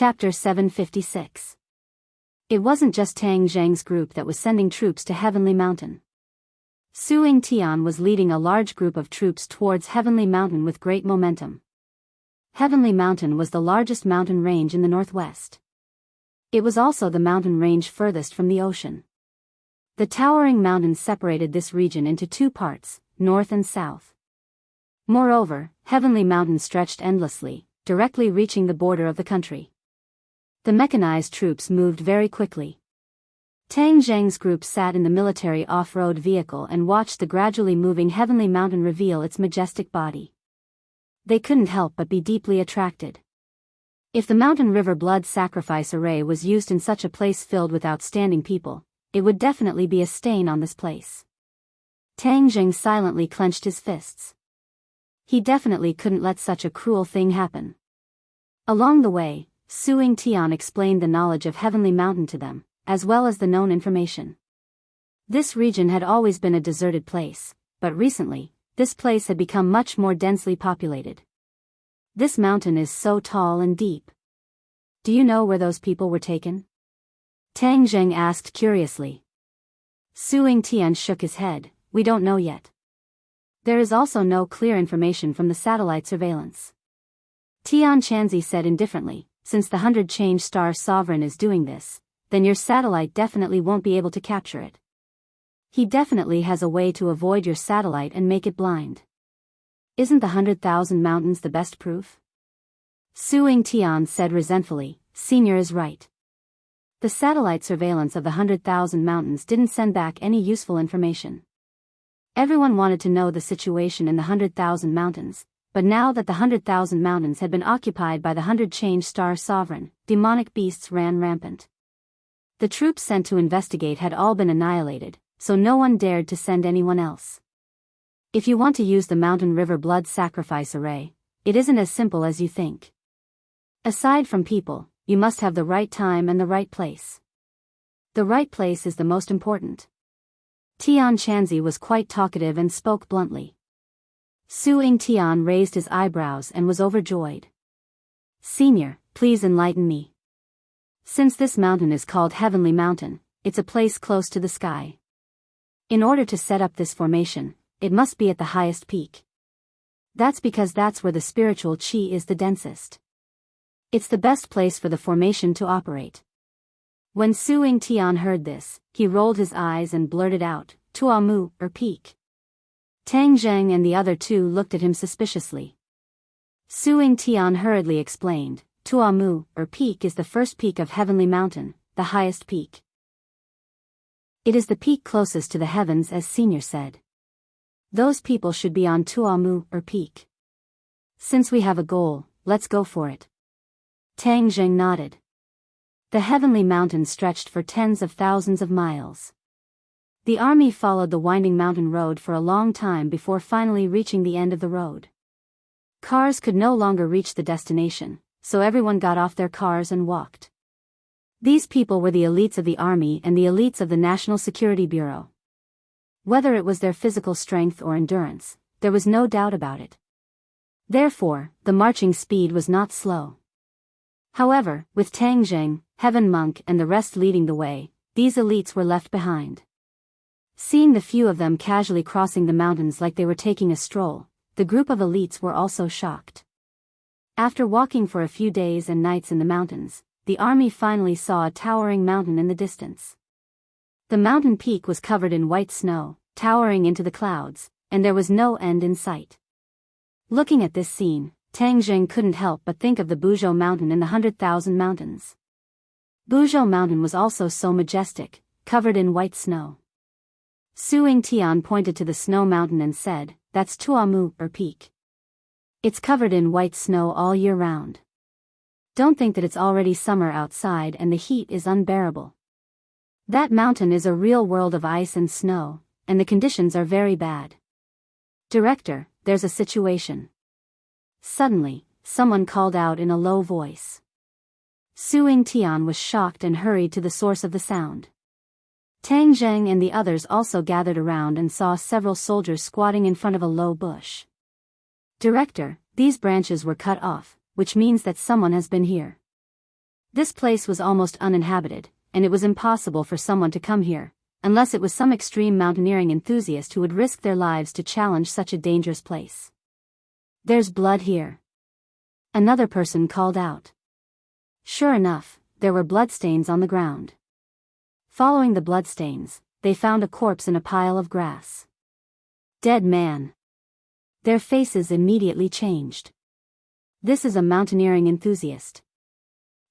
Chapter 756. It wasn't just Tang Zheng's group that was sending troops to Heavenly Mountain. Su Tian was leading a large group of troops towards Heavenly Mountain with great momentum. Heavenly Mountain was the largest mountain range in the northwest. It was also the mountain range furthest from the ocean. The towering mountains separated this region into two parts, north and south. Moreover, Heavenly Mountain stretched endlessly, directly reaching the border of the country. The mechanized troops moved very quickly. Tang Zheng's group sat in the military off-road vehicle and watched the gradually moving Heavenly Mountain reveal its majestic body. They couldn't help but be deeply attracted. If the Mountain River blood sacrifice array was used in such a place filled with outstanding people, it would definitely be a stain on this place. Tang Zheng silently clenched his fists. He definitely couldn't let such a cruel thing happen. Along the way, Su Tian explained the knowledge of Heavenly Mountain to them, as well as the known information. This region had always been a deserted place, but recently, this place had become much more densely populated. This mountain is so tall and deep. Do you know where those people were taken? Tang Zheng asked curiously. Su Tian shook his head. We don't know yet. There is also no clear information from the satellite surveillance. Tian Chanzi said indifferently, since the 100 Star Sovereign is doing this, then your satellite definitely won't be able to capture it. He definitely has a way to avoid your satellite and make it blind. Isn't the 100,000 mountains the best proof? Su Tian said resentfully, Senior is right. The satellite surveillance of the 100,000 mountains didn't send back any useful information. Everyone wanted to know the situation in the 100,000 mountains, but now that the 100,000 mountains had been occupied by the 100 Star Sovereign, demonic beasts ran rampant. The troops sent to investigate had all been annihilated, so no one dared to send anyone else. If you want to use the Mountain River blood sacrifice array, it isn't as simple as you think. Aside from people, you must have the right time and the right place. The right place is the most important. Tian Chanzi was quite talkative and spoke bluntly. Su Tian raised his eyebrows and was overjoyed. Senior, please enlighten me. Since this mountain is called Heavenly Mountain, it's a place close to the sky. In order to set up this formation, it must be at the highest peak. That's because that's where the spiritual qi is the densest. It's the best place for the formation to operate. When Su Tian heard this, he rolled his eyes and blurted out, Tuamu, or peak. Tang Zheng and the other two looked at him suspiciously. Su Tian hurriedly explained, Tuamu, or peak is the first peak of Heavenly Mountain, the highest peak. It is the peak closest to the heavens, as Senior said. Those people should be on Tuamu, or peak. Since we have a goal, let's go for it. Tang Zheng nodded. The Heavenly Mountain stretched for tens of thousands of miles. The army followed the winding mountain road for a long time before finally reaching the end of the road. Cars could no longer reach the destination, so everyone got off their cars and walked. These people were the elites of the army and the elites of the National Security Bureau. Whether it was their physical strength or endurance, there was no doubt about it. Therefore, the marching speed was not slow. However, with Tang Zheng, Heaven Monk and the rest leading the way, these elites were left behind. Seeing the few of them casually crossing the mountains like they were taking a stroll, the group of elites were also shocked. After walking for a few days and nights in the mountains, the army finally saw a towering mountain in the distance. The mountain peak was covered in white snow, towering into the clouds, and there was no end in sight. Looking at this scene, Tang Zheng couldn't help but think of the Buzhou Mountain in the 100,000 mountains. Buzhou Mountain was also so majestic, covered in white snow. Su Tian pointed to the snow mountain and said, That's Tuamu, or peak. It's covered in white snow all year round. Don't think that it's already summer outside and the heat is unbearable. That mountain is a real world of ice and snow, and the conditions are very bad. Director, there's a situation. Suddenly, someone called out in a low voice. Su Tian was shocked and hurried to the source of the sound. Tang Zheng and the others also gathered around and saw several soldiers squatting in front of a low bush. Director, these branches were cut off, which means that someone has been here. This place was almost uninhabited, and it was impossible for someone to come here, unless it was some extreme mountaineering enthusiast who would risk their lives to challenge such a dangerous place. "There's blood here," another person called out. Sure enough, there were bloodstains on the ground. Following the bloodstains, they found a corpse in a pile of grass. "Dead man." Their faces immediately changed. "This is a mountaineering enthusiast.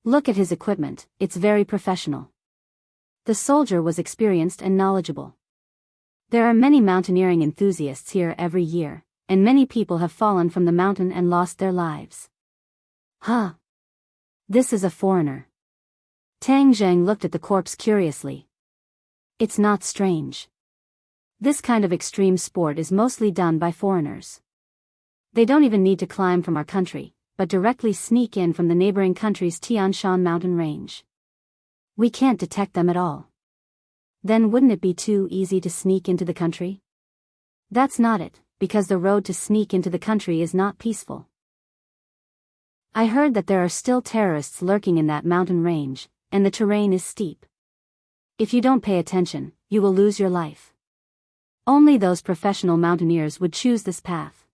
Look at his equipment, it's very professional." The soldier was experienced and knowledgeable. There are many mountaineering enthusiasts here every year, and many people have fallen from the mountain and lost their lives. "Huh. This is a foreigner." Tang Zheng looked at the corpse curiously. "It's not strange. This kind of extreme sport is mostly done by foreigners. They don't even need to climb from our country, but directly sneak in from the neighboring country's Tian Shan mountain range. We can't detect them at all. Then wouldn't it be too easy to sneak into the country?" "That's not it, because the road to sneak into the country is not peaceful. I heard that there are still terrorists lurking in that mountain range, and the terrain is steep. If you don't pay attention, you will lose your life. Only those professional mountaineers would choose this path."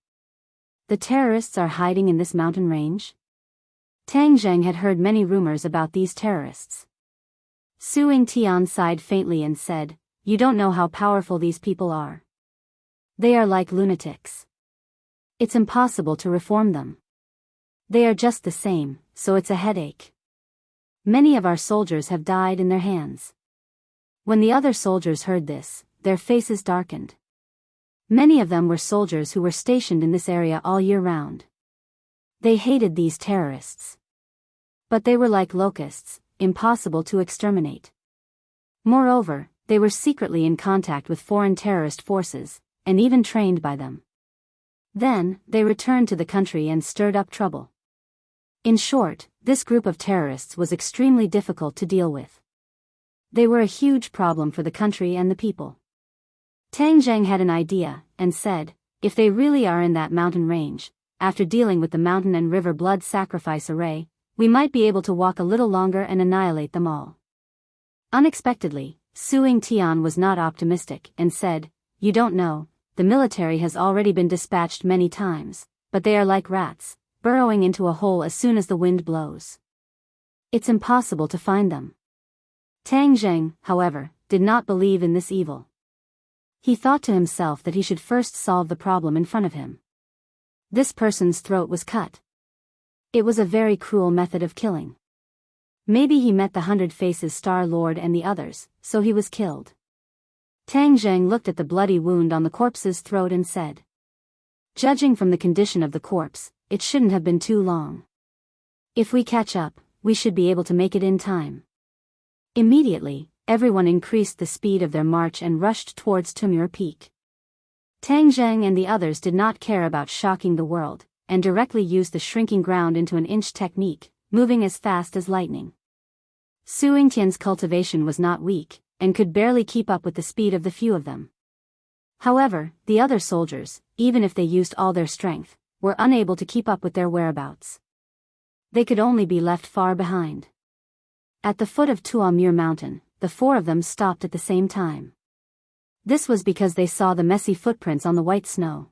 "The terrorists are hiding in this mountain range?" Tang Zheng had heard many rumors about these terrorists. Su Yingtian sighed faintly and said, "You don't know how powerful these people are. They are like lunatics. It's impossible to reform them. They are just the same, so it's a headache. Many of our soldiers have died in their hands." When the other soldiers heard this, their faces darkened. Many of them were soldiers who were stationed in this area all year round. They hated these terrorists. But they were like locusts, impossible to exterminate. Moreover, they were secretly in contact with foreign terrorist forces, and even trained by them. Then, they returned to the country and stirred up trouble. In short, this group of terrorists was extremely difficult to deal with. They were a huge problem for the country and the people. Tang Zheng had an idea, and said, "If they really are in that mountain range, after dealing with the mountain and river blood sacrifice array, we might be able to walk a little longer and annihilate them all." Unexpectedly, Su Yingtian was not optimistic, and said, "You don't know, the military has already been dispatched many times, but they are like rats, burrowing into a hole as soon as the wind blows. It's impossible to find them." Tang Zheng, however, did not believe in this evil. He thought to himself that he should first solve the problem in front of him. This person's throat was cut. It was a very cruel method of killing. Maybe he met the 100 Faces Star Lord and the others, so he was killed. Tang Zheng looked at the bloody wound on the corpse's throat and said, "Judging from the condition of the corpse, it shouldn't have been too long. If we catch up, we should be able to make it in time." Immediately, everyone increased the speed of their march and rushed towards Tumur Peak. Tang Zheng and the others did not care about shocking the world, and directly used the shrinking ground into an inch technique, moving as fast as lightning. Su Yingtian's cultivation was not weak, and could barely keep up with the speed of the few of them. However, the other soldiers, even if they used all their strength, were unable to keep up with their whereabouts. They could only be left far behind. At the foot of Tuamur Mountain, the four of them stopped at the same time. This was because they saw the messy footprints on the white snow.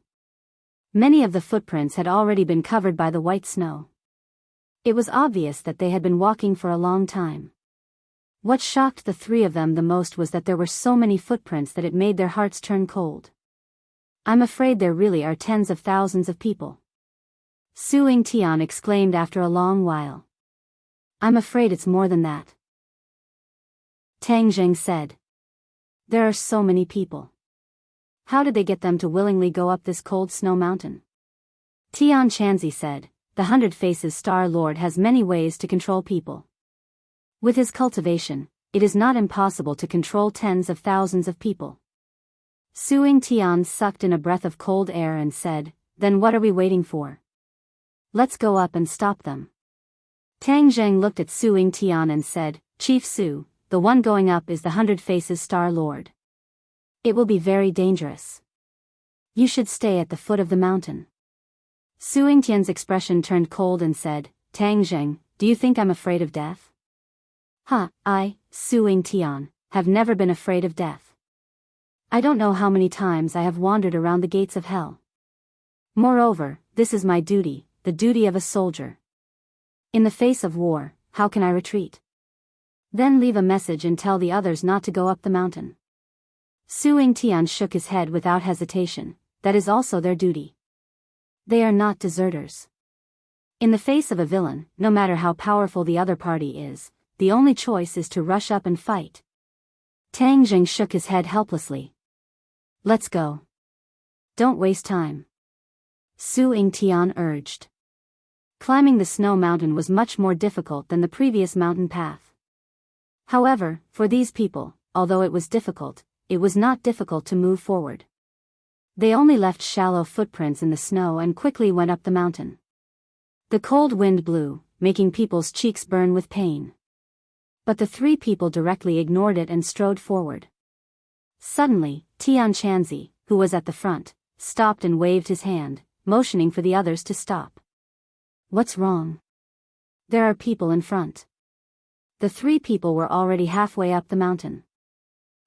Many of the footprints had already been covered by the white snow. It was obvious that they had been walking for a long time. What shocked the three of them the most was that there were so many footprints that it made their hearts turn cold. "I'm afraid there really are tens of thousands of people," Su Yingtian exclaimed after a long while. "I'm afraid it's more than that," Tang Zheng said. "There are so many people. How did they get them to willingly go up this cold snow mountain?" Tian Chanzi said, "The 100 Faces Star Lord has many ways to control people. With his cultivation, it is not impossible to control tens of thousands of people." Su Yingtian sucked in a breath of cold air and said, "Then what are we waiting for? Let's go up and stop them." Tang Zheng looked at Su Yingtian and said, "Chief Su, the one going up is the 100 Faces Star Lord. It will be very dangerous. You should stay at the foot of the mountain." Su Yingtian's expression turned cold and said, "Tang Zheng, do you think I'm afraid of death?" Suing Tian, have never been afraid of death. I don't know how many times I have wandered around the gates of hell. Moreover, this is my duty, the duty of a soldier. In the face of war, how can I retreat? Then leave a message and tell the others not to go up the mountain. Suing Tian shook his head without hesitation. That is also their duty. They are not deserters. In the face of a villain, no matter how powerful the other party is, the only choice is to rush up and fight. Tang Jing shook his head helplessly. Let's go. Don't waste time. Suing Tian urged. Climbing the snow mountain was much more difficult than the previous mountain path. However, for these people, although it was difficult, it was not difficult to move forward. They only left shallow footprints in the snow and quickly went up the mountain. The cold wind blew, making people's cheeks burn with pain. But the three people directly ignored it and strode forward. Suddenly, Tian Chanzi, who was at the front, stopped and waved his hand, motioning for the others to stop. What's wrong? There are people in front. The three people were already halfway up the mountain.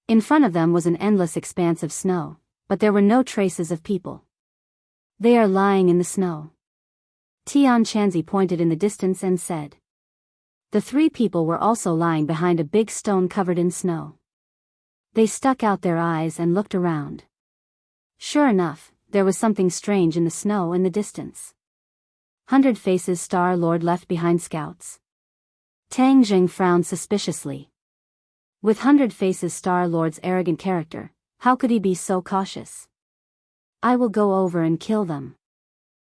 In front of them was an endless expanse of snow, but there were no traces of people. They are lying in the snow. Tian Chanzi pointed in the distance and said. The three people were also lying behind a big stone covered in snow. They stuck out their eyes and looked around. Sure enough, there was something strange in the snow in the distance. 100 Faces Star Lord left behind scouts. Tang Jing frowned suspiciously. With 100 Faces Star Lord's arrogant character, how could he be so cautious? I will go over and kill them.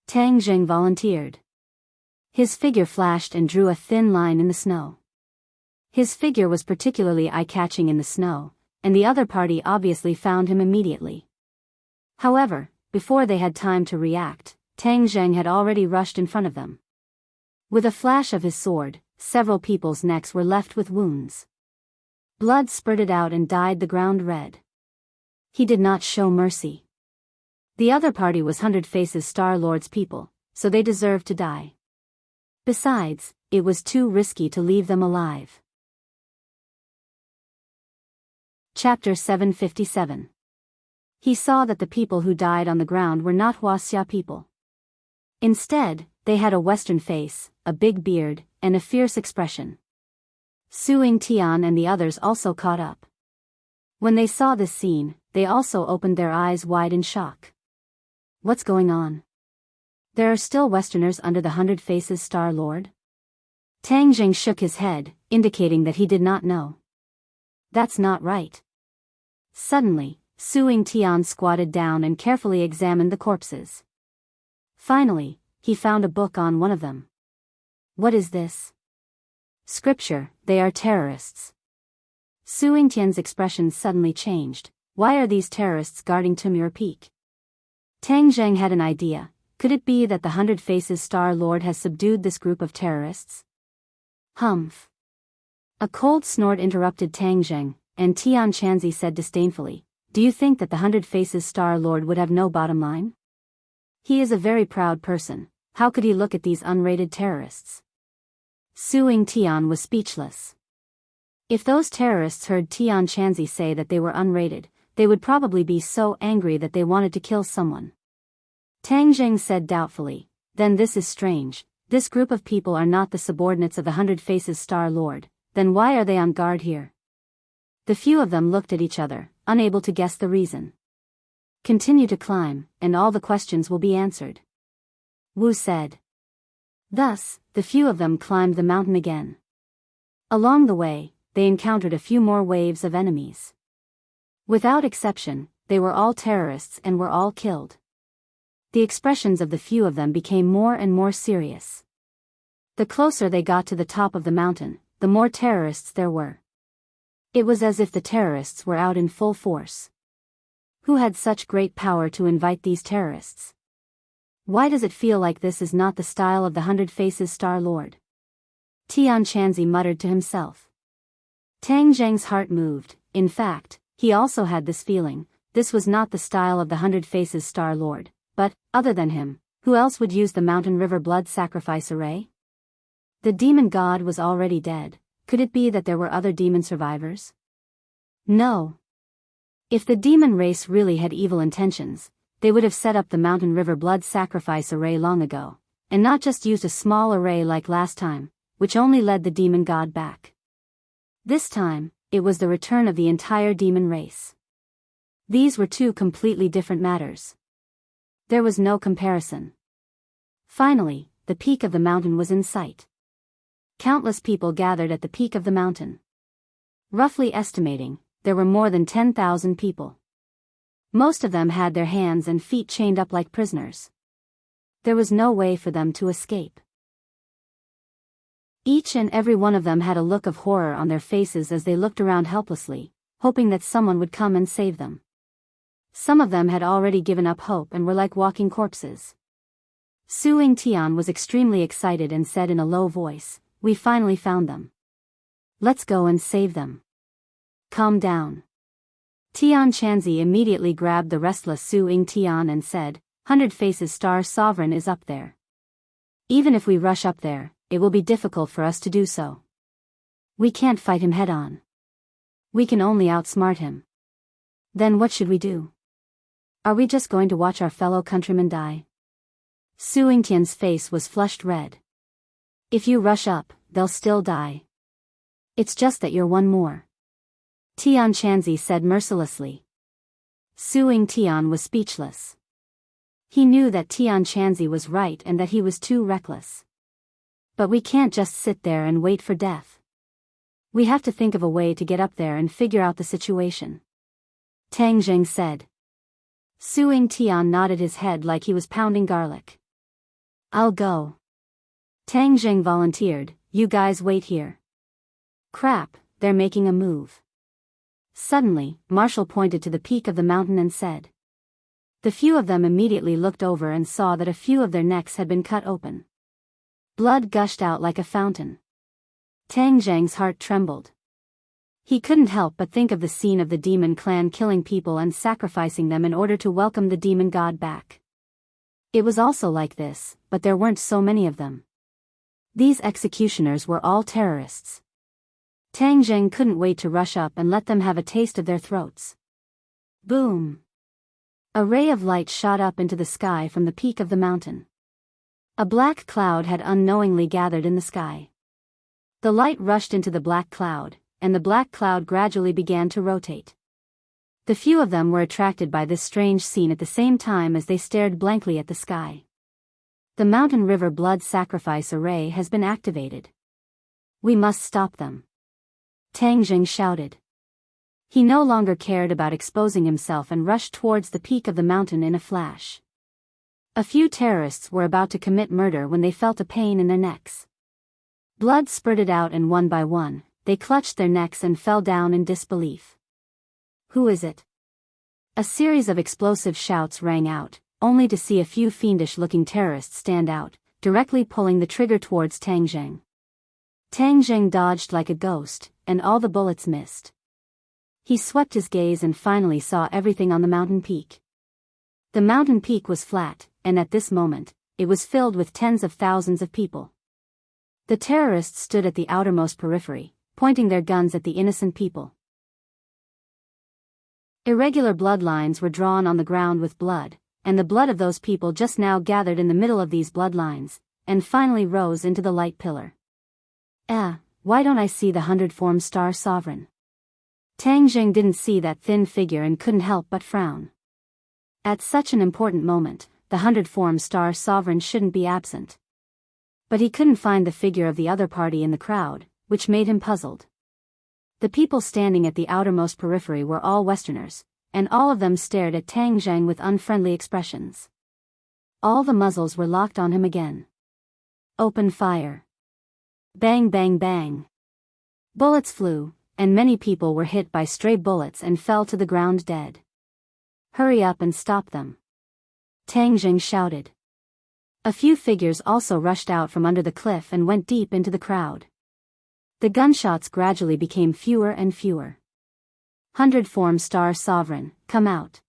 Tang Jing volunteered. His figure flashed and drew a thin line in the snow. His figure was particularly eye-catching in the snow, and the other party obviously found him immediately. However, before they had time to react, Tang Jing had already rushed in front of them. With a flash of his sword, several people's necks were left with wounds. Blood spurted out and dyed the ground red. He did not show mercy. The other party was 100 Faces Star Lord's people, so they deserved to die. Besides, it was too risky to leave them alive. Chapter 757. He saw that the people who died on the ground were not Huaxia people. Instead, they had a Western face, a big beard, and a fierce expression. Suing Tian and the others also caught up. When they saw this scene, they also opened their eyes wide in shock. What's going on? There are still Westerners under the 100 Faces Star Lord? Tang Jing shook his head, indicating that he did not know. That's not right. Suddenly, Suing Tian squatted down and carefully examined the corpses. Finally, he found a book on one of them. What is this? Scripture, they are terrorists. Suing Tian's expression suddenly changed. Why are these terrorists guarding Tumur Peak? Tang Jing had an idea. Could it be that the 100 Faces Star Lord has subdued this group of terrorists? Humph. A cold snort interrupted Tang Jing, and Tian Chanzi said disdainfully, do you think that the 100 Faces Star Lord would have no bottom line? He is a very proud person. How could he look at these unrated terrorists? Suing Tian was speechless. If those terrorists heard Tian Chanzi say that they were unrated, they would probably be so angry that they wanted to kill someone. Tang Jing said doubtfully, then this is strange. This group of people are not the subordinates of the 100 Faces Star Lord, then why are they on guard here? The few of them looked at each other, unable to guess the reason. Continue to climb, and all the questions will be answered. Wu said. Thus, the few of them climbed the mountain again. Along the way, they encountered a few more waves of enemies. Without exception, they were all terrorists and were all killed. The expressions of the few of them became more and more serious. The closer they got to the top of the mountain, the more terrorists there were. It was as if the terrorists were out in full force. Who had such great power to invite these terrorists? Why does it feel like this is not the style of the 100 Faces Star Lord? Tian Chanzi muttered to himself. Tang Jing's heart moved. In fact, he also had this feeling. This was not the style of the 100 Faces Star Lord, but, other than him, who else would use the Mountain River blood sacrifice array? The demon god was already dead. Could it be that there were other demon survivors? No. If the demon race really had evil intentions, they would have set up the Mountain River blood sacrifice array long ago, and not just used a small array like last time, which only led the demon god back. This time, it was the return of the entire demon race. These were two completely different matters. There was no comparison. Finally, the peak of the mountain was in sight. Countless people gathered at the peak of the mountain. Roughly estimating, there were more than 10,000 people. Most of them had their hands and feet chained up like prisoners. There was no way for them to escape. Each and every one of them had a look of horror on their faces as they looked around helplessly, hoping that someone would come and save them. Some of them had already given up hope and were like walking corpses. Suing Tian was extremely excited and said in a low voice, "We finally found them. Let's go and save them." "Calm down." Tian Chanzi immediately grabbed the restless Suing Tian and said, "100 Faces Star Sovereign is up there. Even if we rush up there, it will be difficult for us to do so. We can't fight him head on. We can only outsmart him. Then what should we do? Are we just going to watch our fellow countrymen die?" Suing Tian's face was flushed red. "If you rush up, they'll still die. It's just that you're one more," Tian Chanzi said mercilessly. Suing Tian was speechless. He knew that Tian Chanzi was right and that he was too reckless. "But we can't just sit there and wait for death. We have to think of a way to get up there and figure out the situation," Tang Zheng said. Suing Tian nodded his head like he was pounding garlic. "I'll go." Tang Zheng volunteered, "You guys wait here." "Crap, they're making a move." Suddenly, Marshall pointed to the peak of the mountain and said. The few of them immediately looked over and saw that a few of their necks had been cut open. Blood gushed out like a fountain. Tang Zheng's heart trembled. He couldn't help but think of the scene of the demon clan killing people and sacrificing them in order to welcome the demon god back. It was also like this, but there weren't so many of them. These executioners were all terrorists. Tang Zheng couldn't wait to rush up and let them have a taste of their throats. Boom! A ray of light shot up into the sky from the peak of the mountain. A black cloud had unknowingly gathered in the sky. The light rushed into the black cloud, and the black cloud gradually began to rotate. The few of them were attracted by this strange scene at the same time as they stared blankly at the sky. The Mountain River blood sacrifice array has been activated. We must stop them, Tang Zheng shouted. He no longer cared about exposing himself and rushed towards the peak of the mountain in a flash. A few terrorists were about to commit murder when they felt a pain in their necks. Blood spurted out and one by one, they clutched their necks and fell down in disbelief. "Who is it?" A series of explosive shouts rang out, only to see a few fiendish-looking terrorists stand out, directly pulling the trigger towards Tang Zheng. Tang Zheng dodged like a ghost, and all the bullets missed. He swept his gaze and finally saw everything on the mountain peak. The mountain peak was flat, and at this moment, it was filled with tens of thousands of people. The terrorists stood at the outermost periphery, pointing their guns at the innocent people. Irregular bloodlines were drawn on the ground with blood, and the blood of those people just now gathered in the middle of these bloodlines, and finally rose into the light pillar. Why don't I see the 100-form Star Sovereign? Tang Zheng didn't see that thin figure and couldn't help but frown. At such an important moment, the 100-form Star Sovereign shouldn't be absent. But he couldn't find the figure of the other party in the crowd, which made him puzzled. The people standing at the outermost periphery were all Westerners, and all of them stared at Tang Zheng with unfriendly expressions. All the muzzles were locked on him again. Open fire. Bang bang bang. Bullets flew, and many people were hit by stray bullets and fell to the ground dead. Hurry up and stop them, Tang Zheng shouted. A few figures also rushed out from under the cliff and went deep into the crowd. The gunshots gradually became fewer and fewer. 100-form Star Sovereign, come out.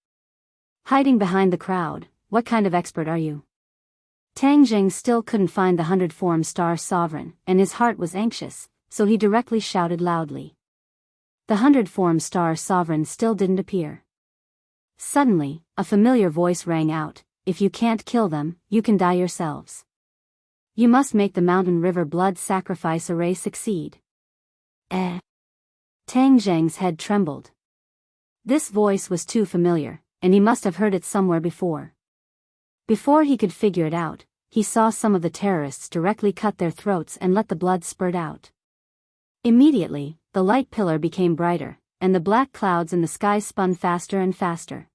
Hiding behind the crowd, what kind of expert are you? Tang Zheng still couldn't find the 100-form Star Sovereign, and his heart was anxious, so he directly shouted loudly. The 100-form star sovereign still didn't appear. Suddenly, a familiar voice rang out, "If you can't kill them, you can die yourselves. You must make the mountain river blood sacrifice array succeed." Tang Zheng's head trembled. This voice was too familiar, and he must have heard it somewhere before. Before he could figure it out, he saw some of the terrorists directly cut their throats and let the blood spurt out. Immediately, the light pillar became brighter, and the black clouds in the sky spun faster and faster.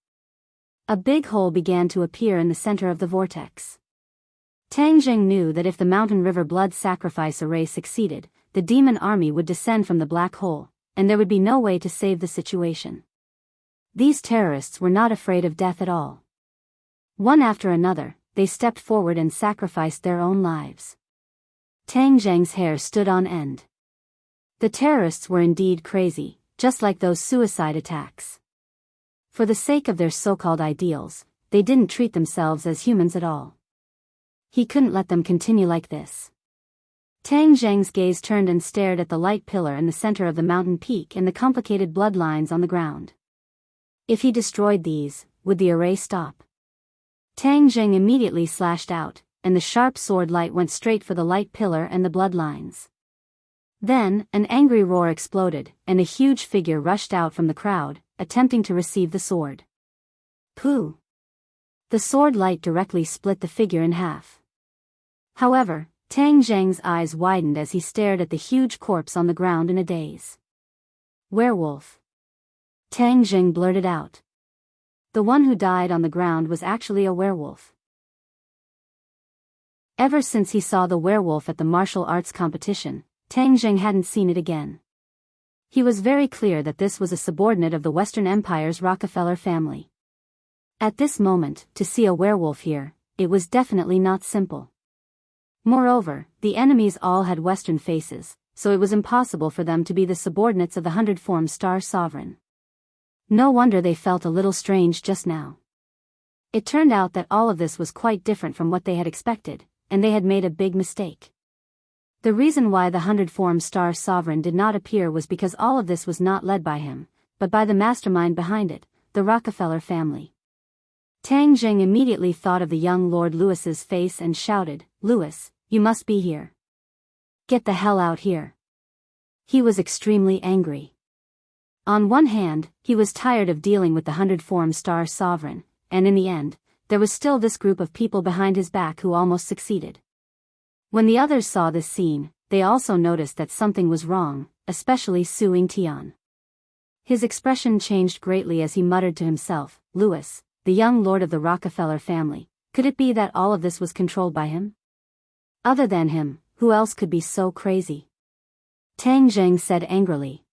A big hole began to appear in the center of the vortex. Tang Zheng knew that if the mountain river blood sacrifice array succeeded, the demon army would descend from the black hole, and there would be no way to save the situation. These terrorists were not afraid of death at all. One after another, they stepped forward and sacrificed their own lives. Tang Zheng's hair stood on end. The terrorists were indeed crazy, just like those suicide attacks. For the sake of their so-called ideals, they didn't treat themselves as humans at all. He couldn't let them continue like this. Tang Zheng's gaze turned and stared at the light pillar in the center of the mountain peak and the complicated bloodlines on the ground. If he destroyed these, would the array stop? Tang Zheng immediately slashed out, and the sharp sword light went straight for the light pillar and the bloodlines. Then, an angry roar exploded, and a huge figure rushed out from the crowd, attempting to receive the sword. Pooh! The sword light directly split the figure in half. However, Tang Zheng's eyes widened as he stared at the huge corpse on the ground in a daze. Werewolf! Tang Zheng blurted out. The one who died on the ground was actually a werewolf. Ever since he saw the werewolf at the martial arts competition, Tang Zheng hadn't seen it again. He was very clear that this was a subordinate of the Western Empire's Rockefeller family. At this moment, to see a werewolf here, it was definitely not simple. Moreover, the enemies all had Western faces, so it was impossible for them to be the subordinates of the 100-form star sovereign. No wonder they felt a little strange just now. It turned out that all of this was quite different from what they had expected, and they had made a big mistake. The reason why the 100-form star sovereign did not appear was because all of this was not led by him, but by the mastermind behind it, the Rockefeller family. Tang Zheng immediately thought of the young Lord Lewis's face and shouted, "Lewis, you must be here. Get the hell out here." He was extremely angry. On one hand, he was tired of dealing with the 100-form star sovereign, and in the end, there was still this group of people behind his back who almost succeeded. When the others saw this scene, they also noticed that something was wrong, especially Su Tian. His expression changed greatly as he muttered to himself, "Lewis, the young lord of the Rockefeller family, could it be that all of this was controlled by him? Other than him, who else could be so crazy?" Tang Zheng said angrily.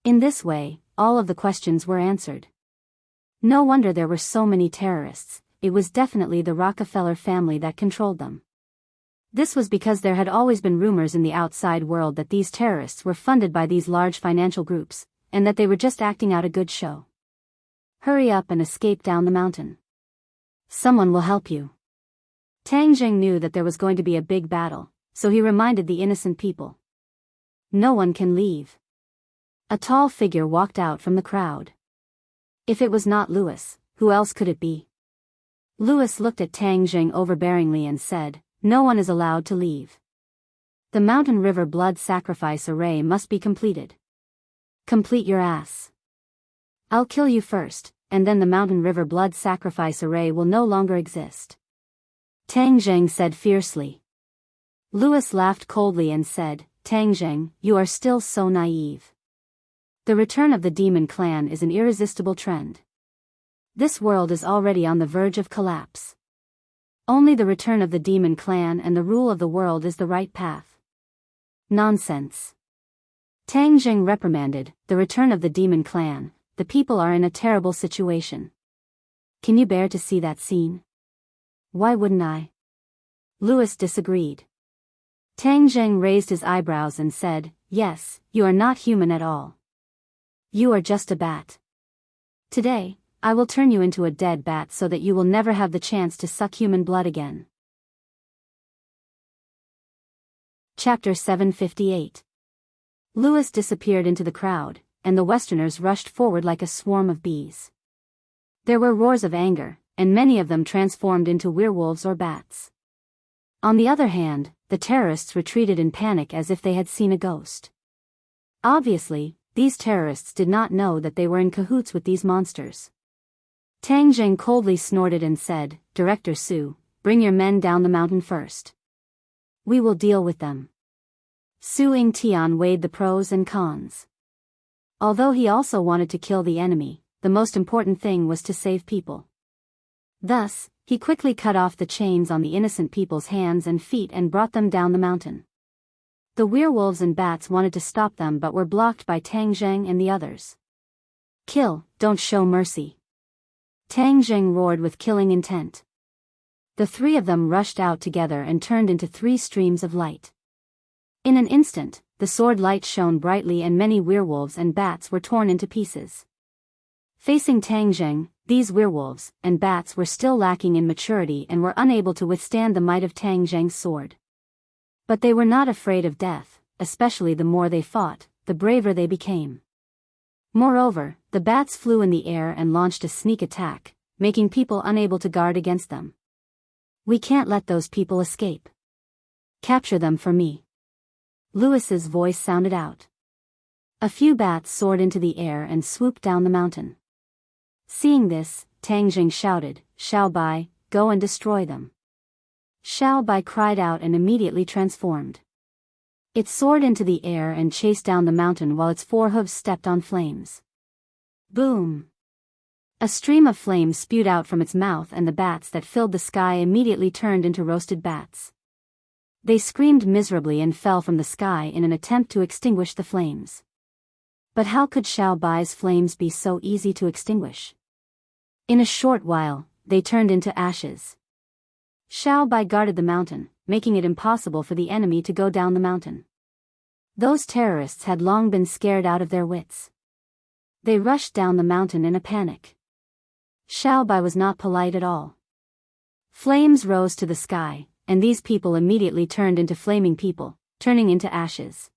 In this way, all of the questions were answered. No wonder there were so many terrorists, it was definitely the Rockefeller family that controlled them. This was because there had always been rumors in the outside world that these terrorists were funded by these large financial groups, and that they were just acting out a good show. Hurry up and escape down the mountain. Someone will help you. Tang Zheng knew that there was going to be a big battle, so he reminded the innocent people. No one can leave. A tall figure walked out from the crowd. If it was not Lewis, who else could it be? Lewis looked at Tang Zheng overbearingly and said, "No one is allowed to leave. The mountain river blood sacrifice array must be completed. Complete your ass. I'll kill you first, and then the mountain river blood sacrifice array will no longer exist." Tang Zheng said fiercely. Lewis laughed coldly and said, "Tang Zheng, you are still so naive. The return of the demon clan is an irresistible trend. This world is already on the verge of collapse. Only the return of the demon clan and the rule of the world is the right path." Nonsense. Tang Zheng reprimanded, "The return of the demon clan, the people are in a terrible situation. Can you bear to see that scene?" "Why wouldn't I?" Lewis disagreed. Tang Zheng raised his eyebrows and said, "Yes, you are not human at all. You are just a bat. Today, I will turn you into a dead bat so that you will never have the chance to suck human blood again." Chapter 758. Louis disappeared into the crowd, and the Westerners rushed forward like a swarm of bees. There were roars of anger, and many of them transformed into werewolves or bats. On the other hand, the terrorists retreated in panic as if they had seen a ghost. Obviously, these terrorists did not know that they were in cahoots with these monsters. Tang Zheng coldly snorted and said, "Director Su, bring your men down the mountain first. We will deal with them." Su Yingtian weighed the pros and cons. Although he also wanted to kill the enemy, the most important thing was to save people. Thus, he quickly cut off the chains on the innocent people's hands and feet and brought them down the mountain. The werewolves and bats wanted to stop them but were blocked by Tang Zheng and the others. "Kill, don't show mercy." Tang Zheng roared with killing intent. The three of them rushed out together and turned into three streams of light. In an instant, the sword light shone brightly and many werewolves and bats were torn into pieces. Facing Tang Zheng, these werewolves and bats were still lacking in maturity and were unable to withstand the might of Tang Zheng's sword. But they were not afraid of death, especially the more they fought, the braver they became. Moreover, the bats flew in the air and launched a sneak attack, making people unable to guard against them. "We can't let those people escape. Capture them for me." Louis's voice sounded out. A few bats soared into the air and swooped down the mountain. Seeing this, Tang Zheng shouted, "Xiao Bai, go and destroy them." Xiao Bai cried out and immediately transformed. It soared into the air and chased down the mountain while its four hooves stepped on flames. Boom! A stream of flames spewed out from its mouth and the bats that filled the sky immediately turned into roasted bats. They screamed miserably and fell from the sky in an attempt to extinguish the flames. But how could Xiao Bai's flames be so easy to extinguish? In a short while, they turned into ashes. Xiao Bai guarded the mountain, making it impossible for the enemy to go down the mountain. Those terrorists had long been scared out of their wits. They rushed down the mountain in a panic. Xiao Bai was not polite at all. Flames rose to the sky, and these people immediately turned into flaming people, turning into ashes.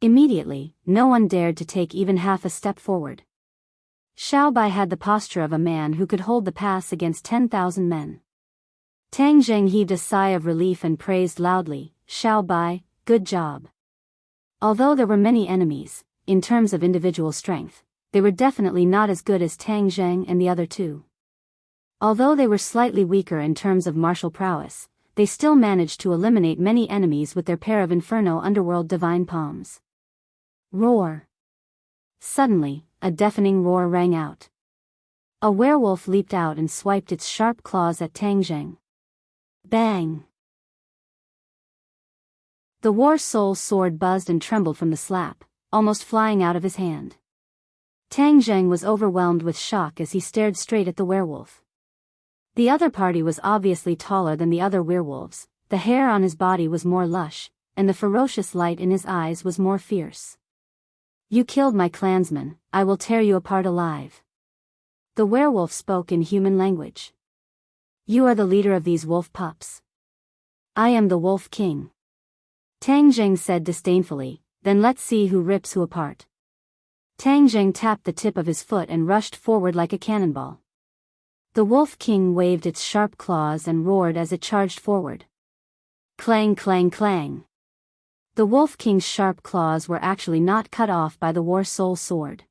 Immediately, no one dared to take even half a step forward. Xiao Bai had the posture of a man who could hold the pass against 10,000 men. Tang Zheng heaved a sigh of relief and praised loudly, "Xiao Bai, good job." Although there were many enemies, in terms of individual strength, they were definitely not as good as Tang Zheng and the other two. Although they were slightly weaker in terms of martial prowess, they still managed to eliminate many enemies with their pair of Inferno Underworld Divine Palms. Roar! Suddenly, a deafening roar rang out. A werewolf leaped out and swiped its sharp claws at Tang Zheng. Bang! The War Soul sword buzzed and trembled from the slap, almost flying out of his hand. Tang Zheng was overwhelmed with shock as he stared straight at the werewolf. The other party was obviously taller than the other werewolves, the hair on his body was more lush, and the ferocious light in his eyes was more fierce. "You killed my clansmen, I will tear you apart alive." The werewolf spoke in human language. "You are the leader of these wolf pups. I am the Wolf King." Tang Zheng said disdainfully, "Then let's see who rips who apart." Tang Zheng tapped the tip of his foot and rushed forward like a cannonball. The Wolf King waved its sharp claws and roared as it charged forward. Clang clang clang. The Wolf King's sharp claws were actually not cut off by the War Soul sword.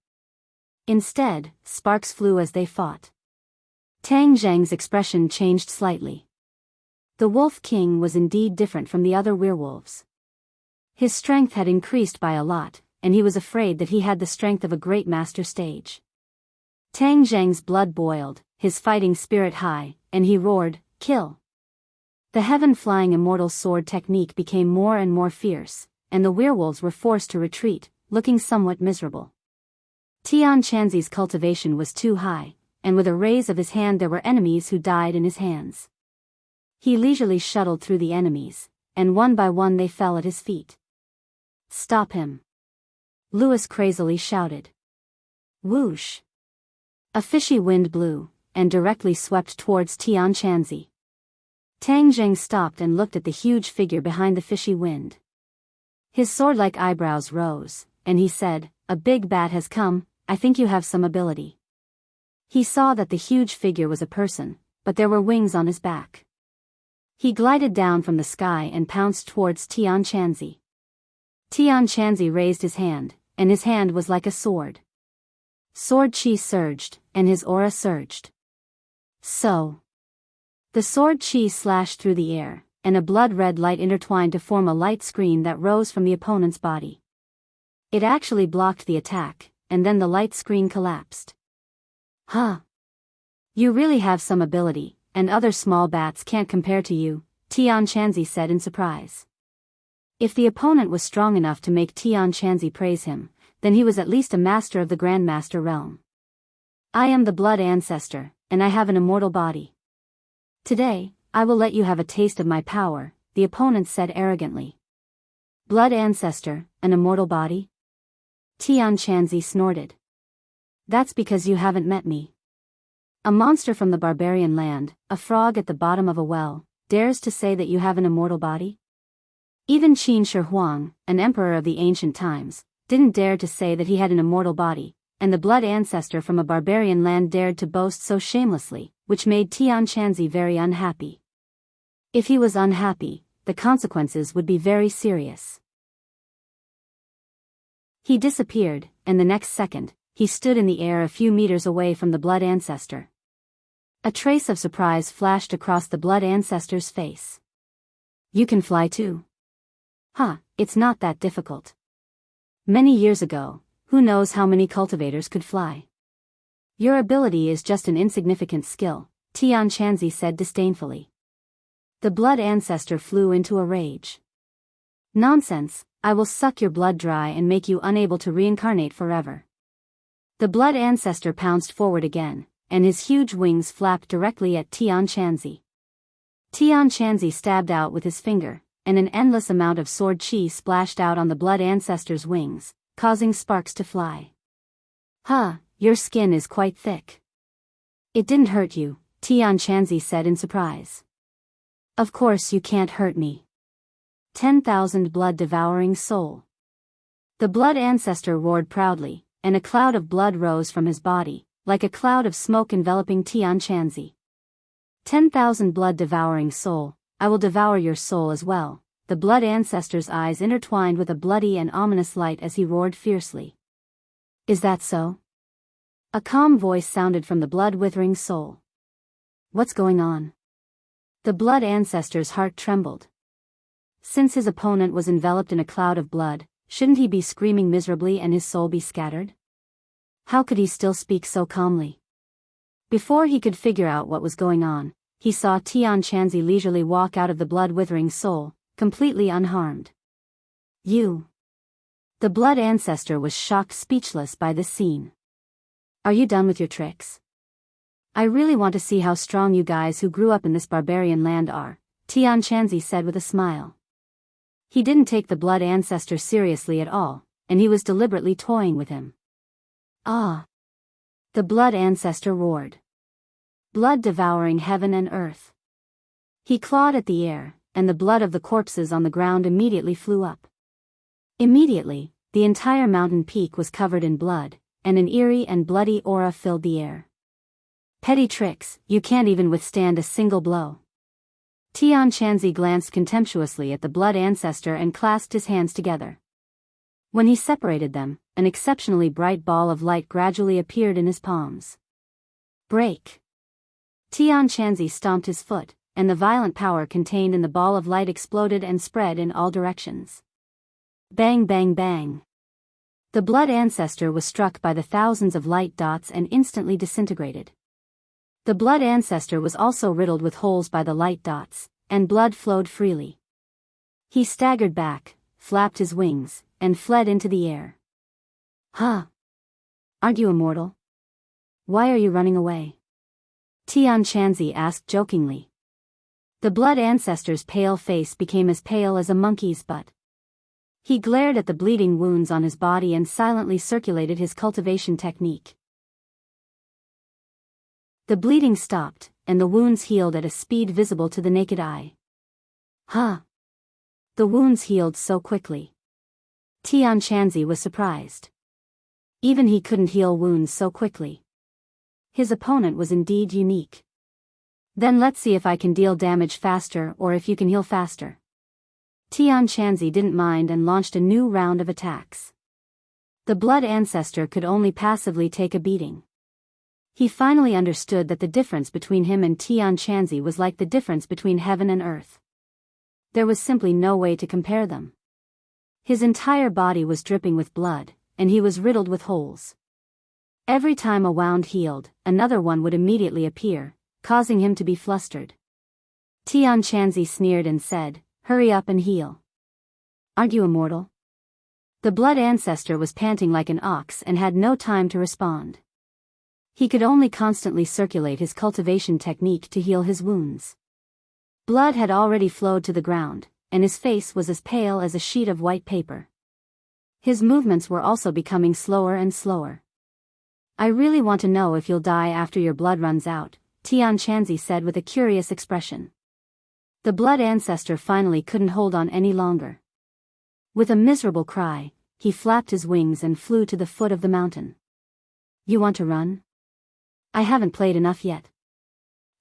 Instead, sparks flew as they fought. Tang Zheng's expression changed slightly. The Wolf King was indeed different from the other werewolves. His strength had increased by a lot, and he was afraid that he had the strength of a great master stage. Tang Zheng's blood boiled, his fighting spirit high, and he roared, "Kill!" The heaven-flying immortal sword technique became more and more fierce, and the werewolves were forced to retreat, looking somewhat miserable. Tian Chanzi's cultivation was too high, and with a raise of his hand there were enemies who died in his hands. He leisurely shuttled through the enemies, and one by one they fell at his feet. "Stop him!" Louis crazily shouted. Whoosh! A fishy wind blew, and directly swept towards Tian Chanzi. Tang Zheng stopped and looked at the huge figure behind the fishy wind. His sword-like eyebrows rose, and he said, "A big bat has come, I think you have some ability." He saw that the huge figure was a person, but there were wings on his back. He glided down from the sky and pounced towards Tianchanzi. Tianchanzi raised his hand, and his hand was like a sword. Sword chi surged, and his aura surged. So. The sword chi slashed through the air, and a blood-red light intertwined to form a light screen that rose from the opponent's body. It actually blocked the attack, and then the light screen collapsed. "Huh. You really have some ability, and other small bats can't compare to you," Tianchanzi said in surprise. If the opponent was strong enough to make Tianchanzi praise him, then he was at least a master of the Grandmaster realm. "I am the Blood Ancestor, and I have an immortal body. Today, I will let you have a taste of my power," the opponent said arrogantly. "Blood Ancestor, an immortal body?" Tianchanzi snorted. "That's because you haven't met me. A monster from the barbarian land, a frog at the bottom of a well, dares to say that you have an immortal body? Even Qin Shi Huang, an emperor of the ancient times, didn't dare to say that he had an immortal body, and the Blood Ancestor from a barbarian land dared to boast so shamelessly, which made Tianchanzi very unhappy. If he was unhappy, the consequences would be very serious. He disappeared, and the next second, he stood in the air a few meters away from the Blood Ancestor. A trace of surprise flashed across the Blood Ancestor's face. "You can fly too? Huh, it's not that difficult. Many years ago, who knows how many cultivators could fly? Your ability is just an insignificant skill," Tianchanzi said disdainfully. The Blood Ancestor flew into a rage. "Nonsense, I will suck your blood dry and make you unable to reincarnate forever." The Blood Ancestor pounced forward again, and his huge wings flapped directly at Tianchanzi. Tianchanzi stabbed out with his finger, and an endless amount of sword chi splashed out on the Blood Ancestor's wings, causing sparks to fly. "Huh, your skin is quite thick." "It didn't hurt you," Tianchanzi said in surprise. "Of course you can't hurt me. 10,000 blood-devouring soul." The Blood Ancestor roared proudly, and a cloud of blood rose from his body, like a cloud of smoke enveloping Tianchanzi. 10,000 blood-devouring soul, I will devour your soul as well." The Blood Ancestor's eyes intertwined with a bloody and ominous light as he roared fiercely. "Is that so?" A calm voice sounded from the blood-withering soul. "What's going on?" The Blood Ancestor's heart trembled. Since his opponent was enveloped in a cloud of blood, shouldn't he be screaming miserably and his soul be scattered? How could he still speak so calmly? Before he could figure out what was going on, he saw Tianchanzi leisurely walk out of the blood-withering soul, completely unharmed. "You." The Blood Ancestor was shocked speechless by this scene. "Are you done with your tricks? I really want to see how strong you guys who grew up in this barbarian land are," Tianchanzi said with a smile. He didn't take the Blood Ancestor seriously at all, and he was deliberately toying with him. "Ah!" The Blood Ancestor roared. Blood devouring heaven and earth. He clawed at the air, and the blood of the corpses on the ground immediately flew up. Immediately, the entire mountain peak was covered in blood, and an eerie and bloody aura filled the air. "Petty tricks, you can't even withstand a single blow." Tianchanzi glanced contemptuously at the Blood Ancestor and clasped his hands together. When he separated them, an exceptionally bright ball of light gradually appeared in his palms. "Break!" Tianchanzi stomped his foot, and the violent power contained in the ball of light exploded and spread in all directions. Bang bang bang! The Blood Ancestor was struck by the thousands of light dots and instantly disintegrated. The Blood Ancestor was also riddled with holes by the light dots, and blood flowed freely. He staggered back, flapped his wings, and fled into the air. "Huh? Aren't you immortal? Why are you running away?" Tianchanzi asked jokingly. The Blood Ancestor's pale face became as pale as a monkey's butt. He glared at the bleeding wounds on his body and silently circulated his cultivation technique. The bleeding stopped, and the wounds healed at a speed visible to the naked eye. "Huh!" The wounds healed so quickly. Tian Chanzi was surprised. Even he couldn't heal wounds so quickly. His opponent was indeed unique. Then let's see if I can deal damage faster or if you can heal faster. Tian Chanzi didn't mind and launched a new round of attacks. The Blood Ancestor could only passively take a beating. He finally understood that the difference between him and Tian Chanzi was like the difference between heaven and earth. There was simply no way to compare them. His entire body was dripping with blood, and he was riddled with holes. Every time a wound healed, another one would immediately appear, causing him to be flustered. Tian Chanzi sneered and said, "Hurry up and heal. Aren't you immortal?" The Blood Ancestor was panting like an ox and had no time to respond. He could only constantly circulate his cultivation technique to heal his wounds. Blood had already flowed to the ground, and his face was as pale as a sheet of white paper. His movements were also becoming slower and slower. "I really want to know if you'll die after your blood runs out," Tian Chanzi said with a curious expression. The Blood Ancestor finally couldn't hold on any longer. With a miserable cry, he flapped his wings and flew to the foot of the mountain. "You want to run? I haven't played enough yet."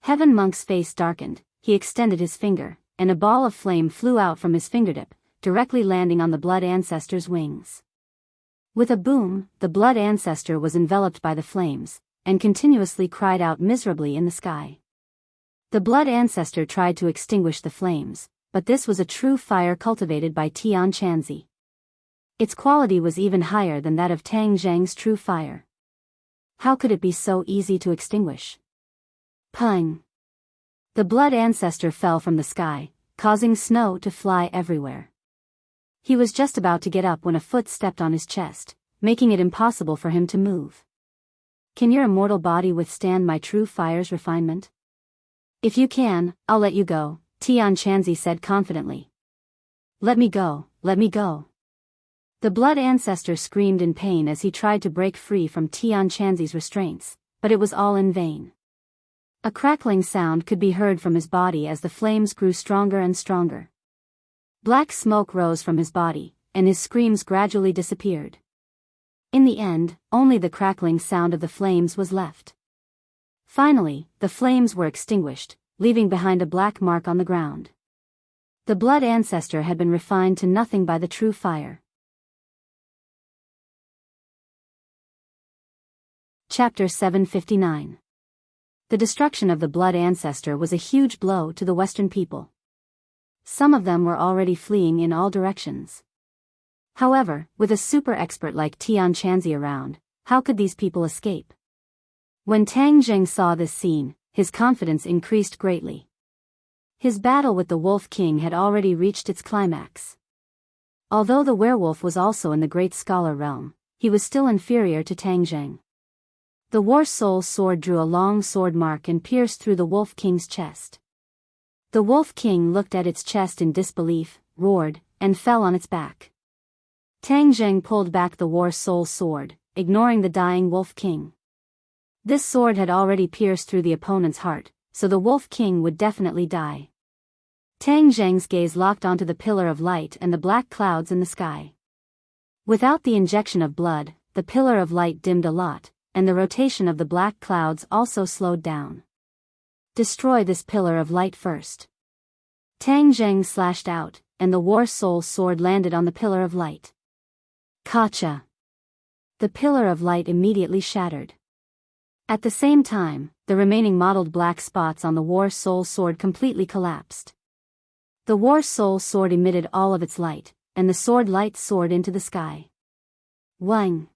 Heaven Monk's face darkened, he extended his finger, and a ball of flame flew out from his fingertip, directly landing on the Blood Ancestor's wings. With a boom, the Blood Ancestor was enveloped by the flames, and continuously cried out miserably in the sky. The Blood Ancestor tried to extinguish the flames, but this was a true fire cultivated by Tian Chanzi. Its quality was even higher than that of Tang Zhang's true fire. How could it be so easy to extinguish? Pung! The Blood Ancestor fell from the sky, causing snow to fly everywhere. He was just about to get up when a foot stepped on his chest, making it impossible for him to move. "Can your immortal body withstand my true fire's refinement?" "If you can, I'll let you go," Tian Chanzi said confidently. "Let me go, let me go." The Blood Ancestor screamed in pain as he tried to break free from Tian Chanzi's restraints, but it was all in vain. A crackling sound could be heard from his body as the flames grew stronger and stronger. Black smoke rose from his body, and his screams gradually disappeared. In the end, only the crackling sound of the flames was left. Finally, the flames were extinguished, leaving behind a black mark on the ground. The Blood Ancestor had been refined to nothing by the true fire. Chapter 759. The destruction of the Blood Ancestor was a huge blow to the Western people. Some of them were already fleeing in all directions. However, with a super expert like Tian Chanzi around, how could these people escape? When Tang Zheng saw this scene, his confidence increased greatly. His battle with the Wolf King had already reached its climax. Although the werewolf was also in the Great Scholar realm, he was still inferior to Tang Zheng. The War Soul sword drew a long sword mark and pierced through the Wolf King's chest. The Wolf King looked at its chest in disbelief, roared, and fell on its back. Tang Zheng pulled back the War Soul sword, ignoring the dying Wolf King. This sword had already pierced through the opponent's heart, so the Wolf King would definitely die. Tang Zheng's gaze locked onto the pillar of light and the black clouds in the sky. Without the injection of blood, the pillar of light dimmed a lot, and the rotation of the black clouds also slowed down. "Destroy this pillar of light first." Tang Zheng slashed out, and the War Soul sword landed on the pillar of light. Kacha! The pillar of light immediately shattered. At the same time, the remaining mottled black spots on the War Soul sword completely collapsed. The War Soul sword emitted all of its light, and the sword light soared into the sky. Wang!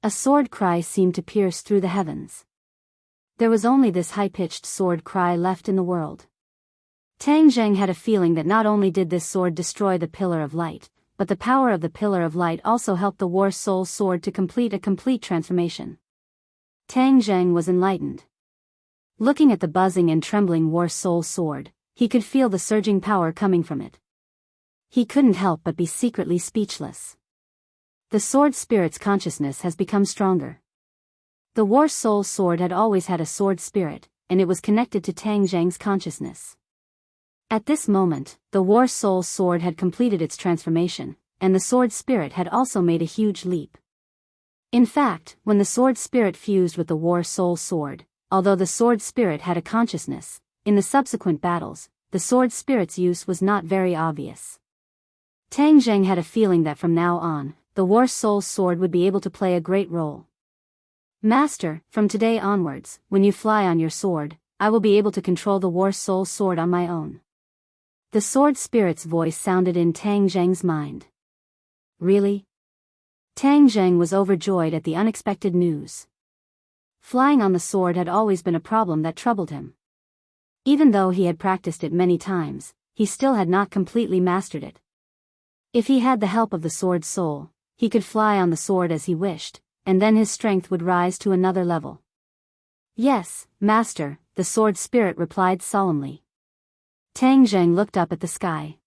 A sword cry seemed to pierce through the heavens. There was only this high-pitched sword cry left in the world. Tang Zheng had a feeling that not only did this sword destroy the Pillar of Light, but the power of the Pillar of Light also helped the War Soul sword to complete a complete transformation. Tang Zheng was enlightened. Looking at the buzzing and trembling War Soul sword, he could feel the surging power coming from it. He couldn't help but be secretly speechless. The sword spirit's consciousness has become stronger. The War Soul sword had always had a sword spirit, and it was connected to Tang Zheng's consciousness. At this moment, the War Soul sword had completed its transformation, and the sword spirit had also made a huge leap. In fact, when the sword spirit fused with the war soul sword, although the sword spirit had a consciousness, in the subsequent battles, the sword spirit's use was not very obvious. Tang Zheng had a feeling that from now on, the war soul sword would be able to play a great role. Master, from today onwards, when you fly on your sword, I will be able to control the war soul sword on my own. The sword spirit's voice sounded in Tang Zheng's mind. Really? Tang Zheng was overjoyed at the unexpected news. Flying on the sword had always been a problem that troubled him. Even though he had practiced it many times, he still had not completely mastered it. If he had the help of the sword soul, he could fly on the sword as he wished, and then his strength would rise to another level. Yes, Master, the sword spirit replied solemnly. Tang Zheng looked up at the sky.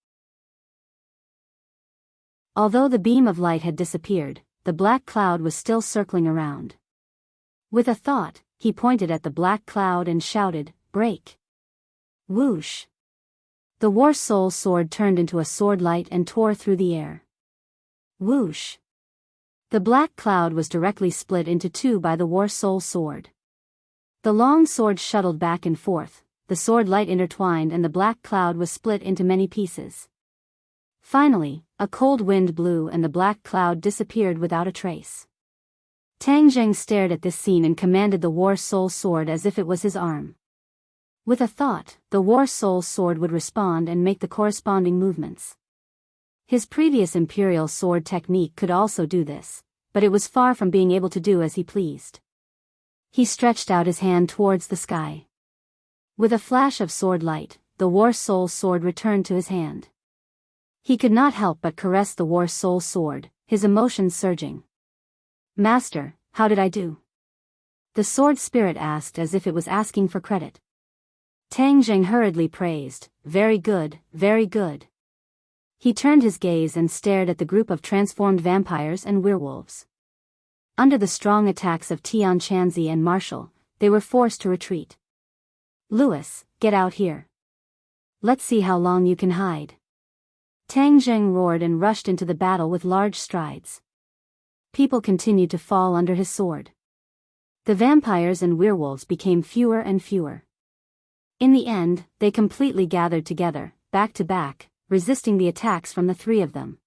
Although the beam of light had disappeared, the black cloud was still circling around. With a thought, he pointed at the black cloud and shouted, "Break!" Whoosh! The war soul sword turned into a sword light and tore through the air. Whoosh! The black cloud was directly split into two by the war soul sword. The long sword shuttled back and forth, the sword light intertwined and the black cloud was split into many pieces. Finally, a cold wind blew and the black cloud disappeared without a trace. Tang Zheng stared at this scene and commanded the war soul sword as if it was his arm. With a thought, the war soul sword would respond and make the corresponding movements. His previous imperial sword technique could also do this, but it was far from being able to do as he pleased. He stretched out his hand towards the sky. With a flash of sword light, the war soul sword returned to his hand. He could not help but caress the war soul sword, his emotions surging. Master, how did I do? The sword spirit asked as if it was asking for credit. Tang Zheng hurriedly praised, very good, very good. He turned his gaze and stared at the group of transformed vampires and werewolves. Under the strong attacks of Enchanting and Marshall, they were forced to retreat. Louis, get out here. Let's see how long you can hide. Tang Zheng roared and rushed into the battle with large strides. People continued to fall under his sword. The vampires and werewolves became fewer and fewer. In the end, they completely gathered together, back to back, resisting the attacks from the three of them.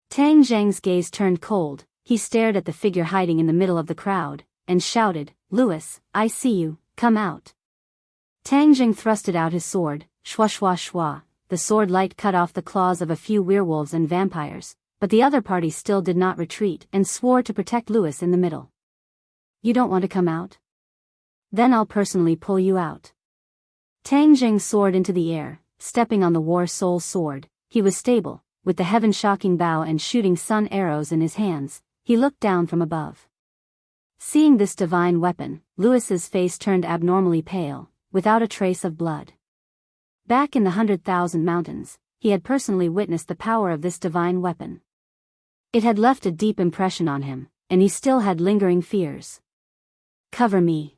Tang Zheng's gaze turned cold, he stared at the figure hiding in the middle of the crowd, and shouted, Louis, I see you, come out. Tang Zheng thrusted out his sword, shwa shwa shwa. The sword light cut off the claws of a few werewolves and vampires, but the other party still did not retreat and swore to protect Louis in the middle. You don't want to come out? Then I'll personally pull you out. Tang Zheng soared into the air, stepping on the war soul sword. He was stable, with the heaven-shocking bow and shooting sun arrows in his hands. He looked down from above. Seeing this divine weapon, Louis's face turned abnormally pale, without a trace of blood. Back in the 100,000 Mountains, he had personally witnessed the power of this divine weapon. It had left a deep impression on him, and he still had lingering fears. Cover me.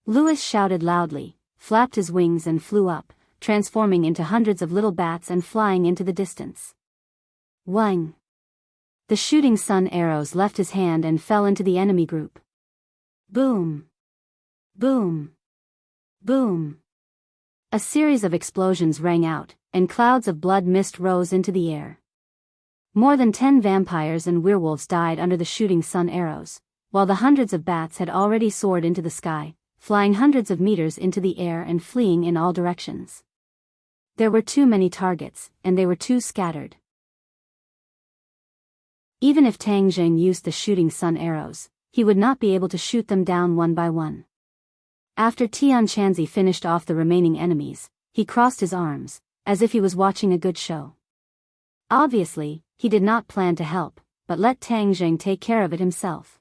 Louis shouted loudly, flapped his wings and flew up, transforming into hundreds of little bats and flying into the distance. Wang! The shooting sun arrows left his hand and fell into the enemy group. Boom! Boom! Boom! A series of explosions rang out, and clouds of blood mist rose into the air. More than 10 vampires and werewolves died under the shooting sun arrows, while the hundreds of bats had already soared into the sky, flying hundreds of meters into the air and fleeing in all directions. There were too many targets, and they were too scattered. Even if Tang Zheng used the shooting sun arrows, he would not be able to shoot them down one by one. After Tianqianzi finished off the remaining enemies, he crossed his arms, as if he was watching a good show. Obviously, he did not plan to help, but let Tang Zheng take care of it himself.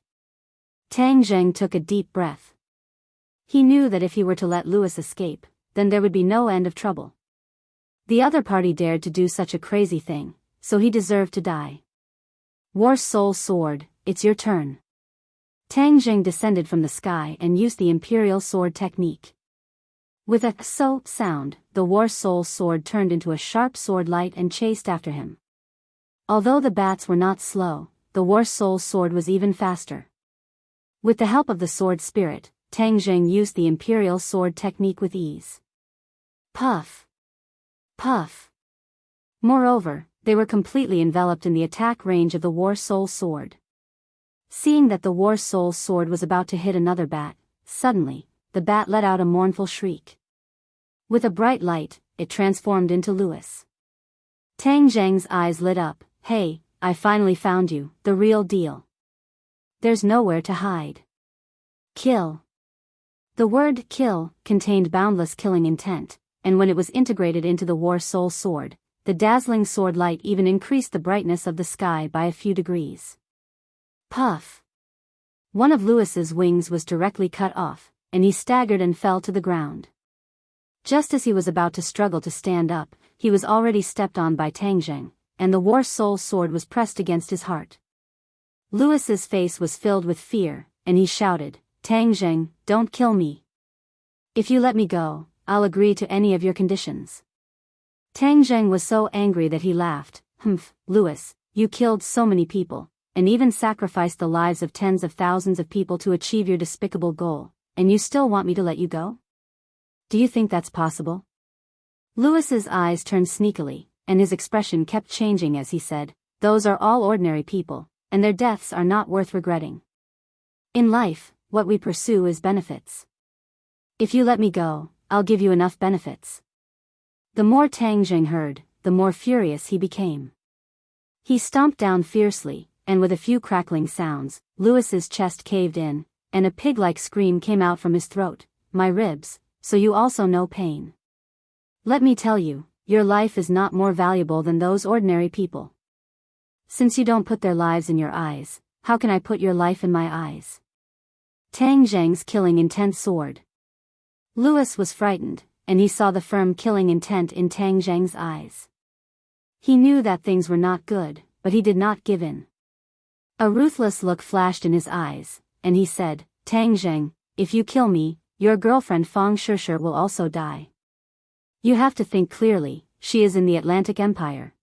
Tang Zheng took a deep breath. He knew that if he were to let Louis escape, then there would be no end of trouble. The other party dared to do such a crazy thing, so he deserved to die. War Soul Sword, it's your turn. Tang Zheng descended from the sky and used the Imperial Sword technique. With a so sound, the War Soul Sword turned into a sharp sword light and chased after him. Although the bats were not slow, the War Soul's sword was even faster. With the help of the sword spirit, Tang Zheng used the imperial sword technique with ease. Puff! Puff! Moreover, they were completely enveloped in the attack range of the War Soul's sword. Seeing that the War Soul's sword was about to hit another bat, suddenly, the bat let out a mournful shriek. With a bright light, it transformed into Louis. Tang Zheng's eyes lit up. Hey, I finally found you, the real deal. There's nowhere to hide. Kill. The word kill contained boundless killing intent, and when it was integrated into the War Soul sword, the dazzling sword light even increased the brightness of the sky by a few degrees. Puff! One of Louis's wings was directly cut off, and he staggered and fell to the ground. Just as he was about to struggle to stand up, he was already stepped on by Tang Zheng, and the War Soul sword was pressed against his heart. Louis's face was filled with fear, and he shouted, Tang Zheng, don't kill me. If you let me go, I'll agree to any of your conditions. Tang Zheng was so angry that he laughed. Louis, you killed so many people, and even sacrificed the lives of tens of thousands of people to achieve your despicable goal, and you still want me to let you go? Do you think that's possible? Louis's eyes turned sneakily, and his expression kept changing as he said, those are all ordinary people, and their deaths are not worth regretting. In life, what we pursue is benefits. If you let me go, I'll give you enough benefits. The more Tang Zheng heard, the more furious he became. He stomped down fiercely, and with a few crackling sounds, Louis's chest caved in, and a pig-like scream came out from his throat. My ribs, so you also know pain. Let me tell you, your life is not more valuable than those ordinary people. Since you don't put their lives in your eyes, how can I put your life in my eyes? Tang Zheng's killing intent sword. Louis was frightened, and he saw the firm killing intent in Tang Zheng's eyes. He knew that things were not good, but he did not give in. A ruthless look flashed in his eyes, and he said, Tang Zheng, if you kill me, your girlfriend Fang Shishir will also die. You have to think clearly, she is in the Atlantic Empire.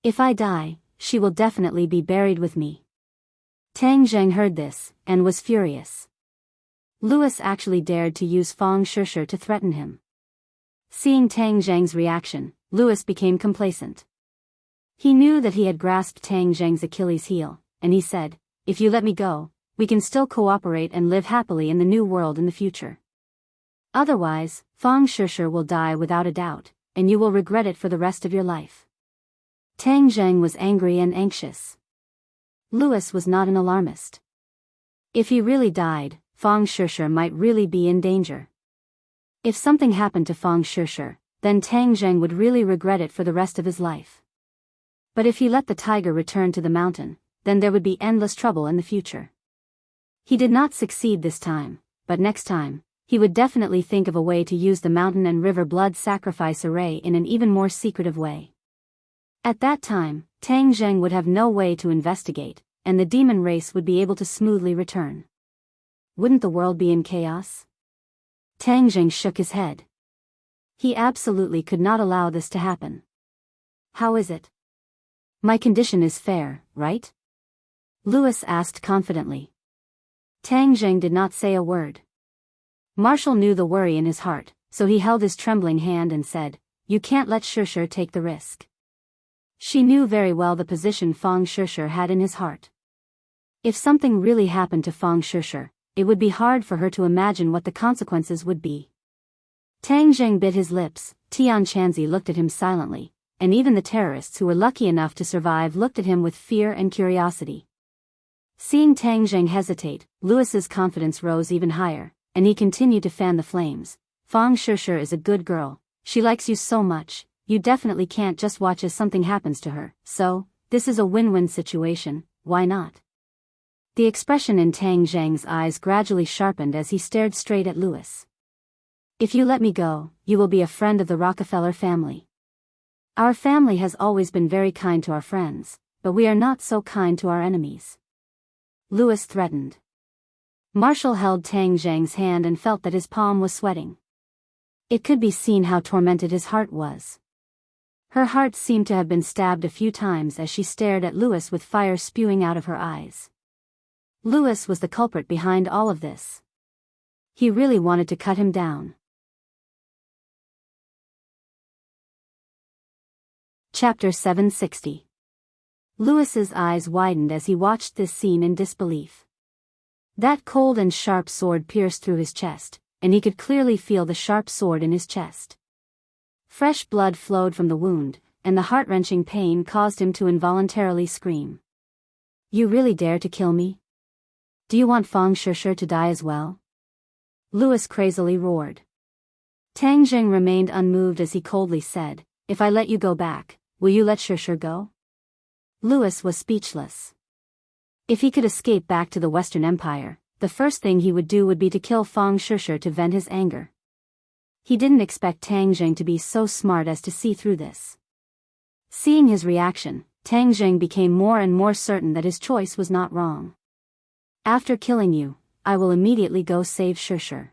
If I die, she will definitely be buried with me. Tang Zheng heard this, and was furious. Louis actually dared to use Fang Shishir to threaten him. Seeing Tang Zheng's reaction, Louis became complacent. He knew that he had grasped Tang Zheng's Achilles heel, and he said, if you let me go, we can still cooperate and live happily in the new world in the future. Otherwise, Fang Shishir will die without a doubt, and you will regret it for the rest of your life. Tang Zheng was angry and anxious. Louis was not an alarmist. If he really died, Fang Shishir might really be in danger. If something happened to Fang Shishir, then Tang Zheng would really regret it for the rest of his life. But if he let the tiger return to the mountain, then there would be endless trouble in the future. He did not succeed this time, but next time, he would definitely think of a way to use the mountain and river blood sacrifice array in an even more secretive way. At that time, Tang Zheng would have no way to investigate, and the demon race would be able to smoothly return. Wouldn't the world be in chaos? Tang Zheng shook his head. He absolutely could not allow this to happen. How is it? My condition is fair, right? Louis asked confidently. Tang Zheng did not say a word. Marshall knew the worry in his heart, so he held his trembling hand and said, you can't let Shishir take the risk. She knew very well the position Fang Shishir had in his heart. If something really happened to Fang Shishir, it would be hard for her to imagine what the consequences would be. Tang Zheng bit his lips. Tian Chanzi looked at him silently, and even the terrorists who were lucky enough to survive looked at him with fear and curiosity. Seeing Tang Zheng hesitate, Louis's confidence rose even higher, and he continued to fan the flames. Fang Shishir is a good girl, she likes you so much, you definitely can't just watch as something happens to her, so, this is a win-win situation, why not? The expression in Tang Zheng's eyes gradually sharpened as he stared straight at Louis. If you let me go, you will be a friend of the Rockefeller family. Our family has always been very kind to our friends, but we are not so kind to our enemies. Louis threatened. Marshall held Tang Zheng's hand and felt that his palm was sweating. It could be seen how tormented his heart was. Her heart seemed to have been stabbed a few times as she stared at Louis with fire spewing out of her eyes. Louis was the culprit behind all of this. He really wanted to cut him down. Chapter 760. Louis's eyes widened as he watched this scene in disbelief. That cold and sharp sword pierced through his chest, and he could clearly feel the sharp sword in his chest. Fresh blood flowed from the wound, and the heart-wrenching pain caused him to involuntarily scream. "You really dare to kill me? Do you want Fang Shishir to die as well?" Louis crazily roared. Tang Jing remained unmoved as he coldly said, "If I let you go back, will you let Shishir go?" Louis was speechless. If he could escape back to the Western Empire, the first thing he would do would be to kill Fang Shishir to vent his anger. He didn't expect Tang Jing to be so smart as to see through this. Seeing his reaction, Tang Jing became more and more certain that his choice was not wrong. "After killing you, I will immediately go save Shishir.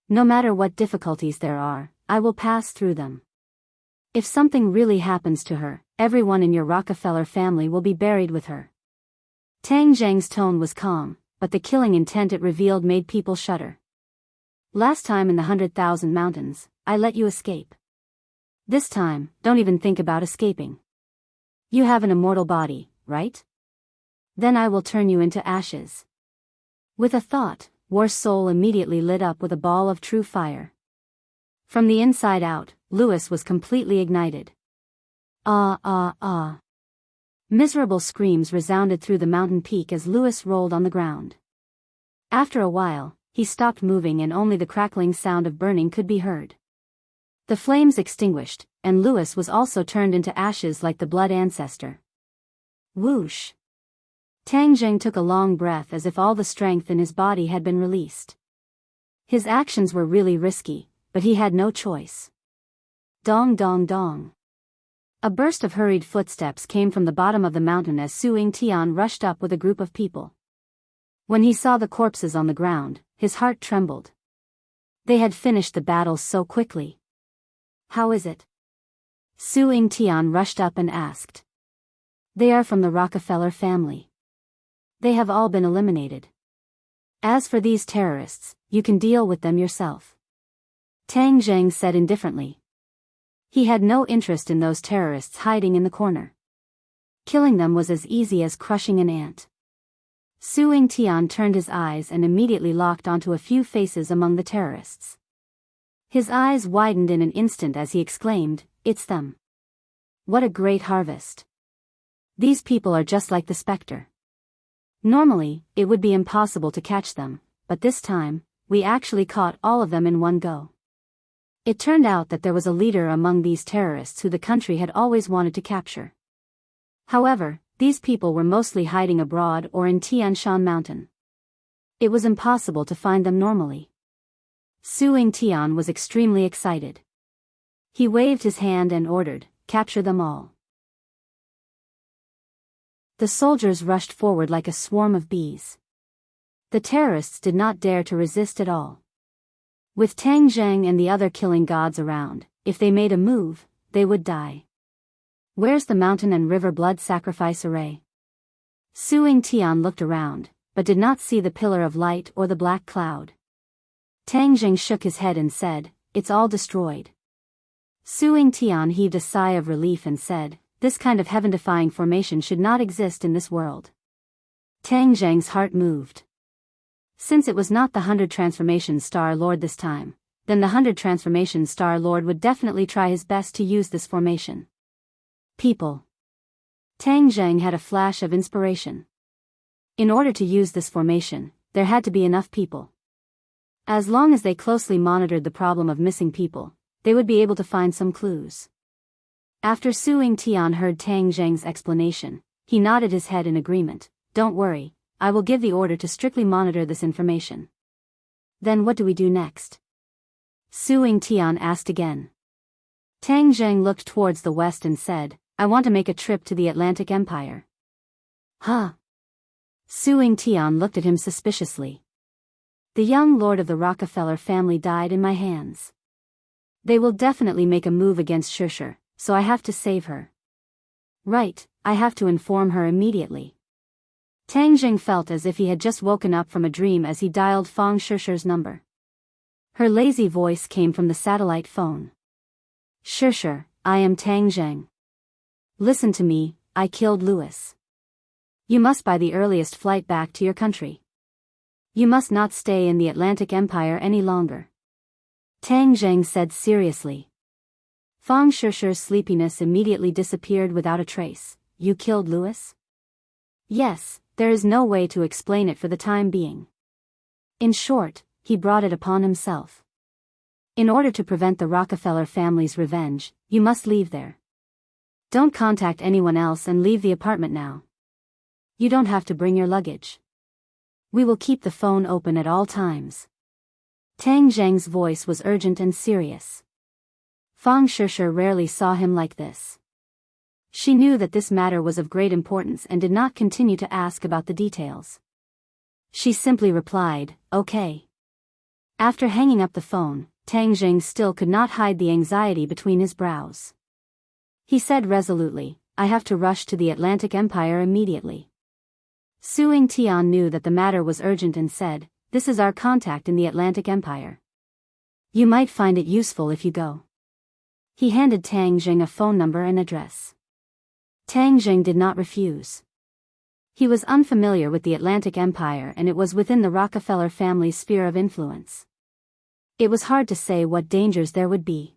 No matter what difficulties there are, I will pass through them. If something really happens to her, everyone in your Rockefeller family will be buried with her." Tang Jing's tone was calm, but the killing intent it revealed made people shudder. "Last time in the 100,000 mountains, I let you escape. This time, don't even think about escaping. You have an immortal body, right? Then I will turn you into ashes." With a thought, War's soul immediately lit up with a ball of true fire. From the inside out, Louis was completely ignited. "Ah ah ah." Miserable screams resounded through the mountain peak as Louis rolled on the ground. After a while, he stopped moving and only the crackling sound of burning could be heard. The flames extinguished, and Louis was also turned into ashes like the blood ancestor. Whoosh! Tang Jing took a long breath as if all the strength in his body had been released. His actions were really risky, but he had no choice. Dong dong dong. A burst of hurried footsteps came from the bottom of the mountain as Su Tian rushed up with a group of people. When he saw the corpses on the ground, his heart trembled. They had finished the battle so quickly. "How is it?" Su Tian rushed up and asked. "They are from the Rockefeller family. They have all been eliminated. As for these terrorists, you can deal with them yourself," Tang Jing said indifferently. He had no interest in those terrorists hiding in the corner. Killing them was as easy as crushing an ant. Su Tian turned his eyes and immediately locked onto a few faces among the terrorists. His eyes widened in an instant as he exclaimed, "It's them. What a great harvest. These people are just like the Spectre. Normally, it would be impossible to catch them, but this time, we actually caught all of them in one go." It turned out that there was a leader among these terrorists who the country had always wanted to capture. However, these people were mostly hiding abroad or in Tian Shan Mountain. It was impossible to find them normally. Su Tian was extremely excited. He waved his hand and ordered, "Capture them all." The soldiers rushed forward like a swarm of bees. The terrorists did not dare to resist at all. With Tang Jing and the other killing gods around, if they made a move, they would die. "Where's the mountain and river blood sacrifice array?" Su Tian looked around, but did not see the pillar of light or the black cloud. Tang Jing shook his head and said, "It's all destroyed." Su Tian heaved a sigh of relief and said, "This kind of heaven-defying formation should not exist in this world." Tang Jing's heart moved. Since it was not the 100 Transformation Star Lord this time, then the 100 Transformation Star Lord would definitely try his best to use this formation. People. Tang Jing had a flash of inspiration. In order to use this formation, there had to be enough people. As long as they closely monitored the problem of missing people, they would be able to find some clues. After Su Tian heard Tang Jing's explanation, he nodded his head in agreement. "Don't worry, I will give the order to strictly monitor this information." "Then what do we do next?" Su Tian asked again. Tang Jing looked towards the west and said, "I want to make a trip to the Atlantic Empire." "Huh?" Su Tian looked at him suspiciously. "The young lord of the Rockefeller family died in my hands. They will definitely make a move against Shishir, so I have to save her. Right, I have to inform her immediately. Tang Jing felt as if he had just woken up from a dream as he dialed Fang Shishi's number. Her lazy voice came from the satellite phone. Shishi, I am Tang Jing. Listen to me, I killed Louis. You must buy the earliest flight back to your country. You must not stay in the Atlantic Empire any longer. Tang Jing said seriously. Fang Shishi's sleepiness immediately disappeared without a trace. You killed Louis? Yes, there is no way to explain it for the time being. In short, he brought it upon himself. In order to prevent the Rockefeller family's revenge, you must leave there. Don't contact anyone else and leave the apartment now. You don't have to bring your luggage. We will keep the phone open at all times. Tang Jing's voice was urgent and serious. Fang Shishi rarely saw him like this. She knew that this matter was of great importance and did not continue to ask about the details. She simply replied, okay. After hanging up the phone, Tang Jing still could not hide the anxiety between his brows. He said resolutely, I have to rush to the Atlantic Empire immediately. Su Yingtian knew that the matter was urgent and said, this is our contact in the Atlantic Empire. You might find it useful if you go. He handed Tang Jing a phone number and address. Tang Jing did not refuse. He was unfamiliar with the Atlantic Empire and it was within the Rockefeller family's sphere of influence. It was hard to say what dangers there would be.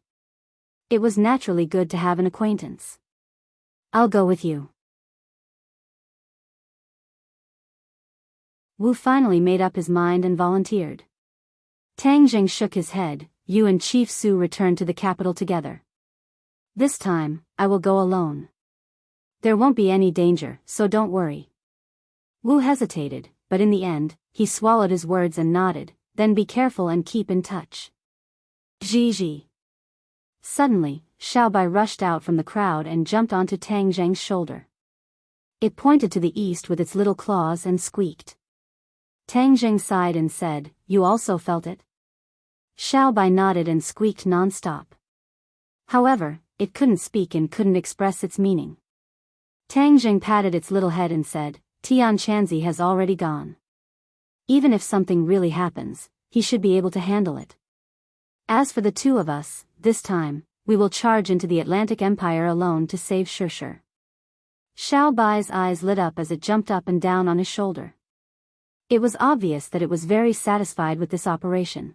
It was naturally good to have an acquaintance. I'll go with you. Wu finally made up his mind and volunteered. Tang Jing shook his head. You and Chief Su returned to the capital together. This time, I will go alone. There won't be any danger, so don't worry. Wu hesitated, but in the end, he swallowed his words and nodded, then be careful and keep in touch. Ji. Suddenly, Xiaobai rushed out from the crowd and jumped onto Tang Jing's shoulder. It pointed to the east with its little claws and squeaked. Tang Jing sighed and said, you also felt it? Xiaobai nodded and squeaked non-stop. However, it couldn't speak and couldn't express its meaning. Tang Jing patted its little head and said, Tian Chanzi has already gone. Even if something really happens, he should be able to handle it. As for the two of us, this time, we will charge into the Atlantic Empire alone to save Shishi. Xiaobai's eyes lit up as it jumped up and down on his shoulder. It was obvious that it was very satisfied with this operation.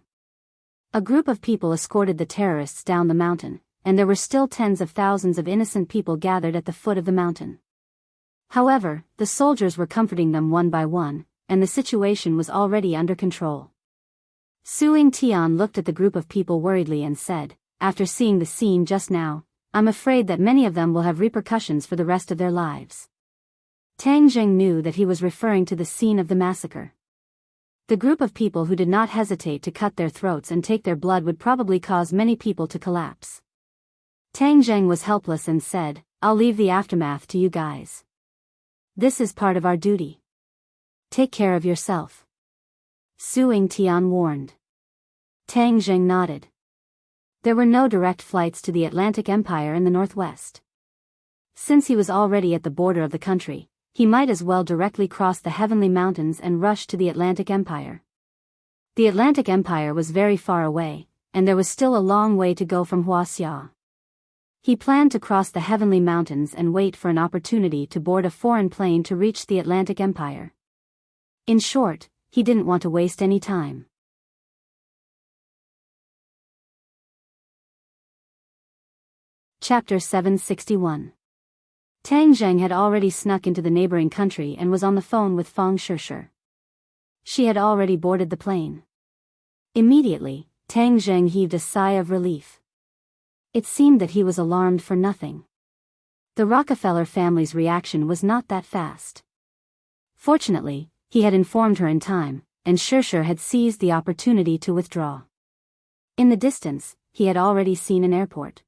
A group of people escorted the terrorists down the mountain, and there were still tens of thousands of innocent people gathered at the foot of the mountain. However, the soldiers were comforting them one by one, and the situation was already under control. Su Yingtian looked at the group of people worriedly and said, after seeing the scene just now, I'm afraid that many of them will have repercussions for the rest of their lives. Tang Jing knew that he was referring to the scene of the massacre. The group of people who did not hesitate to cut their throats and take their blood would probably cause many people to collapse. Tang Jing was helpless and said, I'll leave the aftermath to you guys. This is part of our duty. Take care of yourself. Su Yingtian warned. Tang Jing nodded. There were no direct flights to the Atlantic Empire in the northwest. Since he was already at the border of the country, he might as well directly cross the Heavenly Mountains and rush to the Atlantic Empire. The Atlantic Empire was very far away, and there was still a long way to go from Huaxia. He planned to cross the Heavenly Mountains and wait for an opportunity to board a foreign plane to reach the Atlantic Empire. In short, he didn't want to waste any time. Chapter 761. Tang Jing had already snuck into the neighboring country and was on the phone with Fang Shishi. She had already boarded the plane. Immediately, Tang Jing heaved a sigh of relief. It seemed that he was alarmed for nothing. The Rockefeller family's reaction was not that fast. Fortunately, he had informed her in time, and Shishi had seized the opportunity to withdraw. In the distance, he had already seen an airport.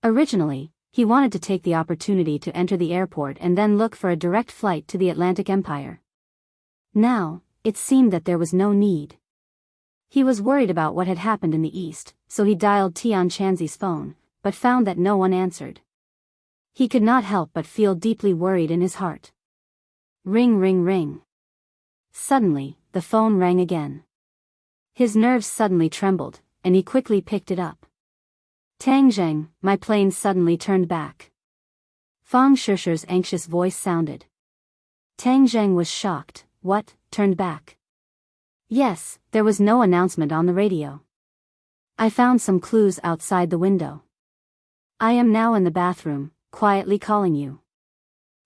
Originally, he wanted to take the opportunity to enter the airport and then look for a direct flight to the Atlantic Empire. Now, it seemed that there was no need. He was worried about what had happened in the east, so he dialed Tian Chanzi's phone, but found that no one answered. He could not help but feel deeply worried in his heart. Ring, ring, ring. Suddenly, the phone rang again. His nerves suddenly trembled, and he quickly picked it up. Tang Zheng, my plane suddenly turned back. Fang Shishi's anxious voice sounded. Tang Zheng was shocked. What, turned back? Yes, there was no announcement on the radio. I found some clues outside the window. I am now in the bathroom, quietly calling you.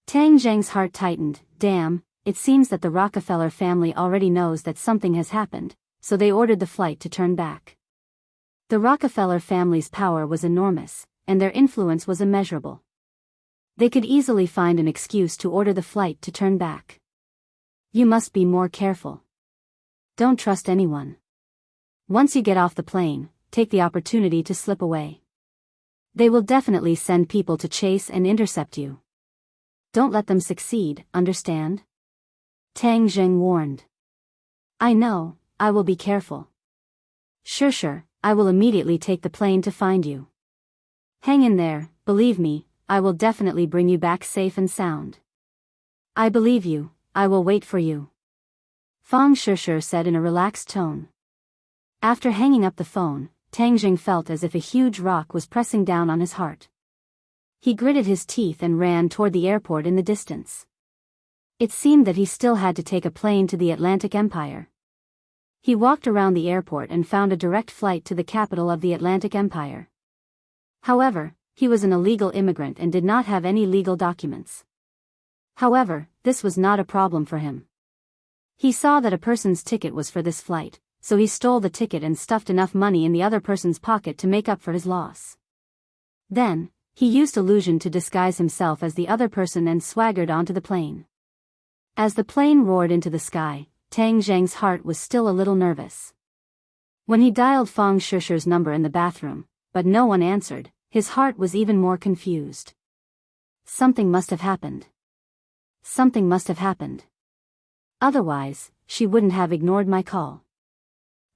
Tang Zheng's heart tightened. Damn, it seems that the Rockefeller family already knows that something has happened, so they ordered the flight to turn back. The Rockefeller family's power was enormous, and their influence was immeasurable. They could easily find an excuse to order the flight to turn back. You must be more careful. Don't trust anyone. Once you get off the plane, take the opportunity to slip away. They will definitely send people to chase and intercept you. Don't let them succeed, understand? Tang Zheng warned. I know, I will be careful. Sure, I will immediately take the plane to find you. Hang in there, believe me, I will definitely bring you back safe and sound. I believe you, I will wait for you. Fang Shishi said in a relaxed tone. After hanging up the phone, Tang Zheng felt as if a huge rock was pressing down on his heart. He gritted his teeth and ran toward the airport in the distance. It seemed that he still had to take a plane to the Atlantic Empire. He walked around the airport and found a direct flight to the capital of the Atlantic Empire. However, he was an illegal immigrant and did not have any legal documents. However, this was not a problem for him. He saw that a person's ticket was for this flight, so he stole the ticket and stuffed enough money in the other person's pocket to make up for his loss. Then, he used illusion to disguise himself as the other person and swaggered onto the plane. As the plane roared into the sky, Tang Zheng's heart was still a little nervous. When he dialed Fang Shishi's number in the bathroom, but no one answered, his heart was even more confused. Something must have happened. Something must have happened. Otherwise, she wouldn't have ignored my call.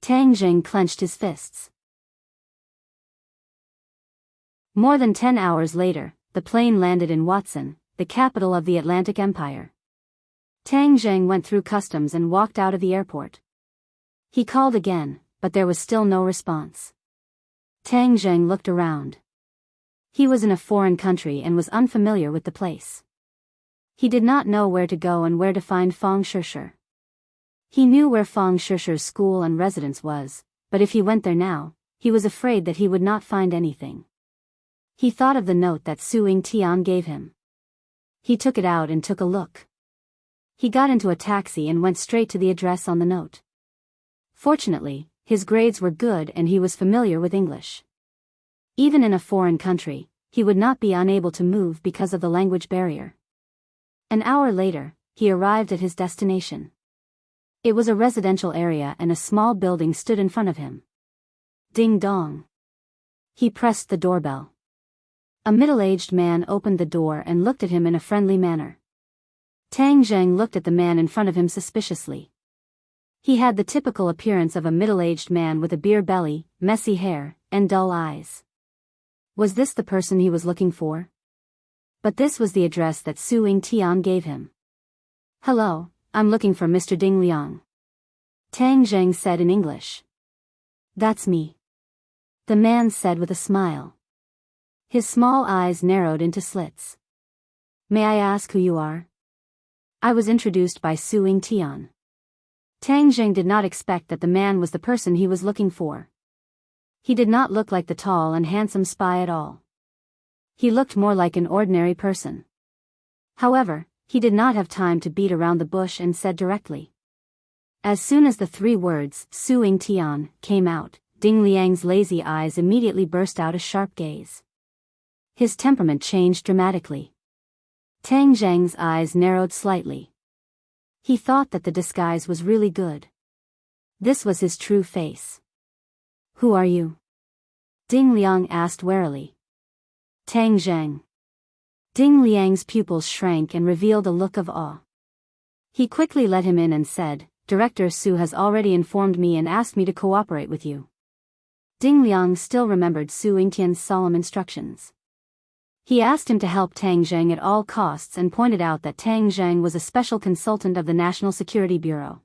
Tang Zheng clenched his fists. More than 10 hours later, the plane landed in Watson, the capital of the Atlantic Empire. Tang Zheng went through customs and walked out of the airport. He called again, but there was still no response. Tang Zheng looked around. He was in a foreign country and was unfamiliar with the place. He did not know where to go and where to find Fang Shishi. He knew where Fang Shishi's school and residence was, but if he went there now, he was afraid that he would not find anything. He thought of the note that Su Tian gave him. He took it out and took a look. He got into a taxi and went straight to the address on the note. Fortunately, his grades were good and he was familiar with English. Even in a foreign country, he would not be unable to move because of the language barrier. An hour later, he arrived at his destination. It was a residential area and a small building stood in front of him. Ding dong. He pressed the doorbell. A middle-aged man opened the door and looked at him in a friendly manner. Tang Zheng looked at the man in front of him suspiciously. He had the typical appearance of a middle-aged man with a beer belly, messy hair, and dull eyes. Was this the person he was looking for? But this was the address that Su Tian gave him. Hello, I'm looking for Mr. Ding Liang. Tang Zheng said in English. That's me. The man said with a smile. His small eyes narrowed into slits. May I ask who you are? I was introduced by Su Tian. Tang Zheng did not expect that the man was the person he was looking for. He did not look like the tall and handsome spy at all. He looked more like an ordinary person. However, he did not have time to beat around the bush and said directly. As soon as the three words, Su Tian, came out, Ding Liang's lazy eyes immediately burst out a sharp gaze. His temperament changed dramatically. Tang Zheng's eyes narrowed slightly. He thought that the disguise was really good. This was his true face. Who are you? Ding Liang asked warily. Tang Zheng. Ding Liang's pupils shrank and revealed a look of awe. He quickly let him in and said, Director Su has already informed me and asked me to cooperate with you. Ding Liang still remembered Su Yingtian's solemn instructions. He asked him to help Tang Zheng at all costs and pointed out that Tang Zheng was a special consultant of the National Security Bureau.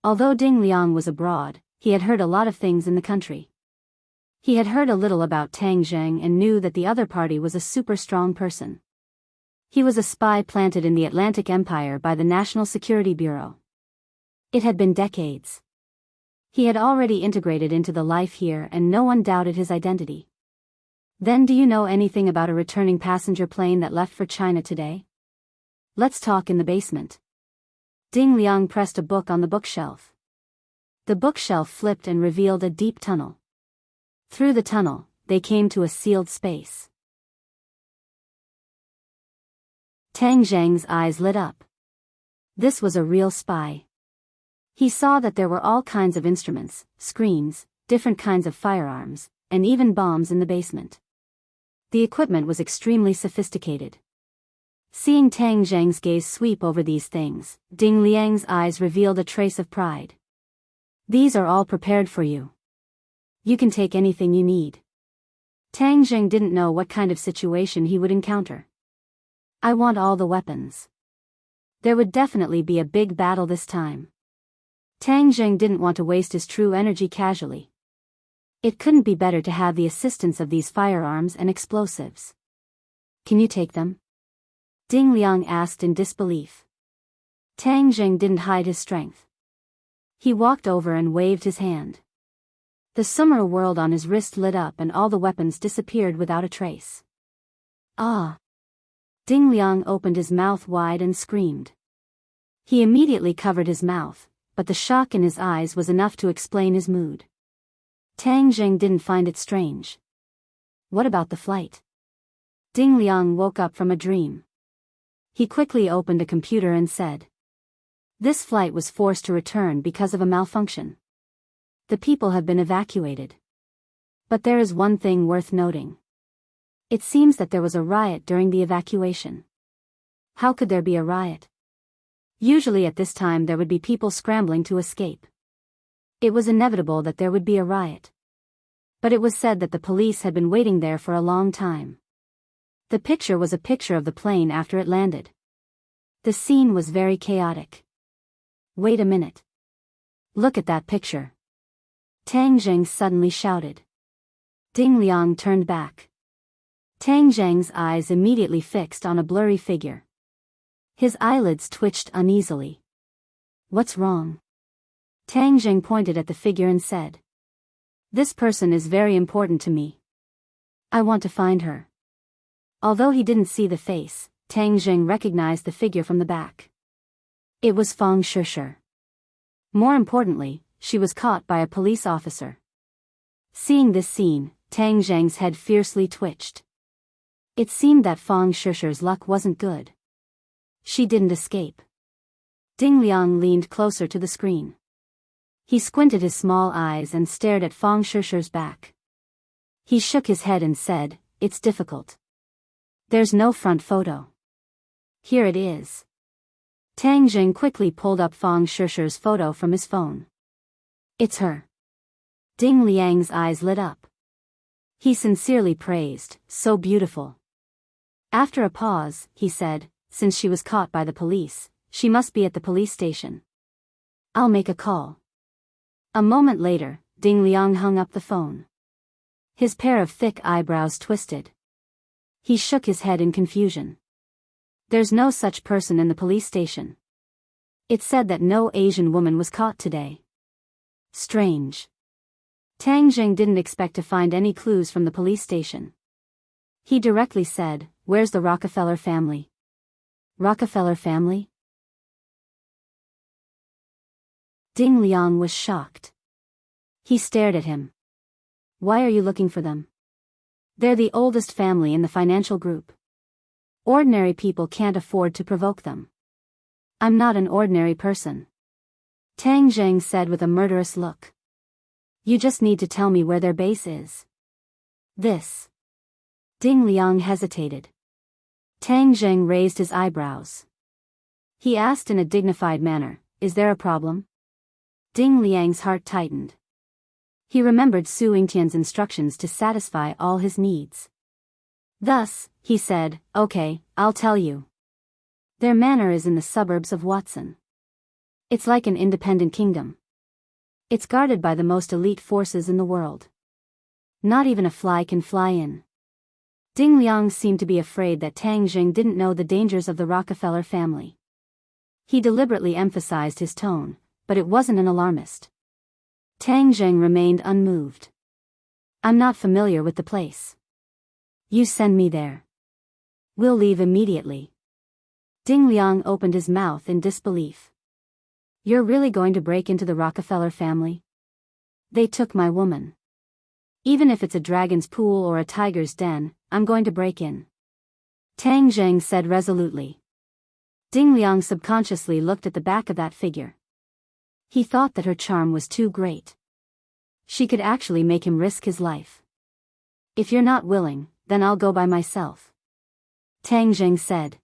Although Ding Liang was abroad, he had heard a lot of things in the country. He had heard a little about Tang Zheng and knew that the other party was a super strong person. He was a spy planted in the Atlantic Empire by the National Security Bureau. It had been decades. He had already integrated into the life here and no one doubted his identity. Then do you know anything about a returning passenger plane that left for China today? Let's talk in the basement. Ding Liang pressed a book on the bookshelf. The bookshelf flipped and revealed a deep tunnel. Through the tunnel, they came to a sealed space. Tang Zheng's eyes lit up. This was a real spy. He saw that there were all kinds of instruments, screens, different kinds of firearms, and even bombs in the basement. The equipment was extremely sophisticated. Seeing Tang Zheng's gaze sweep over these things, Ding Liang's eyes revealed a trace of pride. These are all prepared for you. You can take anything you need. Tang Zheng didn't know what kind of situation he would encounter. I want all the weapons. There would definitely be a big battle this time. Tang Zheng didn't want to waste his true energy casually. It couldn't be better to have the assistance of these firearms and explosives. Can you take them? Ding Liang asked in disbelief. Tang Zheng didn't hide his strength. He walked over and waved his hand. The summer world on his wrist lit up and all the weapons disappeared without a trace. Ah! Ding Liang opened his mouth wide and screamed. He immediately covered his mouth, but the shock in his eyes was enough to explain his mood. Tang Zheng didn't find it strange. What about the flight? Ding Liang woke up from a dream. He quickly opened a computer and said, "This flight was forced to return because of a malfunction. The people have been evacuated. But there is one thing worth noting. It seems that there was a riot during the evacuation." How could there be a riot? Usually at this time there would be people scrambling to escape. It was inevitable that there would be a riot. But it was said that the police had been waiting there for a long time. The picture was a picture of the plane after it landed. The scene was very chaotic. Wait a minute. Look at that picture. Tang Zheng suddenly shouted. Ding Liang turned back. Tang Zheng's eyes immediately fixed on a blurry figure. His eyelids twitched uneasily. What's wrong? Tang Zheng pointed at the figure and said, "This person is very important to me. I want to find her." Although he didn't see the face, Tang Zheng recognized the figure from the back. It was Fang Shishir. More importantly, she was caught by a police officer. Seeing this scene, Tang Zheng's head fiercely twitched. It seemed that Fang Shishir's luck wasn't good. She didn't escape. Ding Liang leaned closer to the screen. He squinted his small eyes and stared at Fang Shishir's back. He shook his head and said, "It's difficult. There's no front photo. Here it is." Tang Zheng quickly pulled up Fang Shishir's photo from his phone. It's her. Ding Liang's eyes lit up. He sincerely praised, "So beautiful." After a pause, he said, "Since she was caught by the police, she must be at the police station. I'll make a call." A moment later, Ding Liang hung up the phone. His pair of thick eyebrows twisted. He shook his head in confusion. There's no such person in the police station. It said that no Asian woman was caught today. Strange. Tang Zheng didn't expect to find any clues from the police station. He directly said, "Where's the Rockefeller family?" Rockefeller family? Ding Liang was shocked. He stared at him. "Why are you looking for them?" "They're the oldest family in the financial group. Ordinary people can't afford to provoke them." "I'm not an ordinary person," Tang Zheng said with a murderous look. "You just need to tell me where their base is." "This." Ding Liang hesitated. Tang Zheng raised his eyebrows. He asked in a dignified manner, "Is there a problem?" Ding Liang's heart tightened. He remembered Su Yingtian's instructions to satisfy all his needs. Thus, he said, "Okay, I'll tell you. Their manor is in the suburbs of Watson. It's like an independent kingdom. It's guarded by the most elite forces in the world. Not even a fly can fly in." Ding Liang seemed to be afraid that Tang Jing didn't know the dangers of the Rockefeller family. He deliberately emphasized his tone, but it wasn't an alarmist. Tang Jing remained unmoved. "I'm not familiar with the place. You send me there. We'll leave immediately." Ding Liang opened his mouth in disbelief. "You're really going to break into the Rockefeller family? They took my woman. Even if it's a dragon's pool or a tiger's den, I'm going to break in," Tang Jing said resolutely. Ding Liang subconsciously looked at the back of that figure. He thought that her charm was too great. She could actually make him risk his life. "If you're not willing, then I'll go by myself," Tang Jing said.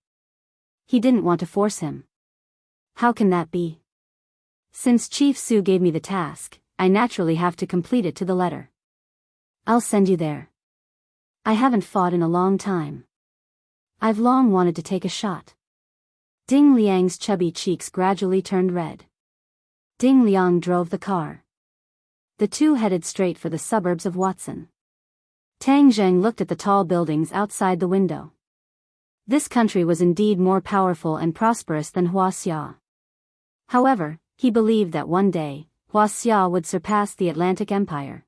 He didn't want to force him. "How can that be? Since Chief Su gave me the task, I naturally have to complete it to the letter. I'll send you there. I haven't fought in a long time. I've long wanted to take a shot." Ding Liang's chubby cheeks gradually turned red. Ding Liang drove the car. The two headed straight for the suburbs of Watson. Tang Jing looked at the tall buildings outside the window. This country was indeed more powerful and prosperous than Huaxia. However, he believed that one day, Huaxia would surpass the Atlantic Empire.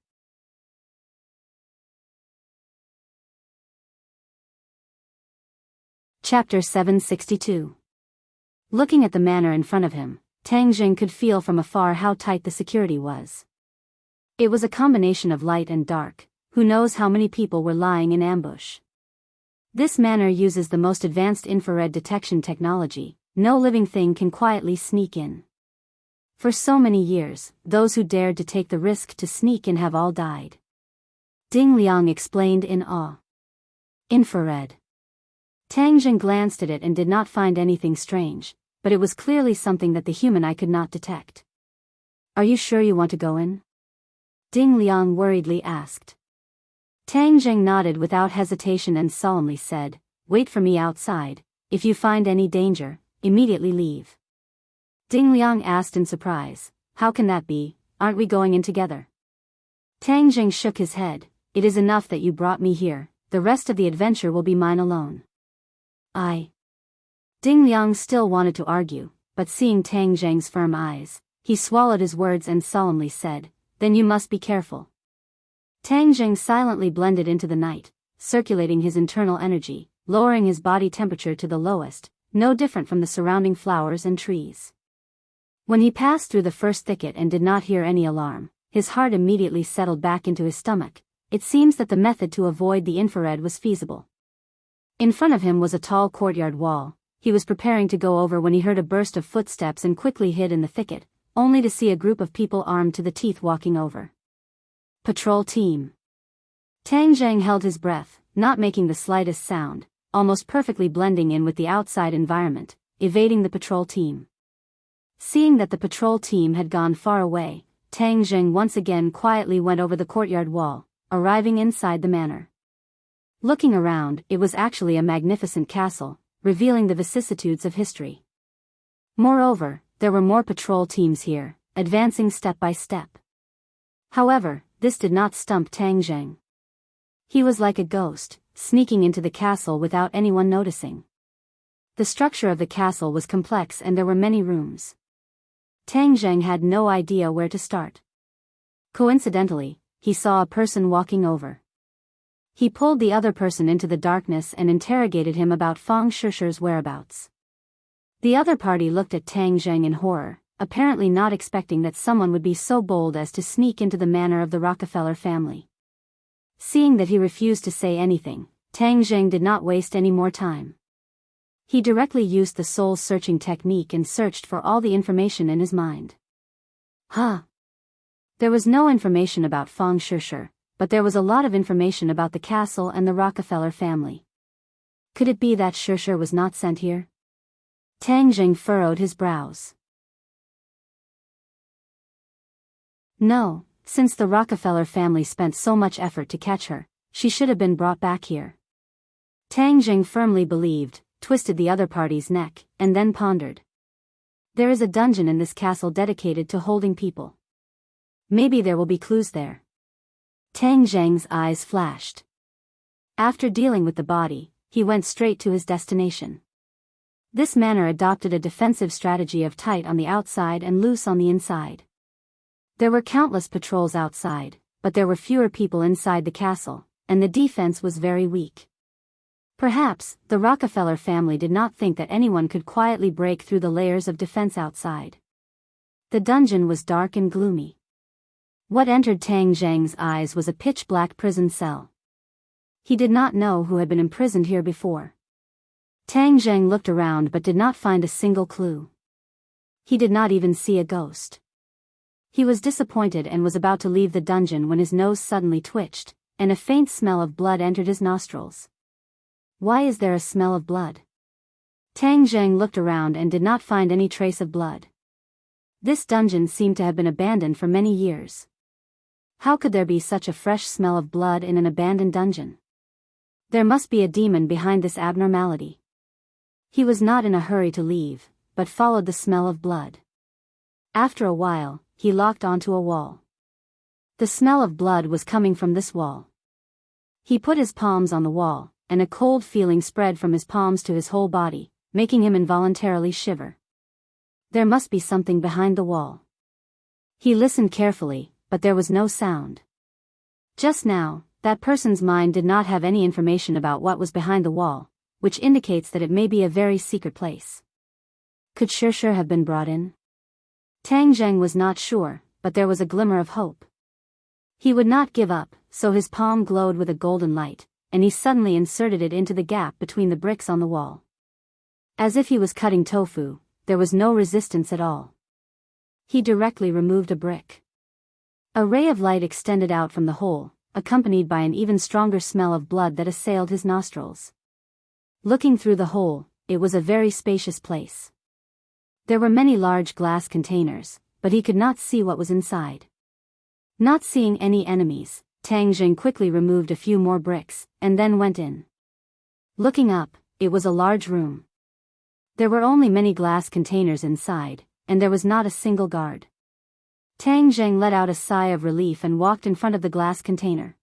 Chapter 762. Looking at the manor in front of him, Tang Jing could feel from afar how tight the security was. It was a combination of light and dark. Who knows how many people were lying in ambush. This manor uses the most advanced infrared detection technology. No living thing can quietly sneak in. For so many years, those who dared to take the risk to sneak in have all died. Ding Liang explained in awe. Infrared. Tang Jing glanced at it and did not find anything strange, but it was clearly something that the human eye could not detect. "Are you sure you want to go in?" Ding Liang worriedly asked. Tang Jing nodded without hesitation and solemnly said, "Wait for me outside. If you find any danger, immediately leave." Ding Liang asked in surprise, "How can that be? Aren't we going in together?" Tang Jing shook his head. "It is enough that you brought me here. The rest of the adventure will be mine alone." Ding Liang still wanted to argue, but seeing Tang Jing's firm eyes, he swallowed his words and solemnly said, "Then you must be careful." Tang Jing silently blended into the night, circulating his internal energy, lowering his body temperature to the lowest, no different from the surrounding flowers and trees. When he passed through the first thicket and did not hear any alarm, his heart immediately settled back into his stomach. It seems that the method to avoid the infrared was feasible. In front of him was a tall courtyard wall. He was preparing to go over when he heard a burst of footsteps and quickly hid in the thicket, only to see a group of people armed to the teeth walking over. Patrol team. Tang Jing held his breath, not making the slightest sound, almost perfectly blending in with the outside environment, evading the patrol team. Seeing that the patrol team had gone far away, Tang Jing once again quietly went over the courtyard wall, arriving inside the manor. Looking around, it was actually a magnificent castle, revealing the vicissitudes of history. Moreover, there were more patrol teams here, advancing step by step. However, this did not stump Tang Jing. He was like a ghost, sneaking into the castle without anyone noticing. The structure of the castle was complex and there were many rooms. Tang Jing had no idea where to start. Coincidentally, he saw a person walking over. He pulled the other person into the darkness and interrogated him about Fang Shishi's whereabouts. The other party looked at Tang Jing in horror, apparently not expecting that someone would be so bold as to sneak into the manor of the Rockefeller family. Seeing that he refused to say anything, Tang Jing did not waste any more time. He directly used the soul-searching technique and searched for all the information in his mind. There was no information about Fang Shishi, but there was a lot of information about the castle and the Rockefeller family. Could it be that Shishi was not sent here? Tang Jing furrowed his brows. No, Since the Rockefeller family spent so much effort to catch her, she should have been brought back here. Tang Jing firmly believed, twisted the other party's neck, and then pondered. There is a dungeon in this castle dedicated to holding people. Maybe there will be clues there. Tang Zheng's eyes flashed. After dealing with the body, he went straight to his destination. This manor adopted a defensive strategy of tight on the outside and loose on the inside. There were countless patrols outside, but there were fewer people inside the castle, and the defense was very weak. Perhaps, the Rockefeller family did not think that anyone could quietly break through the layers of defense outside. The dungeon was dark and gloomy. What entered Tang Zheng's eyes was a pitch-black prison cell. He did not know who had been imprisoned here before. Tang Zheng looked around but did not find a single clue. He did not even see a ghost. He was disappointed and was about to leave the dungeon when his nose suddenly twitched, and a faint smell of blood entered his nostrils. Why is there a smell of blood? Tang Zheng looked around and did not find any trace of blood. This dungeon seemed to have been abandoned for many years. How could there be such a fresh smell of blood in an abandoned dungeon? There must be a demon behind this abnormality. He was not in a hurry to leave, but followed the smell of blood. After a while, he locked onto a wall. The smell of blood was coming from this wall. He put his palms on the wall, and a cold feeling spread from his palms to his whole body, making him involuntarily shiver. There must be something behind the wall. He listened carefully, but there was no sound. Just now, that person's mind did not have any information about what was behind the wall, which indicates that it may be a very secret place. Could Shirshir have been brought in? Tang Zheng was not sure, but there was a glimmer of hope. He would not give up, so his palm glowed with a golden light, and he suddenly inserted it into the gap between the bricks on the wall. As if he was cutting tofu, there was no resistance at all. He directly removed a brick. A ray of light extended out from the hole, accompanied by an even stronger smell of blood that assailed his nostrils. Looking through the hole, it was a very spacious place. There were many large glass containers, but he could not see what was inside. Not seeing any enemies, Tang Jing quickly removed a few more bricks, and then went in. Looking up, it was a large room. There were only many glass containers inside, and there was not a single guard. Tang Zheng let out a sigh of relief and walked in front of the glass container.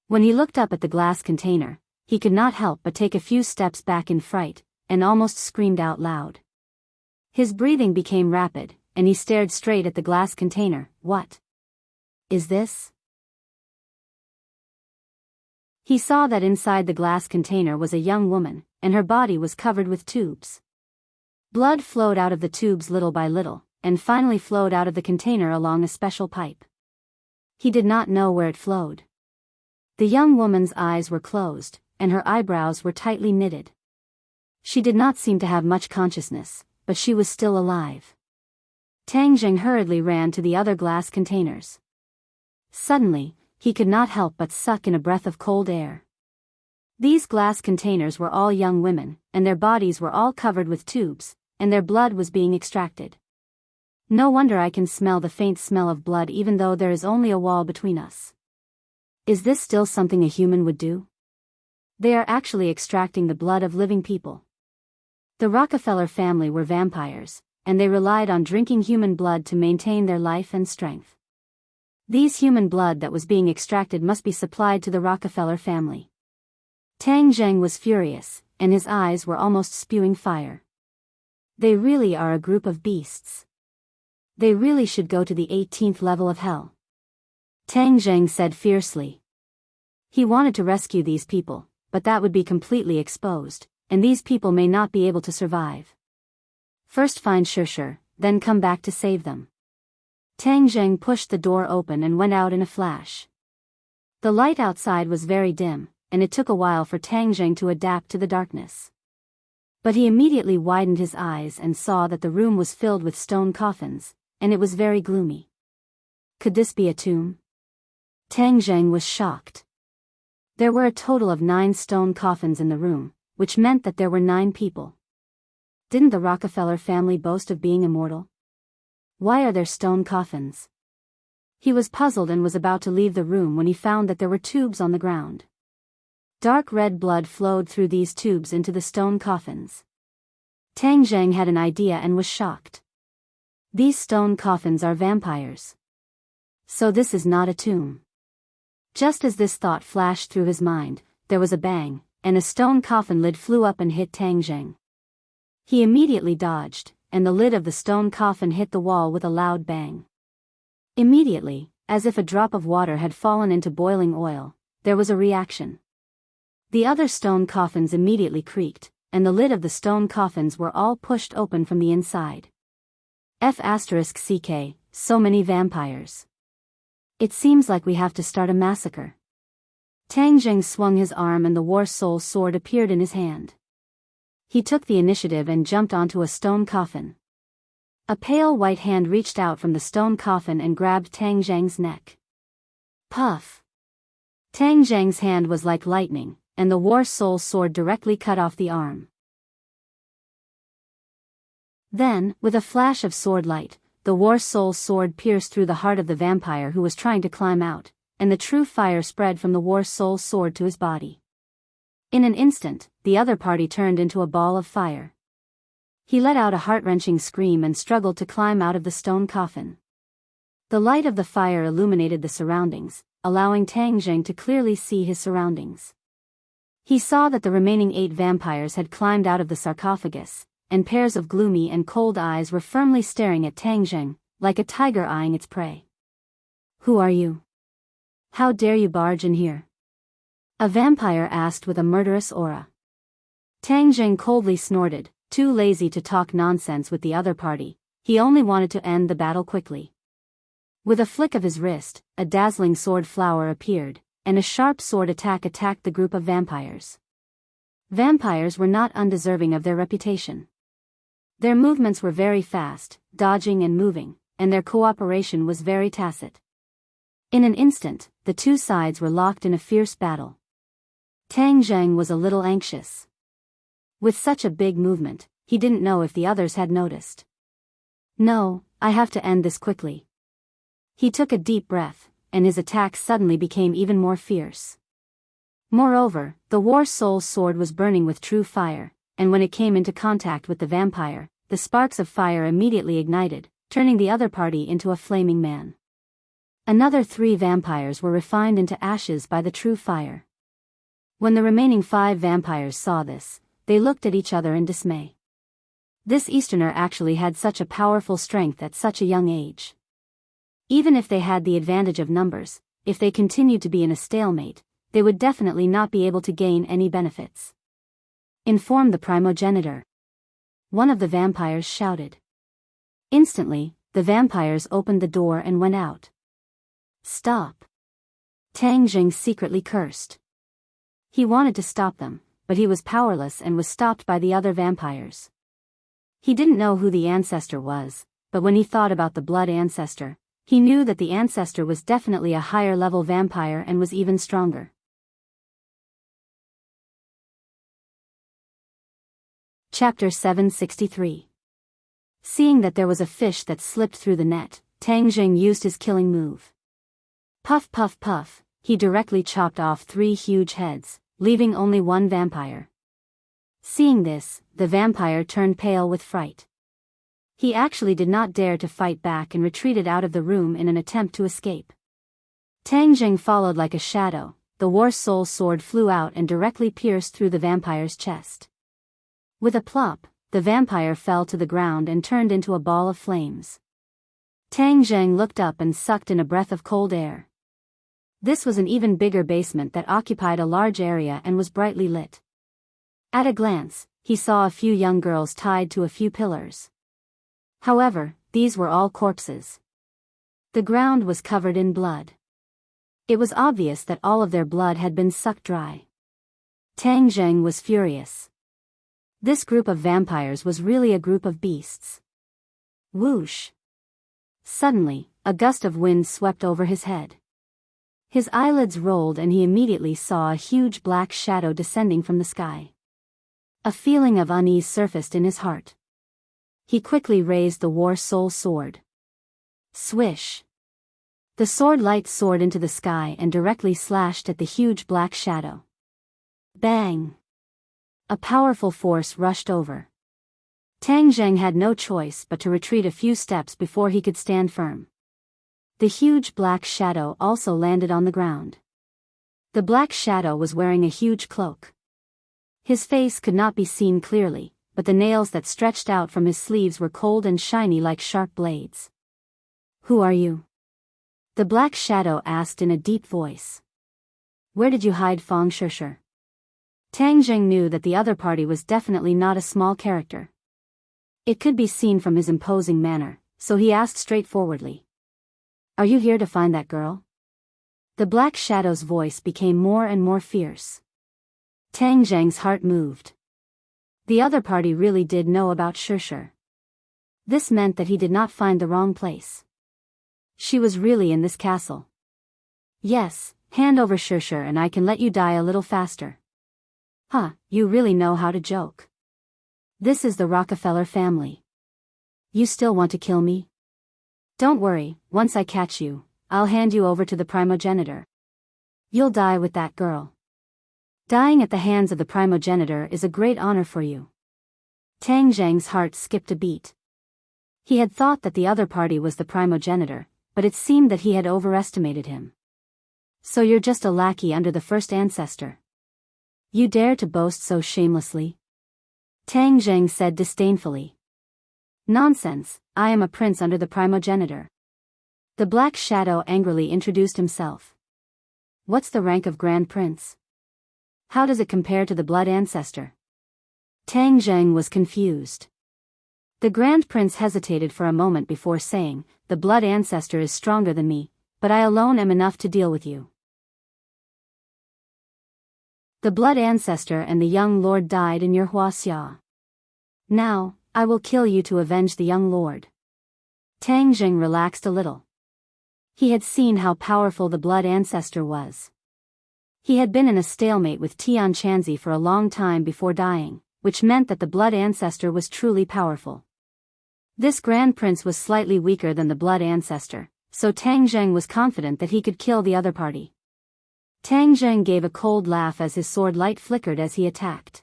When he looked up at the glass container, he could not help but take a few steps back in fright, and almost screamed out loud. His breathing became rapid, and he stared straight at the glass container. What is this? He saw that inside the glass container was a young woman, and her body was covered with tubes. Blood flowed out of the tubes little by little, and finally flowed out of the container along a special pipe. He did not know where it flowed. The young woman's eyes were closed, and her eyebrows were tightly knitted. She did not seem to have much consciousness, but she was still alive. Tang Jing hurriedly ran to the other glass containers. Suddenly, he could not help but suck in a breath of cold air. These glass containers were all young women, and their bodies were all covered with tubes, and their blood was being extracted. No wonder I can smell the faint smell of blood even though there is only a wall between us. Is this still something a human would do? They are actually extracting the blood of living people. The Rockefeller family were vampires, and they relied on drinking human blood to maintain their life and strength. These human blood that was being extracted must be supplied to the Rockefeller family. Tang Zheng was furious, and his eyes were almost spewing fire. They really are a group of beasts. They really should go to the 18th level of hell. Tang Zheng said fiercely. He wanted to rescue these people, but that would be completely exposed, and these people may not be able to survive. First find Shirshir, then come back to save them. Tang Zheng pushed the door open and went out in a flash. The light outside was very dim, and it took a while for Tang Zheng to adapt to the darkness. But he immediately widened his eyes and saw that the room was filled with stone coffins, and it was very gloomy. Could this be a tomb? Tang Zheng was shocked. There were a total of 9 stone coffins in the room, which meant that there were 9 people. Didn't the Rockefeller family boast of being immortal? Why are there stone coffins? He was puzzled and was about to leave the room when he found that there were tubes on the ground. Dark red blood flowed through these tubes into the stone coffins. Tang Zheng had an idea and was shocked. These stone coffins are vampires. So this is not a tomb. Just as this thought flashed through his mind, there was a bang, and a stone coffin lid flew up and hit Tang Zheng. He immediately dodged, and the lid of the stone coffin hit the wall with a loud bang. Immediately, as if a drop of water had fallen into boiling oil, there was a reaction. The other stone coffins immediately creaked, and the lid of the stone coffins were all pushed open from the inside. F***ck, so many vampires. It seems like we have to start a massacre. Tang Zheng swung his arm and the War Soul sword appeared in his hand. He took the initiative and jumped onto a stone coffin. A pale white hand reached out from the stone coffin and grabbed Tang Zheng's neck. Puff! Tang Zheng's hand was like lightning, and the War Soul sword directly cut off the arm. Then, with a flash of sword light, the War Soul sword pierced through the heart of the vampire who was trying to climb out, and the true fire spread from the War Soul sword to his body. In an instant, the other party turned into a ball of fire. He let out a heart-wrenching scream and struggled to climb out of the stone coffin. The light of the fire illuminated the surroundings, allowing Tang Zheng to clearly see his surroundings. He saw that the remaining 8 vampires had climbed out of the sarcophagus, and pairs of gloomy and cold eyes were firmly staring at Tang Zheng, like a tiger eyeing its prey. Who are you? How dare you barge in here? A vampire asked with a murderous aura. Tang Zheng coldly snorted, too lazy to talk nonsense with the other party. He only wanted to end the battle quickly. With a flick of his wrist, a dazzling sword flower appeared, and a sharp sword attacked the group of vampires. Vampires were not undeserving of their reputation. Their movements were very fast, dodging and moving, and their cooperation was very tacit. In an instant, the two sides were locked in a fierce battle. Tang Zheng was a little anxious. With such a big movement, he didn't know if the others had noticed. No, I have to end this quickly. He took a deep breath, and his attack suddenly became even more fierce. Moreover, the War Soul sword was burning with true fire, and when it came into contact with the vampire, the sparks of fire immediately ignited, turning the other party into a flaming man. Another 3 vampires were refined into ashes by the true fire. When the remaining 5 vampires saw this, they looked at each other in dismay. This Easterner actually had such a powerful strength at such a young age. Even if they had the advantage of numbers, if they continued to be in a stalemate, they would definitely not be able to gain any benefits. Inform the primogenitor. One of the vampires shouted. Instantly, the vampires opened the door and went out. Stop! Tang Zheng secretly cursed. He wanted to stop them, but he was powerless and was stopped by the other vampires. He didn't know who the ancestor was, but when he thought about the blood ancestor, he knew that the ancestor was definitely a higher-level vampire and was even stronger. Chapter 763. Seeing that there was a fish that slipped through the net, Tang Zheng used his killing move. Puff puff puff, he directly chopped off 3 huge heads, leaving only 1 vampire. Seeing this, the vampire turned pale with fright. He actually did not dare to fight back and retreated out of the room in an attempt to escape. Tang Zheng followed like a shadow. The War Soul sword flew out and directly pierced through the vampire's chest. With a plop, the vampire fell to the ground and turned into a ball of flames. Tang Zheng looked up and sucked in a breath of cold air. This was an even bigger basement that occupied a large area and was brightly lit. At a glance, he saw a few young girls tied to a few pillars. However, these were all corpses. The ground was covered in blood. It was obvious that all of their blood had been sucked dry. Tang Zheng was furious. This group of vampires was really a group of beasts. Whoosh! Suddenly, a gust of wind swept over his head. His eyelids rolled and he immediately saw a huge black shadow descending from the sky. A feeling of unease surfaced in his heart. He quickly raised the War Soul sword. Swish! The sword light soared into the sky and directly slashed at the huge black shadow. Bang! A powerful force rushed over. Tang Zheng had no choice but to retreat a few steps before he could stand firm. The huge black shadow also landed on the ground. The black shadow was wearing a huge cloak. His face could not be seen clearly, but the nails that stretched out from his sleeves were cold and shiny like sharp blades. "Who are you?" the black shadow asked in a deep voice. "Where did you hide, Fong Shishir?" Tang Zheng knew that the other party was definitely not a small character. It could be seen from his imposing manner, so he asked straightforwardly. "Are you here to find that girl?" The black shadow's voice became more and more fierce. Tang Zheng's heart moved. The other party really did know about Shishir. This meant that he did not find the wrong place. She was really in this castle. "Yes, hand over Shishir and I can let you die a little faster." "Huh, you really know how to joke. This is the Rockefeller family. You still want to kill me? Don't worry, once I catch you, I'll hand you over to the primogenitor. You'll die with that girl. Dying at the hands of the primogenitor is a great honor for you." Tang Zheng's heart skipped a beat. He had thought that the other party was the primogenitor, but it seemed that he had overestimated him. "So you're just a lackey under the first ancestor? You dare to boast so shamelessly?" Tang Zheng said disdainfully. "Nonsense, I am a prince under the primogenitor." The black shadow angrily introduced himself. "What's the rank of Grand Prince? How does it compare to the blood ancestor?" Tang Zheng was confused. The Grand Prince hesitated for a moment before saying, "The blood ancestor is stronger than me, but I alone am enough to deal with you." The blood ancestor and the young lord died in your Huaxia. Now, I will kill you to avenge the young lord. Tang Zheng relaxed a little. He had seen how powerful the blood ancestor was. He had been in a stalemate with Tian Chanzi for a long time before dying, which meant that the blood ancestor was truly powerful. This Grand Prince was slightly weaker than the blood ancestor, so Tang Zheng was confident that he could kill the other party. Tang Zheng gave a cold laugh as his sword light flickered as he attacked.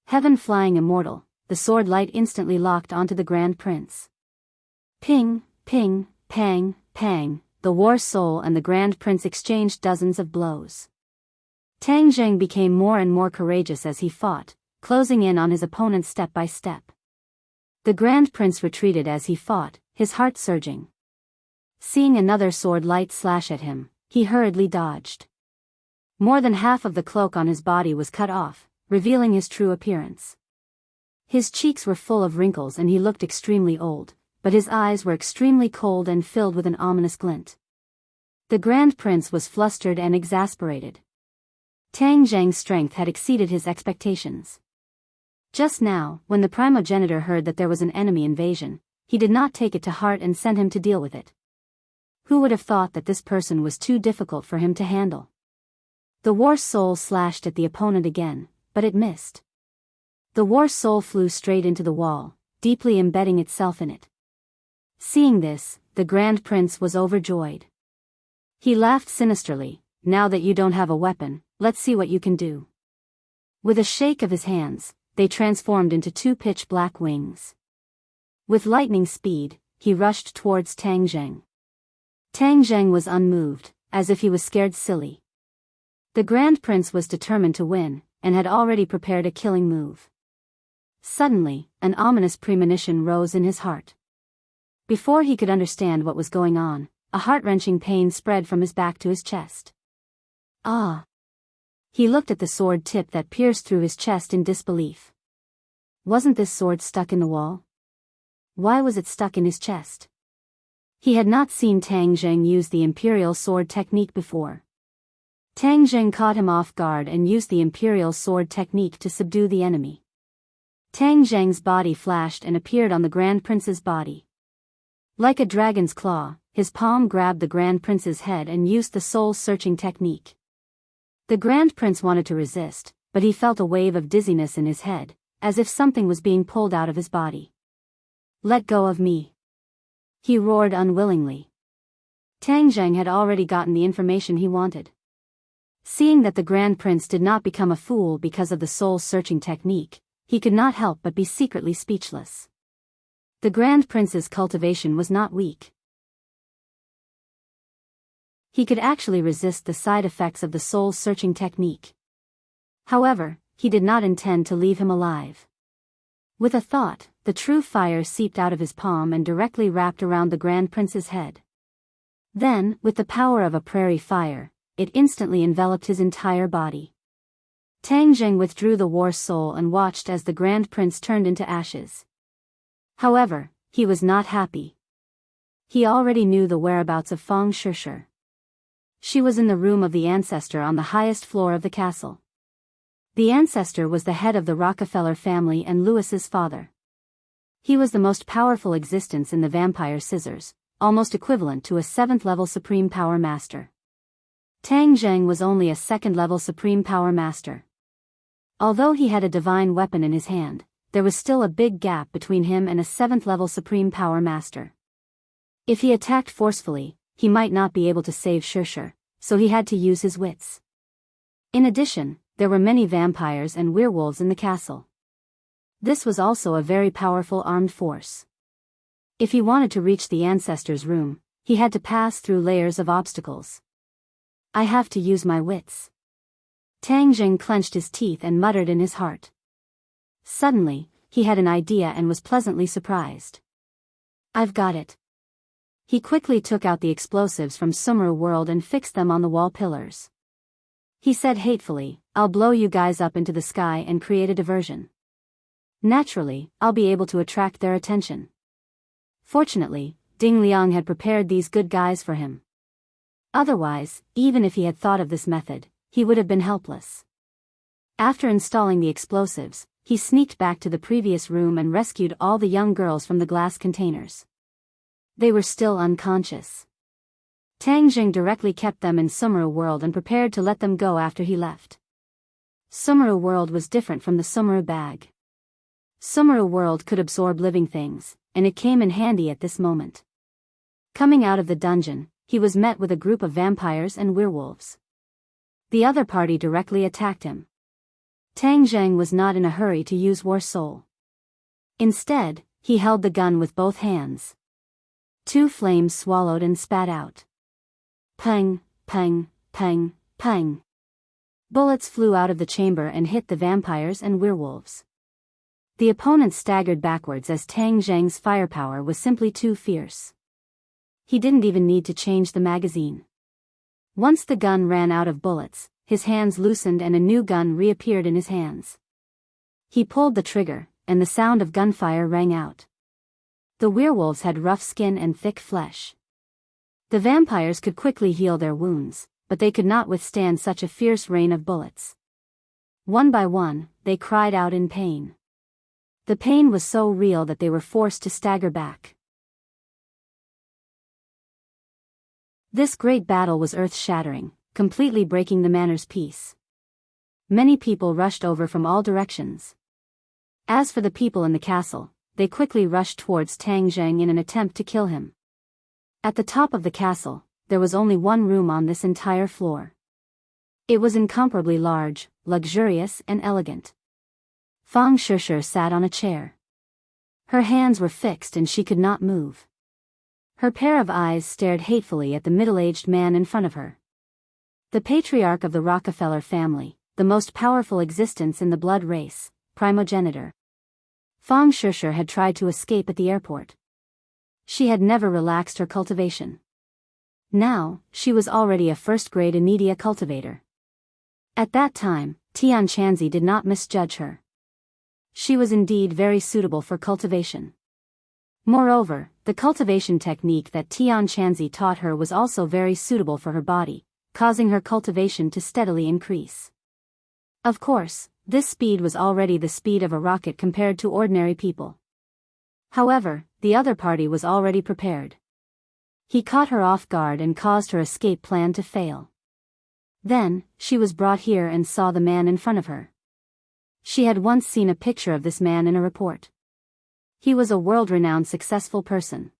Heaven flying immortal, the sword light instantly locked onto the Grand Prince. Ping, ping, pang, pang, the war soul and the Grand Prince exchanged dozens of blows. Tang Zheng became more and more courageous as he fought, closing in on his opponent step by step. The Grand Prince retreated as he fought, his heart surging. Seeing another sword light slash at him, he hurriedly dodged. More than half of the cloak on his body was cut off, revealing his true appearance. His cheeks were full of wrinkles and he looked extremely old, but his eyes were extremely cold and filled with an ominous glint. The Grand Prince was flustered and exasperated. Tang Zheng's strength had exceeded his expectations. Just now, when the primogenitor heard that there was an enemy invasion, he did not take it to heart and sent him to deal with it. Who would have thought that this person was too difficult for him to handle? The war soul slashed at the opponent again, but it missed. The war soul flew straight into the wall, deeply embedding itself in it. Seeing this, the Grand Prince was overjoyed. He laughed sinisterly. "Now that you don't have a weapon, let's see what you can do." With a shake of his hands, they transformed into two pitch-black wings. With lightning speed, he rushed towards Tang Zheng. Tang Zheng was unmoved, as if he was scared silly. The Grand Prince was determined to win, and had already prepared a killing move. Suddenly, an ominous premonition rose in his heart. Before he could understand what was going on, a heart-wrenching pain spread from his back to his chest. Ah! He looked at the sword tip that pierced through his chest in disbelief. Wasn't this sword stuck in the wall? Why was it stuck in his chest? He had not seen Tang Zheng use the Imperial Sword technique before. Tang Zheng caught him off guard and used the Imperial Sword technique to subdue the enemy. Tang Zheng's body flashed and appeared on the Grand Prince's body. Like a dragon's claw, his palm grabbed the Grand Prince's head and used the soul-searching technique. The Grand Prince wanted to resist, but he felt a wave of dizziness in his head, as if something was being pulled out of his body. "Let go of me!" he roared unwillingly. Tang Zheng had already gotten the information he wanted. Seeing that the Grand Prince did not become a fool because of the soul-searching technique, he could not help but be secretly speechless. The Grand Prince's cultivation was not weak. He could actually resist the side effects of the soul-searching technique. However, he did not intend to leave him alive. With a thought, the true fire seeped out of his palm and directly wrapped around the Grand Prince's head. Then, with the power of a prairie fire, it instantly enveloped his entire body. Tang Zheng withdrew the war soul and watched as the Grand Prince turned into ashes. However, he was not happy. He already knew the whereabouts of Fang Shishir. She was in the room of the ancestor on the highest floor of the castle. The ancestor was the head of the Rockefeller family and Louis's father. He was the most powerful existence in the Vampire Scissors, almost equivalent to a 7th-level Supreme Power Master. Tang Zheng was only a 2nd-level Supreme Power Master. Although he had a divine weapon in his hand, there was still a big gap between him and a 7th-level Supreme Power Master. If he attacked forcefully, he might not be able to save Shishir, so he had to use his wits. In addition, there were many vampires and werewolves in the castle. This was also a very powerful armed force. If he wanted to reach the ancestor's room, he had to pass through layers of obstacles. I have to use my wits. Tang Zheng clenched his teeth and muttered in his heart. Suddenly, he had an idea and was pleasantly surprised. I've got it. He quickly took out the explosives from Sumeru World and fixed them on the wall pillars. He said hatefully, I'll blow you guys up into the sky and create a diversion. Naturally, I'll be able to attract their attention. Fortunately, Ding Liang had prepared these good guys for him. Otherwise, even if he had thought of this method, he would have been helpless. After installing the explosives, he sneaked back to the previous room and rescued all the young girls from the glass containers. They were still unconscious. Tang Zheng directly kept them in Sumeru World and prepared to let them go after he left. Sumeru World was different from the Sumeru bag. Sumeru World could absorb living things, and it came in handy at this moment. Coming out of the dungeon, he was met with a group of vampires and werewolves. The other party directly attacked him. Tang Zheng was not in a hurry to use War Soul. Instead, he held the gun with both hands. 2 flames swallowed and spat out. Pang, pang, pang, pang. Bullets flew out of the chamber and hit the vampires and werewolves. The opponents staggered backwards as Tang Zheng's firepower was simply too fierce. He didn't even need to change the magazine. Once the gun ran out of bullets, his hands loosened and a new gun reappeared in his hands. He pulled the trigger, and the sound of gunfire rang out. The werewolves had rough skin and thick flesh. The vampires could quickly heal their wounds, but they could not withstand such a fierce rain of bullets. One by one, they cried out in pain. The pain was so real that they were forced to stagger back. This great battle was earth-shattering, completely breaking the manor's peace. Many people rushed over from all directions. As for the people in the castle, they quickly rushed towards Tang Zheng in an attempt to kill him. At the top of the castle, there was only one room on this entire floor. It was incomparably large, luxurious and elegant. Fang Shishir sat on a chair. Her hands were fixed and she could not move. Her pair of eyes stared hatefully at the middle-aged man in front of her. The patriarch of the Rockefeller family, the most powerful existence in the blood race, primogenitor. Fang Shishir had tried to escape at the airport. She had never relaxed her cultivation. Now, she was already a first-grade Anidia cultivator. At that time, Tian Chanzi did not misjudge her. She was indeed very suitable for cultivation. Moreover, the cultivation technique that Tian Chanzi taught her was also very suitable for her body, causing her cultivation to steadily increase. Of course, this speed was already the speed of a rocket compared to ordinary people. However, the other party was already prepared. He caught her off guard and caused her escape plan to fail. Then, she was brought here and saw the man in front of her. She had once seen a picture of this man in a report. He was a world-renowned successful person.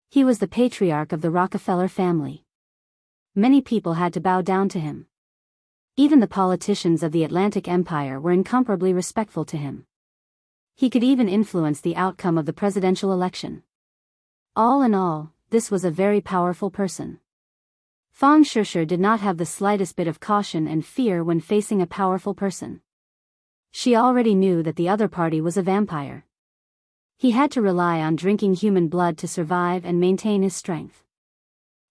He was the patriarch of the Rockefeller family. Many people had to bow down to him. Even the politicians of the Atlantic Empire were incomparably respectful to him. He could even influence the outcome of the presidential election. All in all, this was a very powerful person. Fang Shishir did not have the slightest bit of caution and fear when facing a powerful person. She already knew that the other party was a vampire. He had to rely on drinking human blood to survive and maintain his strength.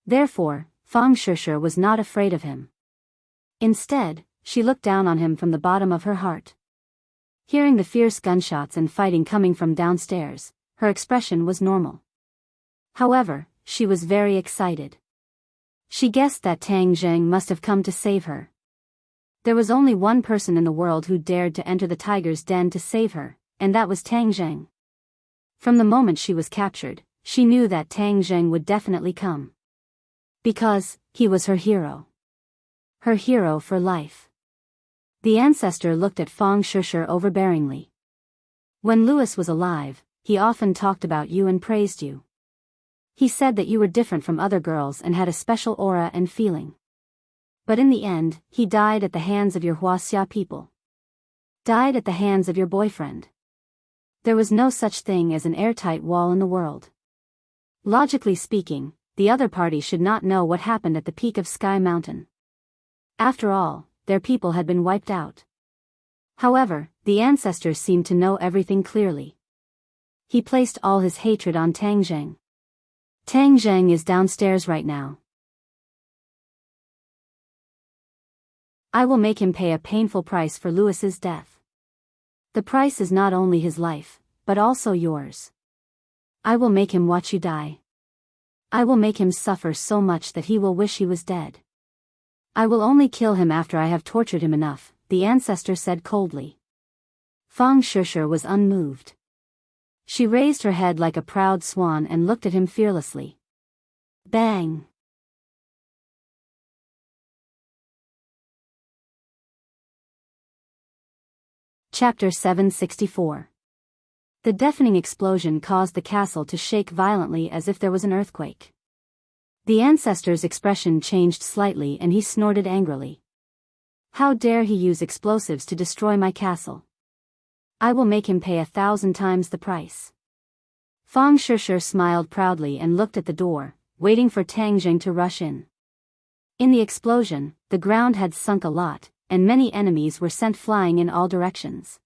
Therefore, Fang Shishir was not afraid of him. Instead, she looked down on him from the bottom of her heart. Hearing the fierce gunshots and fighting coming from downstairs, her expression was normal. However, she was very excited. She guessed that Tang Zheng must have come to save her. There was only one person in the world who dared to enter the tiger's den to save her, and that was Tang Zheng. From the moment she was captured, she knew that Tang Zheng would definitely come. Because he was her hero. Her hero for life. The ancestor looked at Fang Shishir overbearingly. When Louis was alive, he often talked about you and praised you. He said that you were different from other girls and had a special aura and feeling. But in the end, he died at the hands of your Huaxia people. Died at the hands of your boyfriend. There was no such thing as an airtight wall in the world. Logically speaking, the other party should not know what happened at the peak of Sky Mountain. After all, their people had been wiped out. However, the ancestors seemed to know everything clearly. He placed all his hatred on Tang Zheng. Tang Zheng is downstairs right now. I will make him pay a painful price for Louis's death. The price is not only his life, but also yours. I will make him watch you die. I will make him suffer so much that he will wish he was dead. I will only kill him after I have tortured him enough, the ancestor said coldly. Fang Shishir was unmoved. She raised her head like a proud swan and looked at him fearlessly. Bang! Chapter 764. The deafening explosion caused the castle to shake violently as if there was an earthquake. The ancestor's expression changed slightly and he snorted angrily. How dare he use explosives to destroy my castle? I will make him pay 1,000 times the price. Fang Shishir smiled proudly and looked at the door, waiting for Tang Zheng to rush in. In the explosion, the ground had sunk a lot, and many enemies were sent flying in all directions.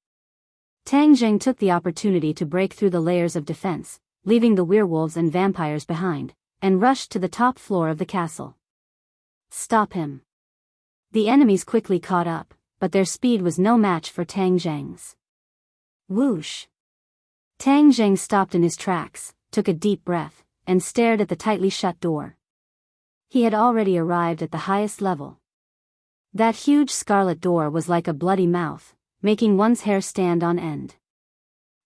Tang Zheng took the opportunity to break through the layers of defense, leaving the werewolves and vampires behind, and rushed to the top floor of the castle. Stop him. The enemies quickly caught up, but their speed was no match for Tang Zheng's. Whoosh! Tang Zheng stopped in his tracks, took a deep breath, and stared at the tightly shut door. He had already arrived at the highest level. That huge scarlet door was like a bloody mouth, making one's hair stand on end.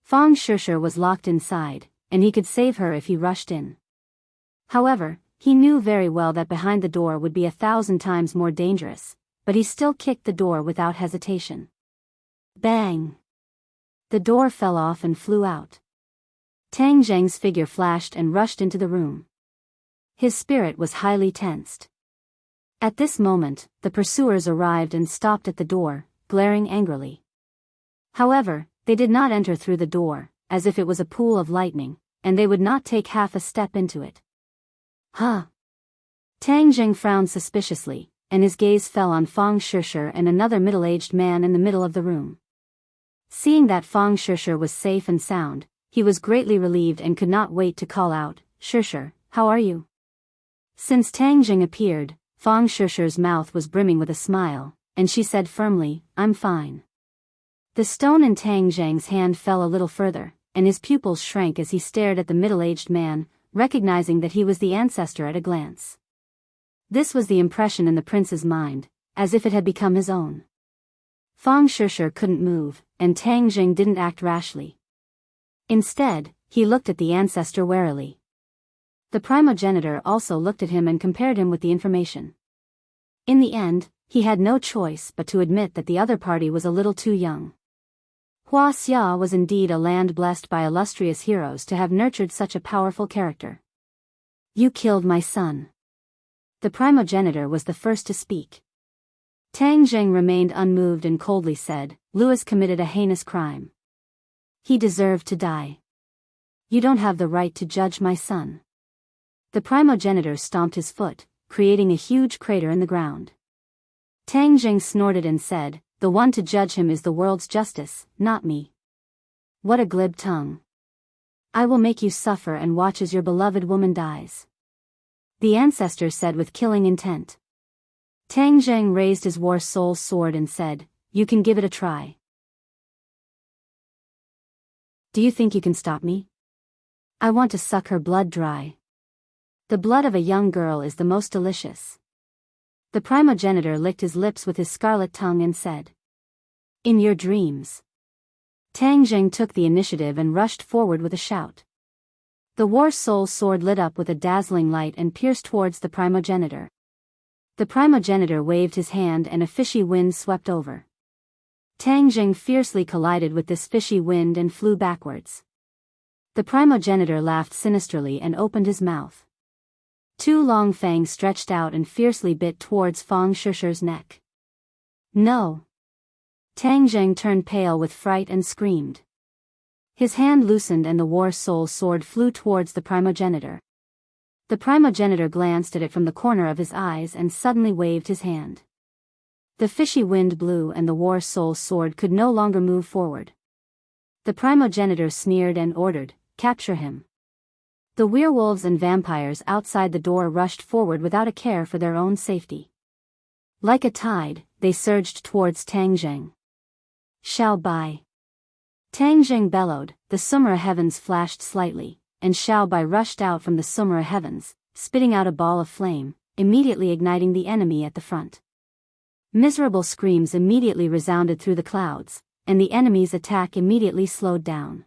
Fang Shishir was locked inside, and he could save her if he rushed in. However, he knew very well that behind the door would be 1,000 times more dangerous, but he still kicked the door without hesitation. Bang! The door fell off and flew out. Tang Zheng's figure flashed and rushed into the room. His spirit was highly tensed. At this moment, the pursuers arrived and stopped at the door, glaring angrily. However, they did not enter through the door, as if it was a pool of lightning, and they would not take half a step into it. Huh? Tang Zheng frowned suspiciously, and his gaze fell on Fang Shishir and another middle-aged man in the middle of the room. Seeing that Fang Shishir was safe and sound, he was greatly relieved and could not wait to call out, "Shishir, how are you?" Since Tang Zheng appeared, Fang Shishir's mouth was brimming with a smile, and she said firmly, "I'm fine." The stone in Tang Zheng's hand fell a little further, and his pupils shrank as he stared at the middle-aged man, recognizing that he was the ancestor at a glance. This was the impression in the prince's mind, as if it had become his own. Fang Shishir couldn't move, and Tang Zheng didn't act rashly. Instead, he looked at the ancestor warily. The primogenitor also looked at him and compared him with the information. In the end, he had no choice but to admit that the other party was a little too young. Huaxia was indeed a land blessed by illustrious heroes to have nurtured such a powerful character. You killed my son. The primogenitor was the first to speak. Tang Zheng remained unmoved and coldly said, Louis committed a heinous crime. He deserved to die. You don't have the right to judge my son. The primogenitor stomped his foot, creating a huge crater in the ground. Tang Zheng snorted and said, the one to judge him is the world's justice, not me. What a glib tongue. I will make you suffer and watch as your beloved woman dies. The ancestor said with killing intent. Tang Zheng raised his war soul sword and said, you can give it a try. Do you think you can stop me? I want to suck her blood dry. The blood of a young girl is the most delicious. The primogenitor licked his lips with his scarlet tongue and said, in your dreams. Tang Zheng took the initiative and rushed forward with a shout. The war soul sword lit up with a dazzling light and pierced towards the primogenitor. The primogenitor waved his hand and a fishy wind swept over. Tang Zheng fiercely collided with this fishy wind and flew backwards. The primogenitor laughed sinisterly and opened his mouth. Two long fangs stretched out and fiercely bit towards Fang Shishi's neck. No! Tang Zheng turned pale with fright and screamed. His hand loosened and the war soul sword flew towards the primogenitor. The primogenitor glanced at it from the corner of his eyes and suddenly waved his hand. The fishy wind blew and the war soul sword could no longer move forward. The primogenitor sneered and ordered, capture him. The werewolves and vampires outside the door rushed forward without a care for their own safety. Like a tide, they surged towards Tang Zheng. Xiao Bai. Tang Zheng bellowed, the Sumera heavens flashed slightly, and Xiao Bai rushed out from the Sumera heavens, spitting out a ball of flame, immediately igniting the enemy at the front. Miserable screams immediately resounded through the clouds, and the enemy's attack immediately slowed down.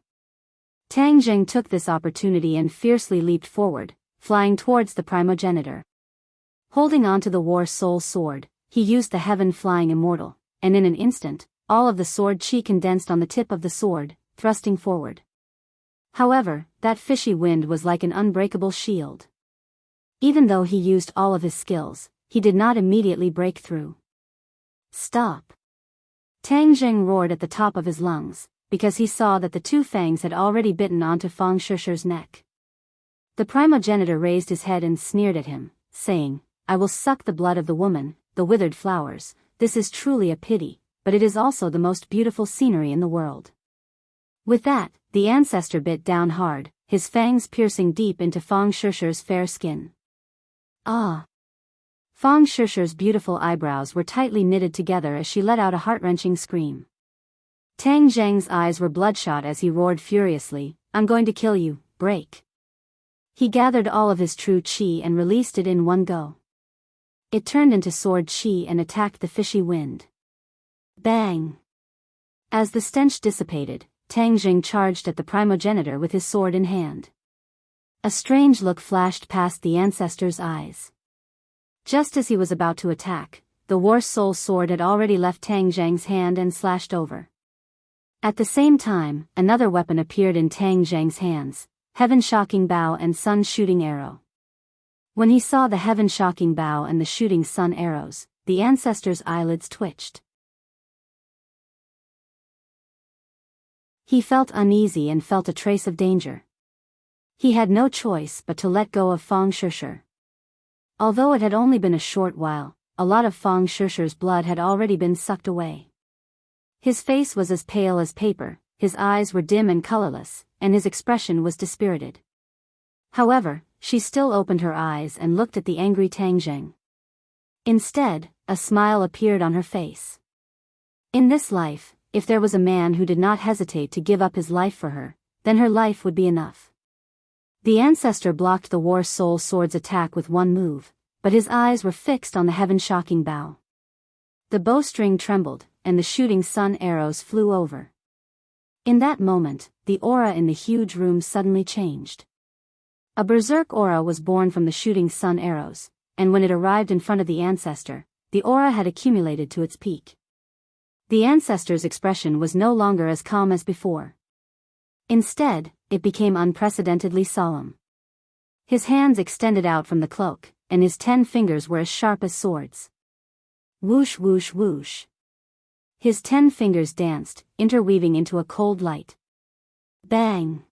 Tang Zheng took this opportunity and fiercely leaped forward, flying towards the primogenitor. Holding onto the war soul sword, he used the heaven flying immortal, and in an instant, all of the sword chi condensed on the tip of the sword, thrusting forward. However, that fishy wind was like an unbreakable shield. Even though he used all of his skills, he did not immediately break through. Stop! Tang Zheng roared at the top of his lungs, because he saw that the two fangs had already bitten onto Fang Shishi's neck. The primogenitor raised his head and sneered at him, saying, I will suck the blood of the woman, the withered flowers, this is truly a pity, but it is also the most beautiful scenery in the world. With that, the ancestor bit down hard, his fangs piercing deep into Fang Shishi's fair skin. Ah! Fang Shishi's beautiful eyebrows were tightly knitted together as she let out a heart-wrenching scream. Tang Zheng's eyes were bloodshot as he roared furiously, I'm going to kill you, break. He gathered all of his true chi and released it in one go. It turned into sword chi and attacked the fishy wind. Bang! As the stench dissipated, Tang Zheng charged at the primogenitor with his sword in hand. A strange look flashed past the ancestor's eyes. Just as he was about to attack, the war soul sword had already left Tang Zheng's hand and slashed over. At the same time, another weapon appeared in Tang Zheng's hands, heaven-shocking bow and sun-shooting arrow. When he saw the heaven-shocking bow and the shooting sun arrows, the ancestor's eyelids twitched. He felt uneasy and felt a trace of danger. He had no choice but to let go of Fang Shishi. Although it had only been a short while, a lot of Fang Shishi's blood had already been sucked away. His face was as pale as paper, his eyes were dim and colorless, and his expression was dispirited. However, she still opened her eyes and looked at the angry Tang Zheng. Instead, a smile appeared on her face. In this life, if there was a man who did not hesitate to give up his life for her, then her life would be enough. The ancestor blocked the war soul sword's attack with one move, but his eyes were fixed on the heaven-shocking bow. The bowstring trembled, and the shooting sun arrows flew over. In that moment, the aura in the huge room suddenly changed. A berserk aura was born from the shooting sun arrows, and when it arrived in front of the ancestor, the aura had accumulated to its peak. The ancestor's expression was no longer as calm as before. Instead, it became unprecedentedly solemn. His hands extended out from the cloak, and his 10 fingers were as sharp as swords. Whoosh whoosh whoosh. His 10 fingers danced, interweaving into a cold light. Bang!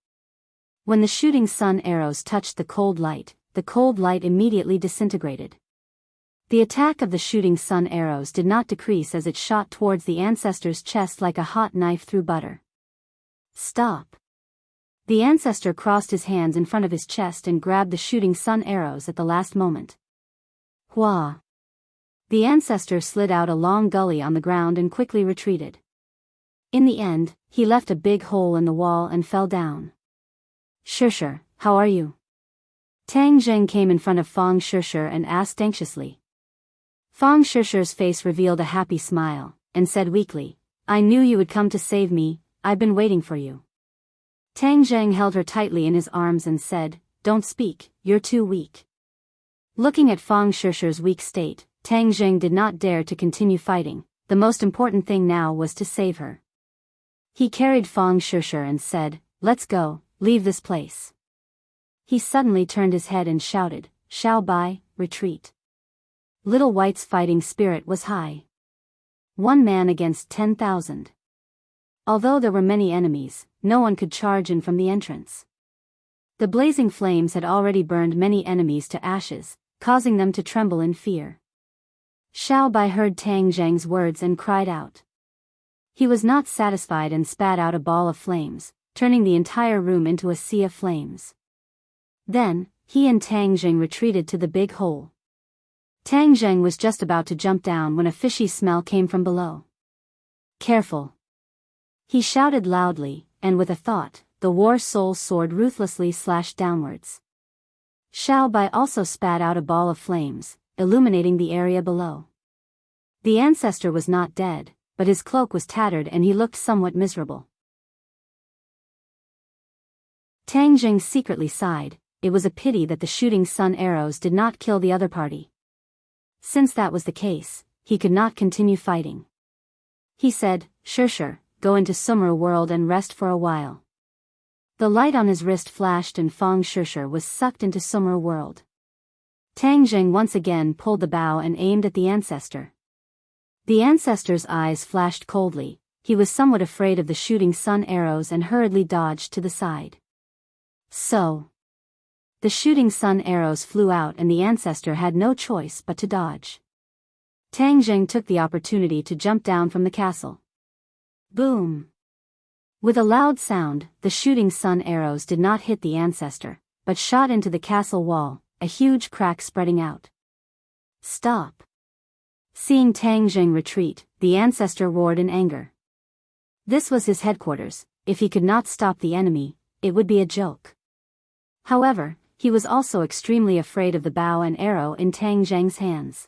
When the shooting sun arrows touched the cold light immediately disintegrated. The attack of the shooting sun arrows did not decrease as it shot towards the ancestor's chest like a hot knife through butter. Stop! The ancestor crossed his hands in front of his chest and grabbed the shooting sun arrows at the last moment. Hua! The ancestor slid out a long gully on the ground and quickly retreated. In the end, he left a big hole in the wall and fell down. Shusher, how are you? Tang Zheng came in front of Fang Shusher and asked anxiously. Fang Shusher's face revealed a happy smile, and said weakly, I knew you would come to save me, I've been waiting for you. Tang Zheng held her tightly in his arms and said, Don't speak, you're too weak. Looking at Fang Shusher's weak state, Tang Zheng did not dare to continue fighting. The most important thing now was to save her. He carried Fang Shusher and said, Let's go, leave this place. He suddenly turned his head and shouted, Xiao Bai, retreat. Little White's fighting spirit was high. 1 man against 10,000. Although there were many enemies, no one could charge in from the entrance. The blazing flames had already burned many enemies to ashes, causing them to tremble in fear. Xiao Bai heard Tang Zheng's words and cried out. He was not satisfied and spat out a ball of flames, turning the entire room into a sea of flames. Then, he and Tang Zheng retreated to the big hole. Tang Zheng was just about to jump down when a fishy smell came from below. Careful! He shouted loudly, and with a thought, the war soul sword ruthlessly slashed downwards. Xiao Bai also spat out a ball of flames, illuminating the area below. The ancestor was not dead, but his cloak was tattered and he looked somewhat miserable. Tang Zheng secretly sighed. It was a pity that the shooting sun arrows did not kill the other party. Since that was the case, he could not continue fighting. He said, Shusher, go into Summer World and rest for a while. The light on his wrist flashed and Fang Shusher was sucked into Summer World. Tang Zheng once again pulled the bow and aimed at the ancestor. The ancestor's eyes flashed coldly. He was somewhat afraid of the shooting sun arrows and hurriedly dodged to the side. So, the shooting sun arrows flew out and the ancestor had no choice but to dodge. Tang Zheng took the opportunity to jump down from the castle. Boom! With a loud sound, the shooting sun arrows did not hit the ancestor, but shot into the castle wall, a huge crack spreading out. Stop! Seeing Tang Zheng retreat, the ancestor roared in anger. This was his headquarters. If he could not stop the enemy, it would be a joke. However, he was also extremely afraid of the bow and arrow in Tang Zheng's hands.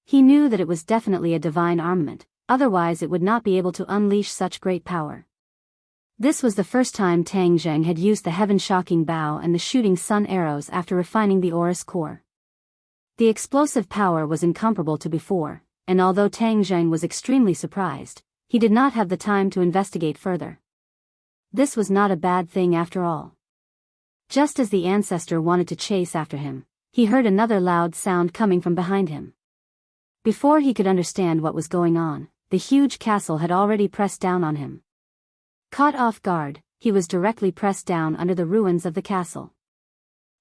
He knew that it was definitely a divine armament, otherwise it would not be able to unleash such great power. This was the first time Tang Zheng had used the heaven-shocking bow and the shooting sun arrows after refining the Aurus core. The explosive power was incomparable to before, and although Tang Zheng was extremely surprised, he did not have the time to investigate further. This was not a bad thing after all. Just as the ancestor wanted to chase after him, he heard another loud sound coming from behind him. Before he could understand what was going on, the huge castle had already pressed down on him. Caught off guard, he was directly pressed down under the ruins of the castle.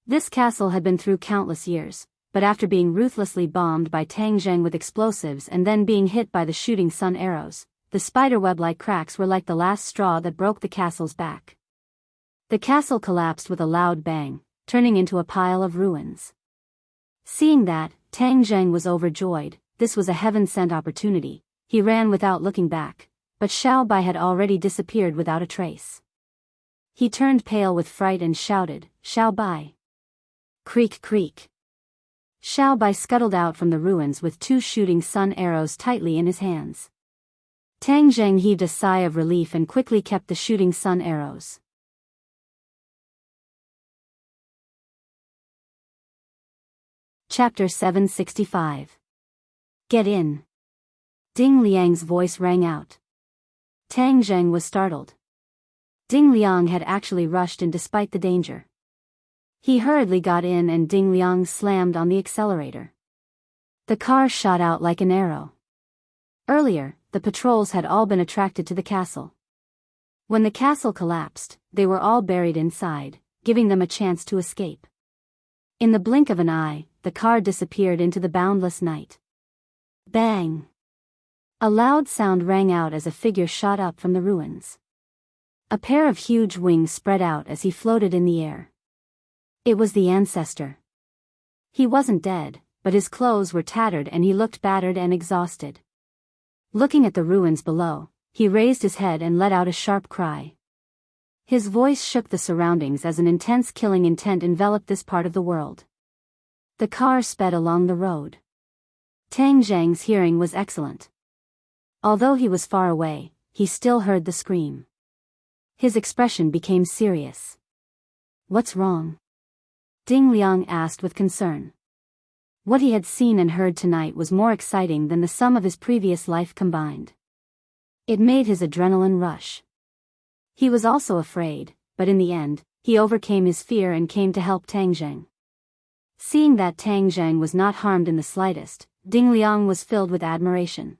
This castle had been through countless years, but after being ruthlessly bombed by Tang Zheng with explosives and then being hit by the shooting sun arrows, the spiderweb-like cracks were like the last straw that broke the castle's back. The castle collapsed with a loud bang, turning into a pile of ruins. Seeing that, Tang Zheng was overjoyed. This was a heaven-sent opportunity. He ran without looking back, but Xiao Bai had already disappeared without a trace. He turned pale with fright and shouted, Xiao Bai! Creak creak. Xiao Bai scuttled out from the ruins with 2 shooting sun arrows tightly in his hands. Tang Zheng heaved a sigh of relief and quickly kept the shooting sun arrows. Chapter 765. Get in. Ding Liang's voice rang out. Tang Zheng was startled. Ding Liang had actually rushed in despite the danger. He hurriedly got in and Ding Liang slammed on the accelerator. The car shot out like an arrow. Earlier, the patrols had all been attracted to the castle. When the castle collapsed, they were all buried inside, giving them a chance to escape. In the blink of an eye, the car disappeared into the boundless night. Bang! A loud sound rang out as a figure shot up from the ruins. A pair of huge wings spread out as he floated in the air. It was the ancestor. He wasn't dead, but his clothes were tattered and he looked battered and exhausted. Looking at the ruins below, he raised his head and let out a sharp cry. His voice shook the surroundings as an intense killing intent enveloped this part of the world. The car sped along the road. Tang Zhang's hearing was excellent. Although he was far away, he still heard the scream. His expression became serious. "What's wrong?" Ding Liang asked with concern. What he had seen and heard tonight was more exciting than the sum of his previous life combined. It made his adrenaline rush. He was also afraid, but in the end, he overcame his fear and came to help Tang Zhang. Seeing that Tang Zhang was not harmed in the slightest, Ding Liang was filled with admiration.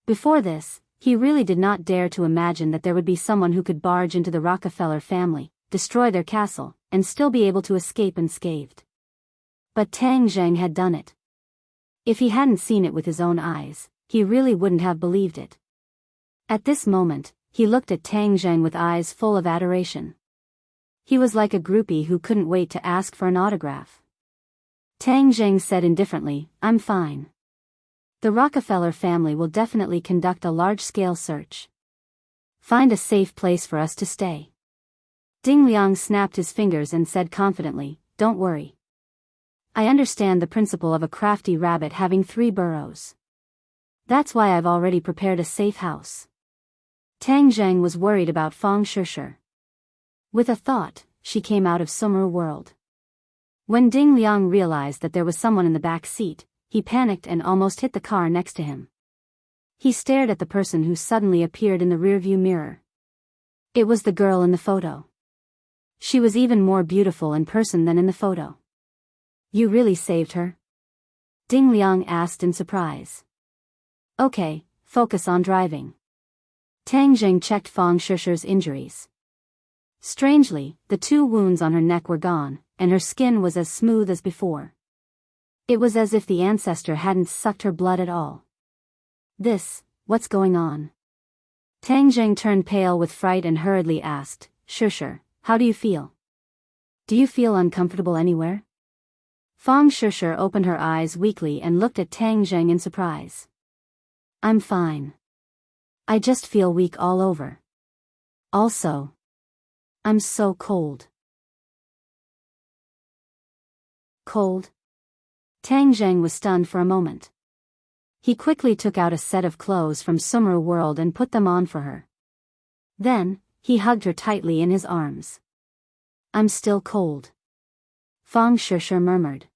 Before this, he really did not dare to imagine that there would be someone who could barge into the Rockefeller family, destroy their castle, and still be able to escape unscathed. But Tang Zhang had done it. If he hadn't seen it with his own eyes, he really wouldn't have believed it. At this moment, he looked at Tang Zhang with eyes full of adoration. He was like a groupie who couldn't wait to ask for an autograph. Tang Zhang said indifferently, "I'm fine. The Rockefeller family will definitely conduct a large-scale search. Find a safe place for us to stay." Ding Liang snapped his fingers and said confidently, "Don't worry. I understand the principle of a crafty rabbit having 3 burrows. That's why I've already prepared a safe house." Tang Zhang was worried about Fang Shishir. With a thought, she came out of Sumeru world. When Ding Liang realized that there was someone in the back seat, he panicked and almost hit the car next to him. He stared at the person who suddenly appeared in the rearview mirror. It was the girl in the photo. She was even more beautiful in person than in the photo. "You really saved her?" Ding Liang asked in surprise. "Okay, focus on driving." Tang Zhang checked Fang Shishir's injuries. Strangely, the 2 wounds on her neck were gone, and her skin was as smooth as before. It was as if the ancestor hadn't sucked her blood at all. What's going on?" Tang Zhang turned pale with fright and hurriedly asked, "Shishir, how do you feel? Do you feel uncomfortable anywhere?" Fang Shishir opened her eyes weakly and looked at Tang Zhang in surprise. "I'm fine. I just feel weak all over. Also, I'm so cold." Cold? Tang Zhang was stunned for a moment. He quickly took out a set of clothes from Sumeru world and put them on for her. Then, he hugged her tightly in his arms. "I'm still cold," Fang Shishir murmured.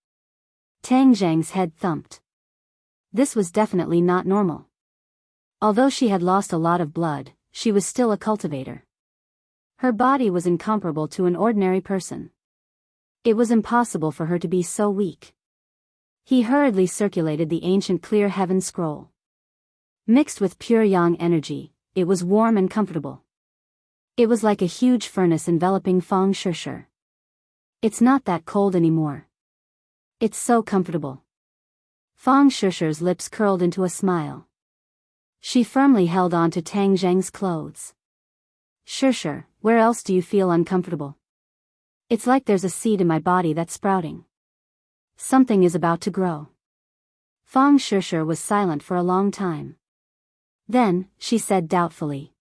Tang Zhang's head thumped. This was definitely not normal. Although she had lost a lot of blood, she was still a cultivator. Her body was incomparable to an ordinary person. It was impossible for her to be so weak. He hurriedly circulated the ancient clear heaven scroll. Mixed with pure yang energy, it was warm and comfortable. It was like a huge furnace enveloping Fang Shishir. "It's not that cold anymore. It's so comfortable." Fang Shishir's lips curled into a smile. She firmly held on to Tang Zhang's clothes. "Shishir, where else do you feel uncomfortable?" "It's like there's a seed in my body that's sprouting. Something is about to grow." Fang Shishir was silent for a long time. Then, she said doubtfully,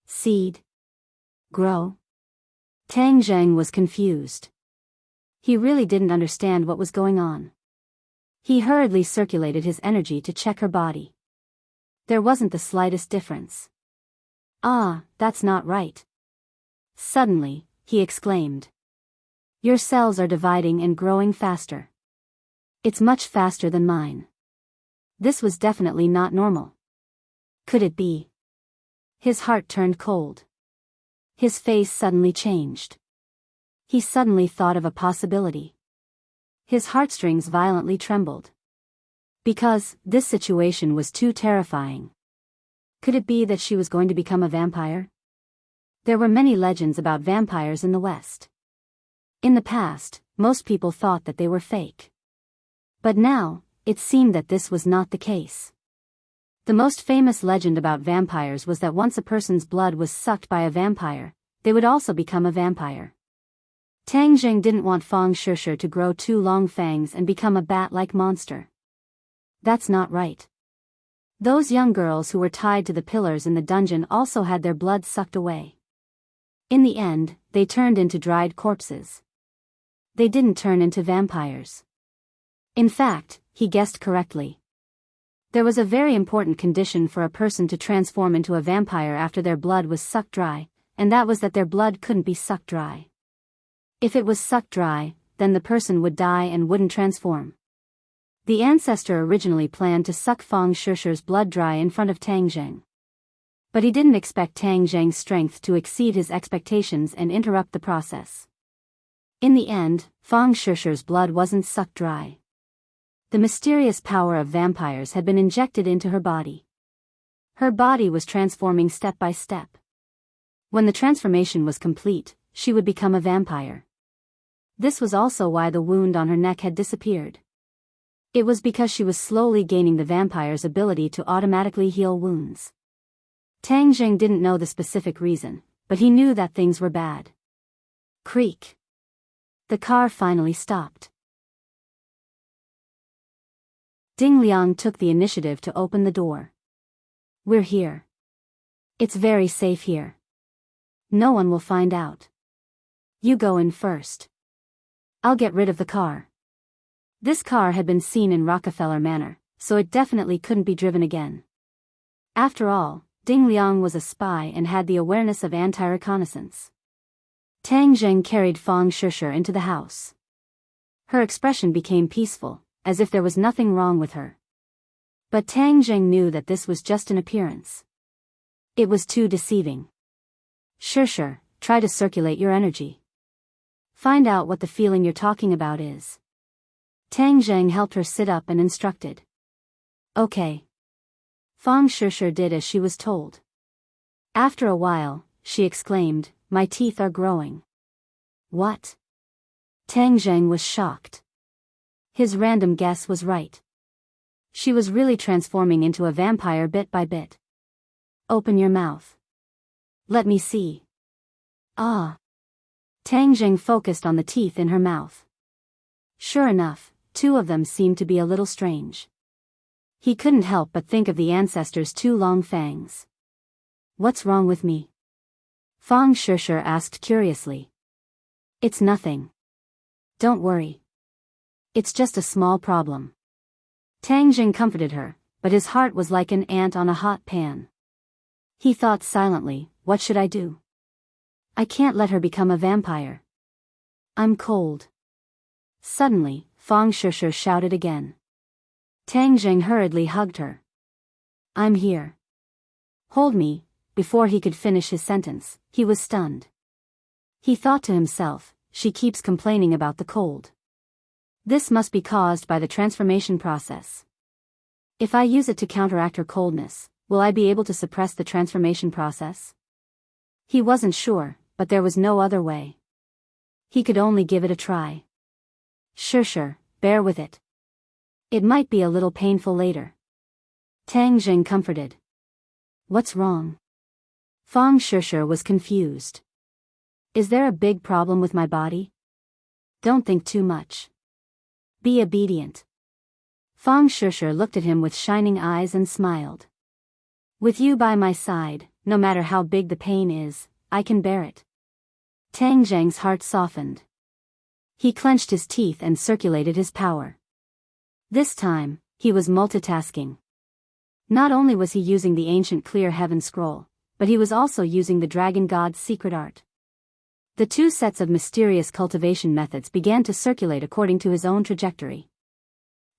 "Seed? Grow?" Tang Zhang was confused. He really didn't understand what was going on. He hurriedly circulated his energy to check her body. There wasn't the slightest difference. "Ah, that's not right." Suddenly, he exclaimed. "Your cells are dividing and growing faster. It's much faster than mine." This was definitely not normal. Could it be? His heart turned cold. His face suddenly changed. He suddenly thought of a possibility. His heartstrings violently trembled. Because this situation was too terrifying. Could it be that she was going to become a vampire? There were many legends about vampires in the West. In the past, most people thought that they were fake. But now, it seemed that this was not the case. The most famous legend about vampires was that once a person's blood was sucked by a vampire, they would also become a vampire. Tang Jing didn't want Fang Shishir to grow 2 long fangs and become a bat-like monster. That's not right. Those young girls who were tied to the pillars in the dungeon also had their blood sucked away. In the end, they turned into dried corpses. They didn't turn into vampires. In fact, he guessed correctly. There was a very important condition for a person to transform into a vampire after their blood was sucked dry, and that was that their blood couldn't be sucked dry. If it was sucked dry, then the person would die and wouldn't transform. The ancestor originally planned to suck Fang Shishir's blood dry in front of Tang Jing. But he didn't expect Tang Jing's strength to exceed his expectations and interrupt the process. In the end, Fang Shishir's blood wasn't sucked dry. The mysterious power of vampires had been injected into her body. Her body was transforming step by step. When the transformation was complete, she would become a vampire. This was also why the wound on her neck had disappeared. It was because she was slowly gaining the vampire's ability to automatically heal wounds. Tang Jing didn't know the specific reason, but he knew that things were bad. Creak. The car finally stopped. Ding Liang took the initiative to open the door. We're here. It's very safe here. No one will find out. You go in first. I'll get rid of the car. This car had been seen in Rockefeller Manor, so it definitely couldn't be driven again. After all, Ding Liang was a spy and had the awareness of anti-reconnaissance. Tang Jing carried Fang Shishir into the house. Her expression became peaceful, as if there was nothing wrong with her. But Tang Jing knew that this was just an appearance. It was too deceiving. Shishir, try to circulate your energy. Find out what the feeling you're talking about is. Tang Jing helped her sit up and instructed. Okay. Fang Shishir did as she was told. After a while, she exclaimed, my teeth are growing. What? Tang Jing was shocked. His random guess was right. She was really transforming into a vampire bit by bit. Open your mouth. Let me see. Ah. Tang Jing focused on the teeth in her mouth. Sure enough, 2 of them seemed to be a little strange. He couldn't help but think of the ancestor's 2 long fangs. What's wrong with me? Fang Shishir asked curiously. It's nothing. Don't worry. It's just a small problem. Tang Jing comforted her, but his heart was like an ant on a hot pan. He thought silently, what should I do? I can't let her become a vampire. I'm cold. Suddenly, Fang Shishir shouted again. Tang Jing hurriedly hugged her. I'm here. Hold me. Before he could finish his sentence, he was stunned. He thought to himself, she keeps complaining about the cold. This must be caused by the transformation process. If I use it to counteract her coldness, will I be able to suppress the transformation process? He wasn't sure, but there was no other way. He could only give it a try. Sure, bear with it. It might be a little painful later. Tang Jing comforted. What's wrong? Fang Shishir was confused. Is there a big problem with my body? Don't think too much. Be obedient. Fang Shishir looked at him with shining eyes and smiled. With you by my side, no matter how big the pain is, I can bear it. Tang Jing's heart softened. He clenched his teeth and circulated his power. This time, he was multitasking. Not only was he using the ancient Clear Heaven Scroll, but he was also using the Dragon God's secret art. The 2 sets of mysterious cultivation methods began to circulate according to his own trajectory.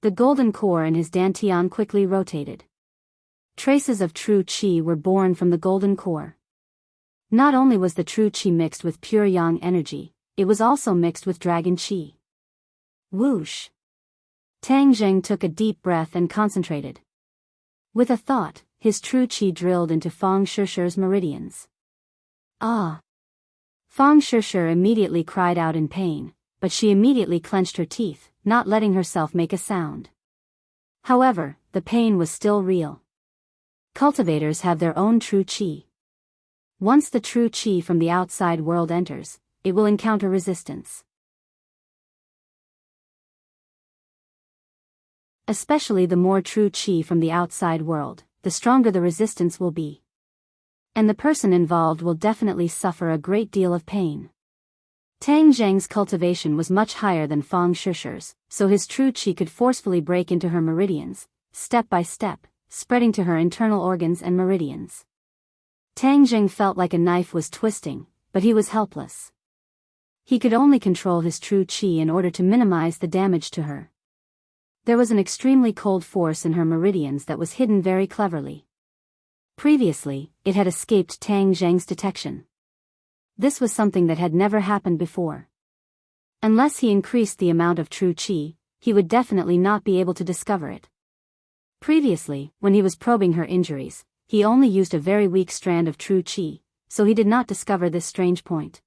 The golden core in his dantian quickly rotated. Traces of true qi were born from the golden core. Not only was the true qi mixed with pure yang energy, it was also mixed with dragon qi. Whoosh! Tang Zheng took a deep breath and concentrated. With a thought, his true qi drilled into Fang Shishi's meridians. Ah! Fang Shishi immediately cried out in pain, but she immediately clenched her teeth, not letting herself make a sound. However, the pain was still real. Cultivators have their own true qi. Once the true qi from the outside world enters, it will encounter resistance. Especially the more true qi from the outside world, the stronger the resistance will be. And the person involved will definitely suffer a great deal of pain. Tang Zheng's cultivation was much higher than Fang Shishi's, so his true qi could forcefully break into her meridians, step by step, spreading to her internal organs and meridians. Tang Zheng felt like a knife was twisting, but he was helpless. He could only control his true qi in order to minimize the damage to her. There was an extremely cold force in her meridians that was hidden very cleverly. Previously, it had escaped Tang Zheng's detection. This was something that had never happened before. Unless he increased the amount of true qi, he would definitely not be able to discover it. Previously, when he was probing her injuries, he only used a very weak strand of true qi, so he did not discover this strange point.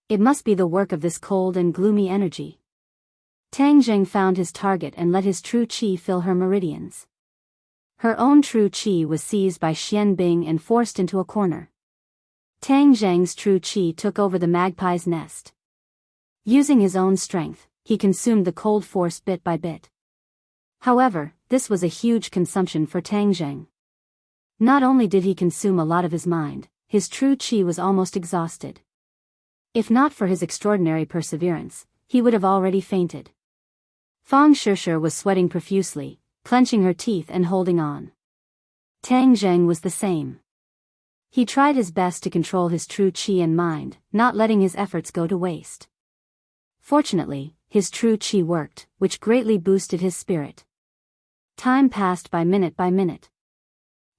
It must be the work of this cold and gloomy energy. Tang Zheng found his target and let his true qi fill her meridians. Her own true qi was seized by Xian Bing and forced into a corner. Tang Zheng's true qi took over the magpie's nest. Using his own strength, he consumed the cold force bit by bit. However, this was a huge consumption for Tang Zheng. Not only did he consume a lot of his mind, his true qi was almost exhausted. If not for his extraordinary perseverance, he would have already fainted. Fang Shishi was sweating profusely, clenching her teeth and holding on. Tang Zheng was the same. He tried his best to control his true qi and mind, not letting his efforts go to waste. Fortunately, his true qi worked, which greatly boosted his spirit. Time passed by minute by minute.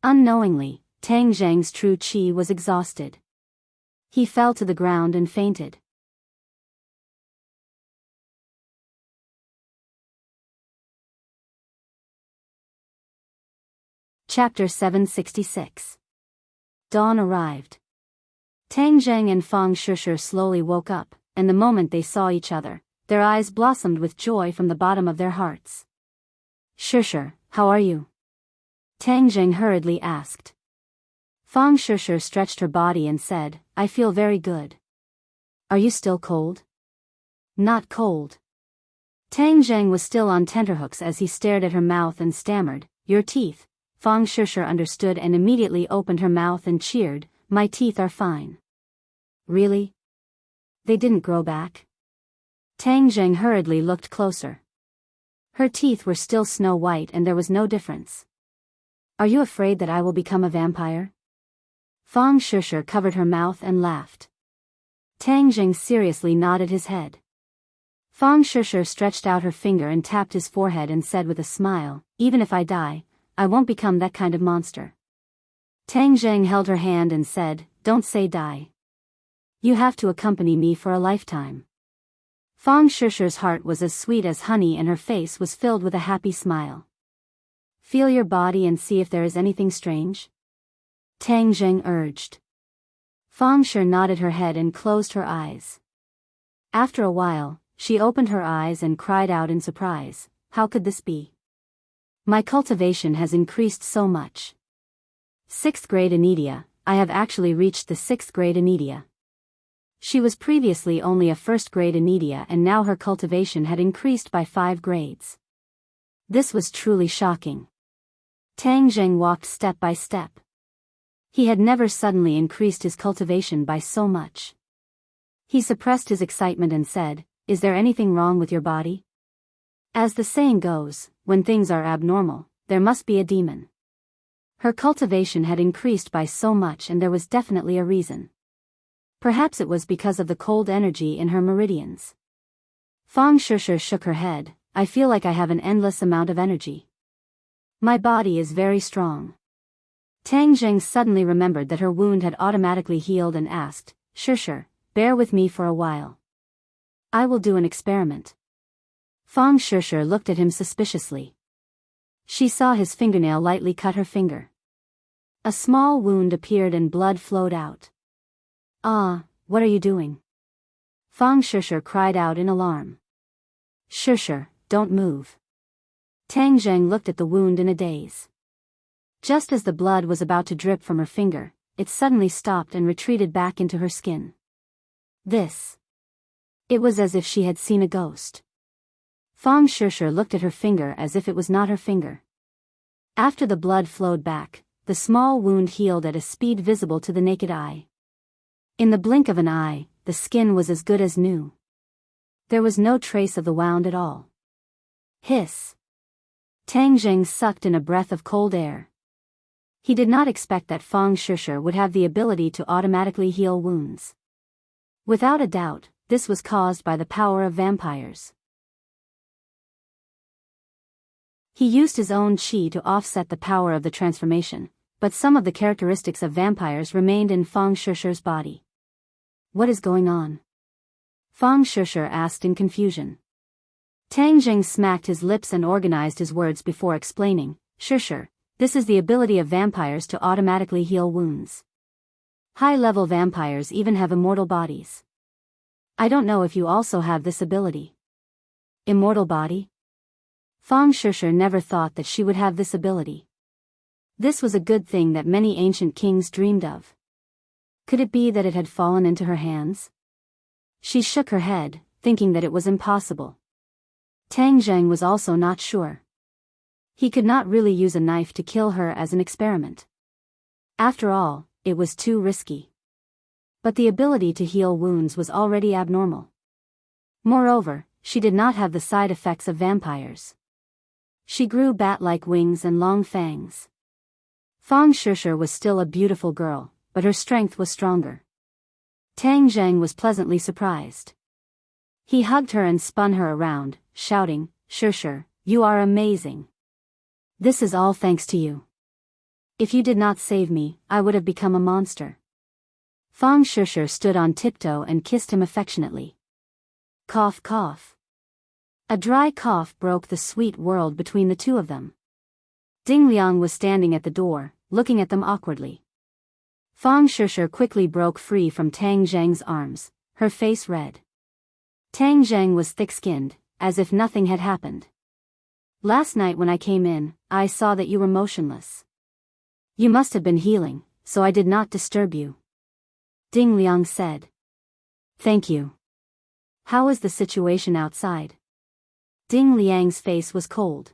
Unknowingly, Tang Zheng's true qi was exhausted. He fell to the ground and fainted. Chapter 766. Dawn arrived. Tang Zheng and Fang Shishi slowly woke up, and the moment they saw each other, their eyes blossomed with joy from the bottom of their hearts. Shishi, how are you? Tang Zheng hurriedly asked. Fang Shishi stretched her body and said, I feel very good. Are you still cold? Not cold. Tang Zheng was still on tenterhooks as he stared at her mouth and stammered, your teeth. Fang Shishi understood and immediately opened her mouth and cheered, my teeth are fine. Really? They didn't grow back? Tang Zheng hurriedly looked closer. Her teeth were still snow white and there was no difference. Are you afraid that I will become a vampire? Fang Shishi covered her mouth and laughed. Tang Zheng seriously nodded his head. Fang Shishi stretched out her finger and tapped his forehead and said with a smile, even if I die, I won't become that kind of monster. Tang Zheng held her hand and said, don't say die. You have to accompany me for a lifetime. Fang Shishi's heart was as sweet as honey and her face was filled with a happy smile. Feel your body and see if there is anything strange? Tang Zheng urged. Fang Shi nodded her head and closed her eyes. After a while, she opened her eyes and cried out in surprise, how could this be? My cultivation has increased so much. 6th grade Anidia, I have actually reached the 6th grade Anidia. She was previously only a 1st grade Anidia and now her cultivation had increased by 5 grades. This was truly shocking. Tang Zheng walked step by step. He had never suddenly increased his cultivation by so much. He suppressed his excitement and said, is there anything wrong with your body? As the saying goes, when things are abnormal, there must be a demon. Her cultivation had increased by so much and there was definitely a reason. Perhaps it was because of the cold energy in her meridians. Fang Shishi shook her head, I feel like I have an endless amount of energy. My body is very strong. Tang Zheng suddenly remembered that her wound had automatically healed and asked, Shishi, bear with me for a while. I will do an experiment. Fang Shishir looked at him suspiciously. She saw his fingernail lightly cut her finger. A small wound appeared and blood flowed out. Ah, what are you doing? Fang Shishir cried out in alarm. Shishir, don't move. Tang Zheng looked at the wound in a daze. Just as the blood was about to drip from her finger, it suddenly stopped and retreated back into her skin. It was as if she had seen a ghost. Fang Shishir looked at her finger as if it was not her finger. After the blood flowed back, the small wound healed at a speed visible to the naked eye. In the blink of an eye, the skin was as good as new. There was no trace of the wound at all. Hiss! Tang Zheng sucked in a breath of cold air. He did not expect that Fang Shishir would have the ability to automatically heal wounds. Without a doubt, this was caused by the power of vampires. He used his own qi to offset the power of the transformation, but some of the characteristics of vampires remained in Fang Shishir's body. What is going on? Fang Shishir asked in confusion. Tang Zheng smacked his lips and organized his words before explaining, Shishir, this is the ability of vampires to automatically heal wounds. High-level vampires even have immortal bodies. I don't know if you also have this ability. Immortal body? Fang Shishir never thought that she would have this ability. This was a good thing that many ancient kings dreamed of. Could it be that it had fallen into her hands? She shook her head, thinking that it was impossible. Tang Zheng was also not sure. He could not really use a knife to kill her as an experiment. After all, it was too risky. But the ability to heal wounds was already abnormal. Moreover, she did not have the side effects of vampires. She grew bat-like wings and long fangs. Fang Shishir was still a beautiful girl, but her strength was stronger. Tang Zheng was pleasantly surprised. He hugged her and spun her around, shouting, Shishir, you are amazing. This is all thanks to you. If you did not save me, I would have become a monster. Fang Shishir stood on tiptoe and kissed him affectionately. Cough cough. A dry cough broke the sweet world between the two of them. Ding Liang was standing at the door, looking at them awkwardly. Fang Shishir quickly broke free from Tang Zheng's arms, her face red. Tang Zheng was thick-skinned, as if nothing had happened. Last night when I came in, I saw that you were motionless. You must have been healing, so I did not disturb you. Ding Liang said. Thank you. How is the situation outside? Ding Liang's face was cold.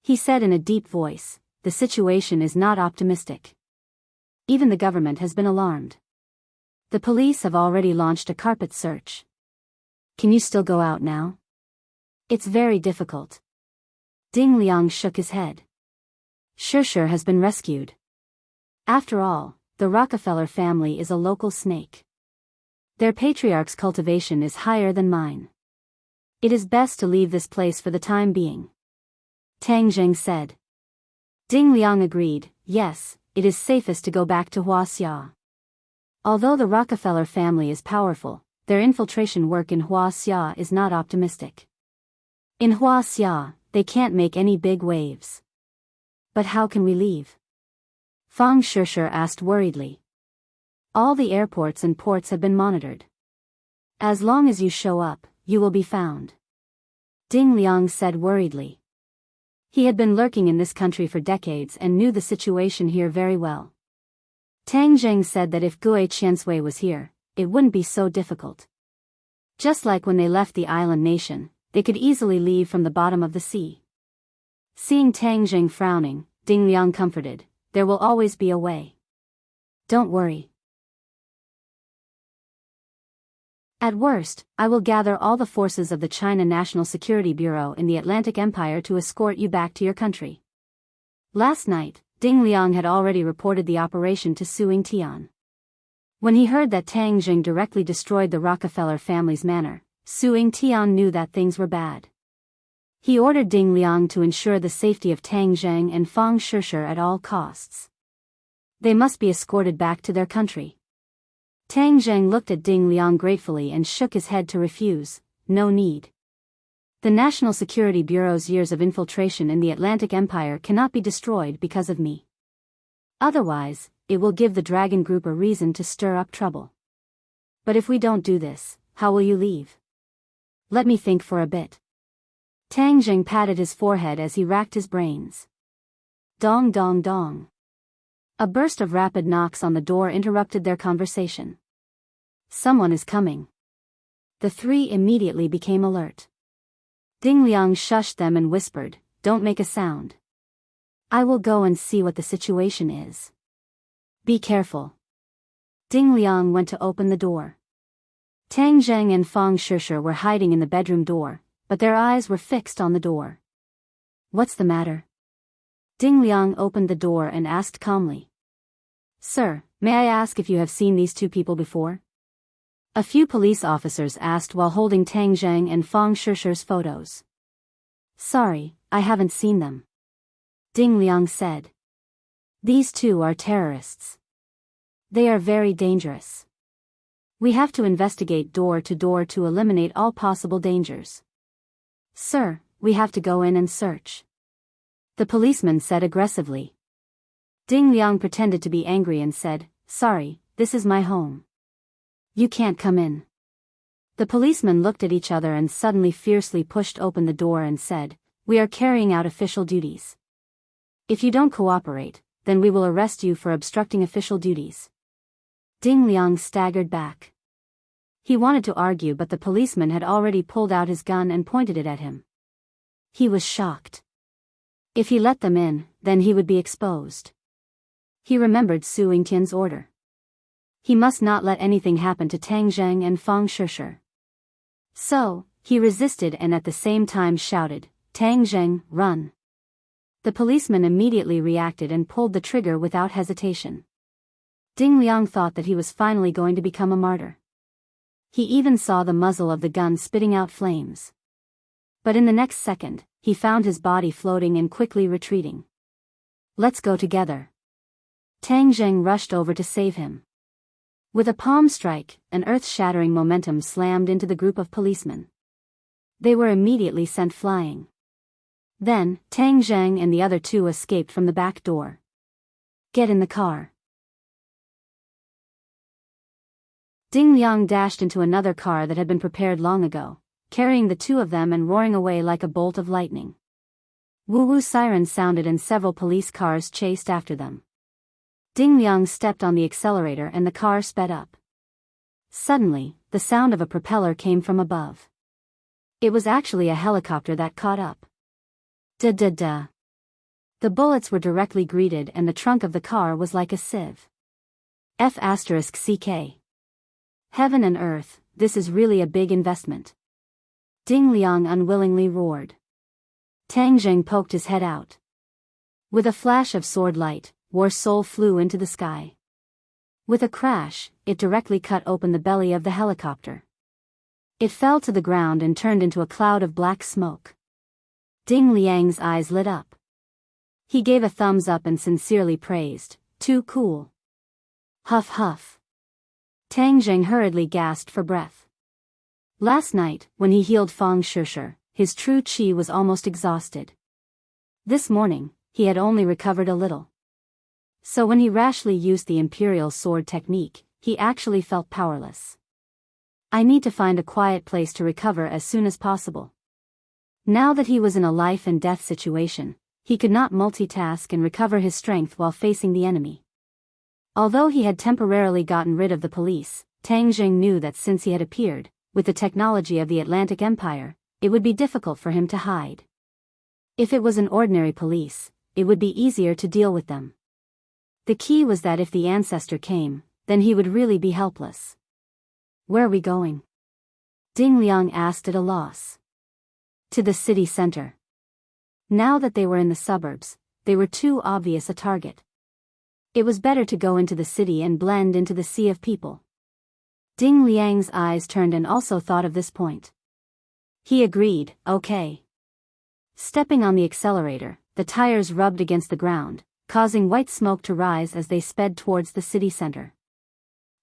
He said in a deep voice, the situation is not optimistic. Even the government has been alarmed. The police have already launched a carpet search. Can you still go out now? It's very difficult. Ding Liang shook his head. Shishir has been rescued. After all, the Rockefeller family is a local snake. Their patriarch's cultivation is higher than mine. It is best to leave this place for the time being. Tang Zheng said. Ding Liang agreed, yes, it is safest to go back to Huaxia. Although the Rockefeller family is powerful, their infiltration work in Huaxia is not optimistic. In Huaxia, they can't make any big waves. But how can we leave? Fang Shishir asked worriedly. All the airports and ports have been monitored. As long as you show up, you will be found. Ding Liang said worriedly. He had been lurking in this country for decades and knew the situation here very well. Tang Zheng said that if Gui Qiansui was here, it wouldn't be so difficult. Just like when they left the island nation, they could easily leave from the bottom of the sea. Seeing Tang Zheng frowning, Ding Liang comforted, there will always be a way. Don't worry. At worst, I will gather all the forces of the China National Security Bureau in the Atlantic Empire to escort you back to your country. Last night, Ding Liang had already reported the operation to Suing Tian. When he heard that Tang Zheng directly destroyed the Rockefeller family's manor, Suing Tian knew that things were bad. He ordered Ding Liang to ensure the safety of Tang Zheng and Fang Shishir at all costs. They must be escorted back to their country. Tang Zheng looked at Ding Liang gratefully and shook his head to refuse. No need. The National Security Bureau's years of infiltration in the Atlantic Empire cannot be destroyed because of me. Otherwise, it will give the Dragon Group a reason to stir up trouble. But if we don't do this, how will you leave? Let me think for a bit. Tang Zheng patted his forehead as he racked his brains. Dong dong dong. A burst of rapid knocks on the door interrupted their conversation. Someone is coming. The three immediately became alert. Ding Liang shushed them and whispered, "Don't make a sound. I will go and see what the situation is. Be careful." Ding Liang went to open the door. Tang Zheng and Fang Shishir were hiding in the bedroom door, but their eyes were fixed on the door. "What's the matter?" Ding Liang opened the door and asked calmly. "Sir, may I ask if you have seen these two people before?" A few police officers asked while holding Tang Zheng and Fang Shishir's photos. "Sorry, I haven't seen them," Ding Liang said. "These two are terrorists. They are very dangerous. We have to investigate door to door to eliminate all possible dangers. Sir, we have to go in and search," the policeman said aggressively. Ding Liang pretended to be angry and said, "Sorry, this is my home. You can't come in." The policemen looked at each other and suddenly fiercely pushed open the door and said, "We are carrying out official duties. If you don't cooperate, then we will arrest you for obstructing official duties." Ding Liang staggered back. He wanted to argue, but the policeman had already pulled out his gun and pointed it at him. He was shocked. If he let them in, then he would be exposed. He remembered Su Yingtian's order. He must not let anything happen to Tang Zheng and Fang Shishir. So, he resisted and at the same time shouted, "Tang Zheng, run." The policeman immediately reacted and pulled the trigger without hesitation. Ding Liang thought that he was finally going to become a martyr. He even saw the muzzle of the gun spitting out flames. But in the next second, he found his body floating and quickly retreating. "Let's go together." Tang Zheng rushed over to save him. With a palm strike, an earth-shattering momentum slammed into the group of policemen. They were immediately sent flying. Then, Tang Zheng and the other two escaped from the back door. "Get in the car." Ding Liang dashed into another car that had been prepared long ago, carrying the two of them and roaring away like a bolt of lightning. Woo-woo sirens sounded and several police cars chased after them. Ding Liang stepped on the accelerator and the car sped up. Suddenly, the sound of a propeller came from above. It was actually a helicopter that caught up. Da-da-da. The bullets were directly greeted and the trunk of the car was like a sieve. F***CK. Heaven and earth, this is really a big investment. Ding Liang unwillingly roared. Tang Zheng poked his head out. With a flash of sword light, War Soul flew into the sky. With a crash, it directly cut open the belly of the helicopter. It fell to the ground and turned into a cloud of black smoke. Ding Liang's eyes lit up. He gave a thumbs up and sincerely praised, "Too cool." Huff huff. Tang Zheng hurriedly gasped for breath. Last night, when he healed Fang Shishir, his true qi was almost exhausted. This morning, he had only recovered a little. So when he rashly used the Imperial Sword technique, he actually felt powerless. "I need to find a quiet place to recover as soon as possible." Now that he was in a life and death situation, he could not multitask and recover his strength while facing the enemy. Although he had temporarily gotten rid of the police, Tang Zheng knew that since he had appeared, with the technology of the Atlantic Empire, it would be difficult for him to hide. If it was an ordinary police, it would be easier to deal with them. The key was that if the ancestor came, then he would really be helpless. "Where are we going?" Ding Liang asked at a loss. "To the city center." Now that they were in the suburbs, they were too obvious a target. It was better to go into the city and blend into the sea of people. Ding Liang's eyes turned and also thought of this point. He agreed, "Okay." Stepping on the accelerator, the tires rubbed against the ground, causing white smoke to rise as they sped towards the city center.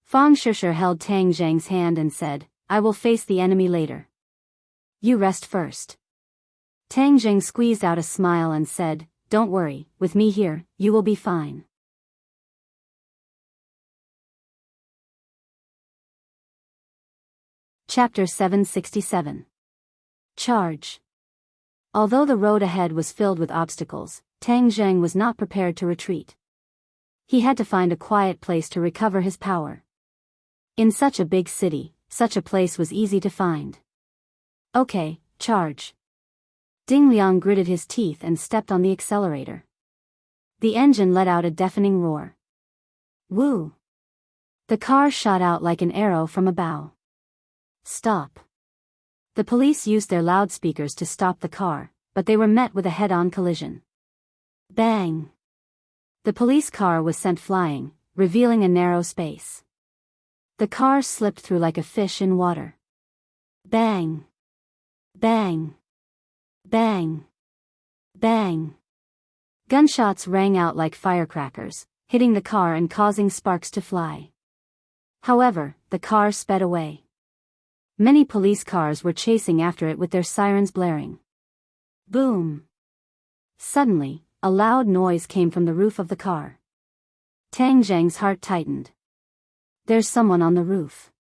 Fang Shishir held Tang Zhang's hand and said, I will face the enemy later. You rest first. Tang Zhang squeezed out a smile and said, Don't worry, with me here, you will be fine. Chapter 767. Charge. Although the road ahead was filled with obstacles, Tang Zhang was not prepared to retreat. He had to find a quiet place to recover his power. In such a big city, such a place was easy to find. Okay, charge. Ding Liang gritted his teeth and stepped on the accelerator. The engine let out a deafening roar. Woo! The car shot out like an arrow from a bow. Stop. The police used their loudspeakers to stop the car, but they were met with a head-on collision. Bang! The police car was sent flying, revealing a narrow space. The car slipped through like a fish in water. Bang! Bang! Bang! Bang! Gunshots rang out like firecrackers, hitting the car and causing sparks to fly. However, the car sped away. Many police cars were chasing after it with their sirens blaring. Boom! Suddenly, a loud noise came from the roof of the car. Tang Zhang's heart tightened. There's someone on the roof.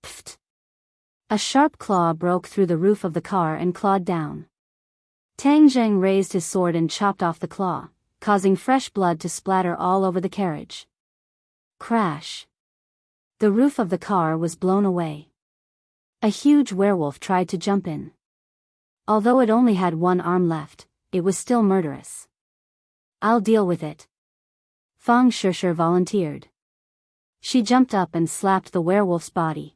Pfft! A sharp claw broke through the roof of the car and clawed down. Tang Zhang raised his sword and chopped off the claw, causing fresh blood to splatter all over the carriage. Crash! The roof of the car was blown away. A huge werewolf tried to jump in. Although it only had one arm left, it was still murderous. I'll deal with it. Fang Shishir volunteered. She jumped up and slapped the werewolf's body.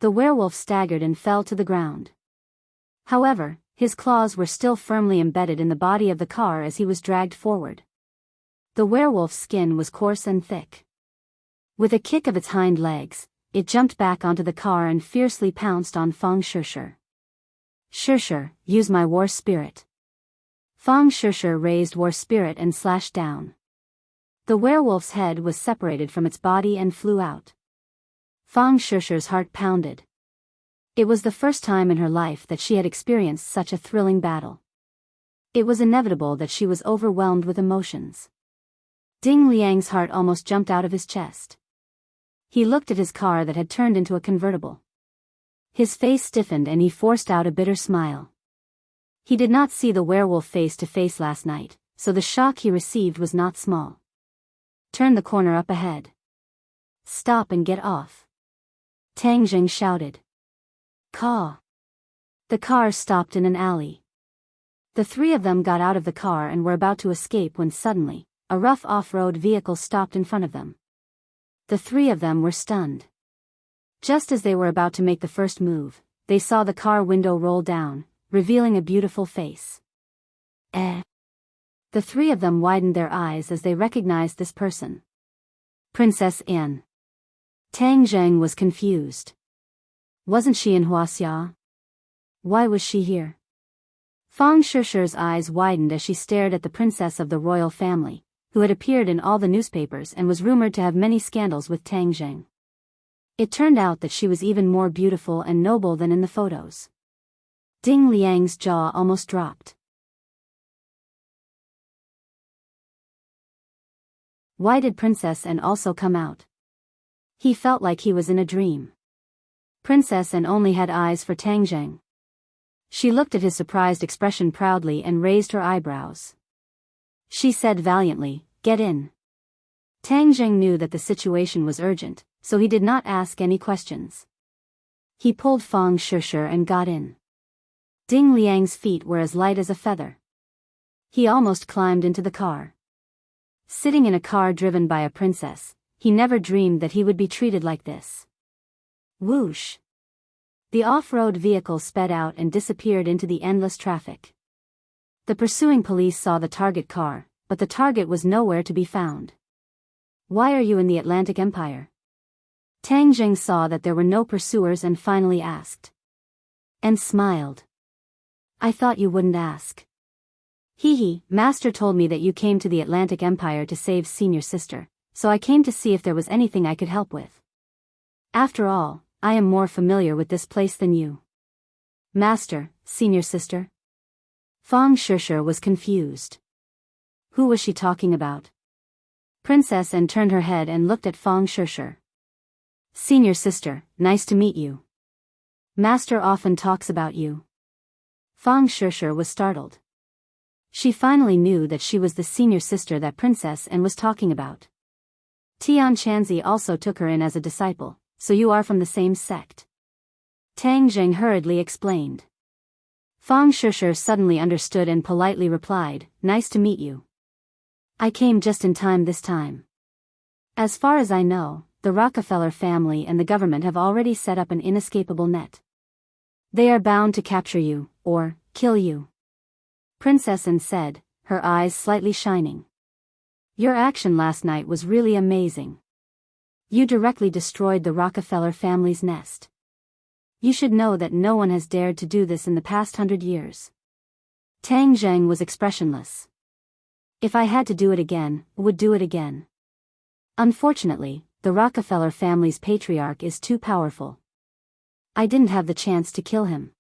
The werewolf staggered and fell to the ground. However, his claws were still firmly embedded in the body of the car as he was dragged forward. The werewolf's skin was coarse and thick. With a kick of its hind legs, it jumped back onto the car and fiercely pounced on Fang Shishir. Shishir, use my war spirit. Fang Shishir raised war spirit and slashed down. The werewolf's head was separated from its body and flew out. Fang Shishir's heart pounded. It was the first time in her life that she had experienced such a thrilling battle. It was inevitable that she was overwhelmed with emotions. Ding Liang's heart almost jumped out of his chest. He looked at his car that had turned into a convertible. His face stiffened and he forced out a bitter smile. He did not see the werewolf face to face last night, so the shock he received was not small. Turn the corner up ahead. Stop and get off. Tang Zhang shouted. Caw. The car stopped in an alley. The three of them got out of the car and were about to escape when suddenly, a rough off-road vehicle stopped in front of them. The three of them were stunned. Just as they were about to make the first move, they saw the car window roll down, revealing a beautiful face. The three of them widened their eyes as they recognized this person. Princess Anne. Tang Zhang was confused. Wasn't she in Huaxia? Why was she here? Fang Shishir's eyes widened as she stared at the princess of the royal family, who had appeared in all the newspapers and was rumored to have many scandals with Tang Zhang. It turned out that she was even more beautiful and noble than in the photos. Ding Liang's jaw almost dropped. Why did Princess Anne also come out? He felt like he was in a dream. Princess Anne only had eyes for Tang Zhang. She looked at his surprised expression proudly and raised her eyebrows. She said valiantly, "Get in." Tang Zhang knew that the situation was urgent, so he did not ask any questions. He pulled Fang Shishir and got in. Ding Liang's feet were as light as a feather. He almost climbed into the car. Sitting in a car driven by a princess, he never dreamed that he would be treated like this. Whoosh! The off-road vehicle sped out and disappeared into the endless traffic. The pursuing police saw the target car, but the target was nowhere to be found. Why are you in the Atlantic Empire? Tang Zhang saw that there were no pursuers and finally asked. And smiled. I thought you wouldn't ask. Hee hee, Master told me that you came to the Atlantic Empire to save senior sister, so I came to see if there was anything I could help with. After all, I am more familiar with this place than you. Master, senior sister? Fang Shishir was confused. Who was she talking about? Princess Anne turned her head and looked at Fang Shishir. Senior sister, nice to meet you. Master often talks about you. Fang Shishir was startled. She finally knew that she was the senior sister that Princess Anne was talking about. Tian Chanzi also took her in as a disciple, so you are from the same sect. Tang Zheng hurriedly explained. Fang Shishir suddenly understood and politely replied, nice to meet you. I came just in time this time. As far as I know, the Rockefeller family and the government have already set up an inescapable net. They are bound to capture you, or kill you. Princess Anne said, her eyes slightly shining. Your action last night was really amazing. You directly destroyed the Rockefeller family's nest. You should know that no one has dared to do this in the past 100 years. Tang Zheng was expressionless. If I had to do it again, would do it again. Unfortunately, the Rockefeller family's patriarch is too powerful. I didn't have the chance to kill him.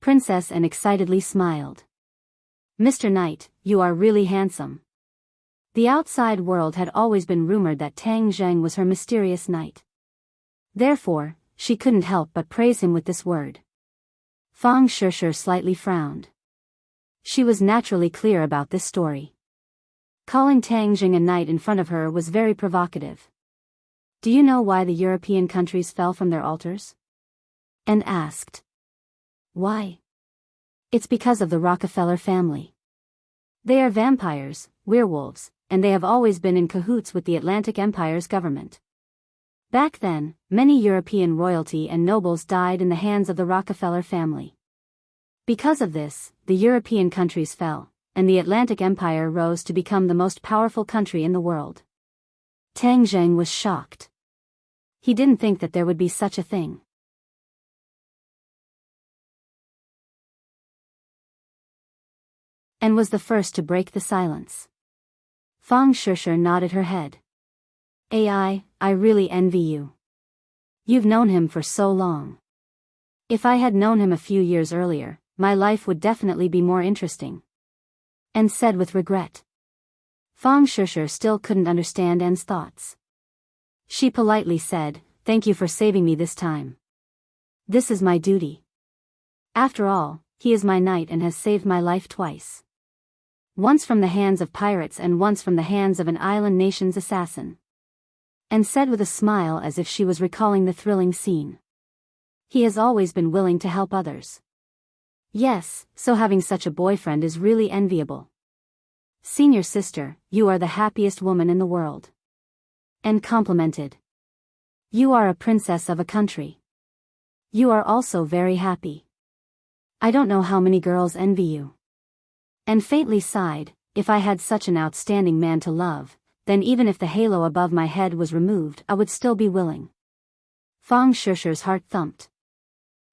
Princess Anne excitedly smiled. Mr. Knight, you are really handsome. The outside world had always been rumored that Tang Zheng was her mysterious knight. Therefore, she couldn't help but praise him with this word. Fang Shishir slightly frowned. She was naturally clear about this story. Calling Tang Zheng a knight in front of her was very provocative. Do you know why the European countries fell from their altars? Anne asked. Why? It's because of the Rockefeller family. They are vampires, werewolves, and they have always been in cahoots with the Atlantic Empire's government. Back then, many European royalty and nobles died in the hands of the Rockefeller family. Because of this, the European countries fell, and the Atlantic Empire rose to become the most powerful country in the world. Tang Zheng was shocked. He didn't think that there would be such a thing. And was the first to break the silence. Fang Shishir nodded her head. I really envy you. You've known him for so long. If I had known him a few years earlier, my life would definitely be more interesting. Anne said with regret. Fang Shishir still couldn't understand Anne's thoughts. She politely said, thank you for saving me this time. This is my duty. After all, he is my knight and has saved my life twice. Once from the hands of pirates and once from the hands of an island nation's assassin. And said with a smile as if she was recalling the thrilling scene. He has always been willing to help others. Yes, so having such a boyfriend is really enviable. Senior sister, you are the happiest woman in the world. And complimented. You are a princess of a country. You are also very happy. I don't know how many girls envy you. And faintly sighed, if I had such an outstanding man to love, then even if the halo above my head was removed I would still be willing. Fang Shishir's heart thumped.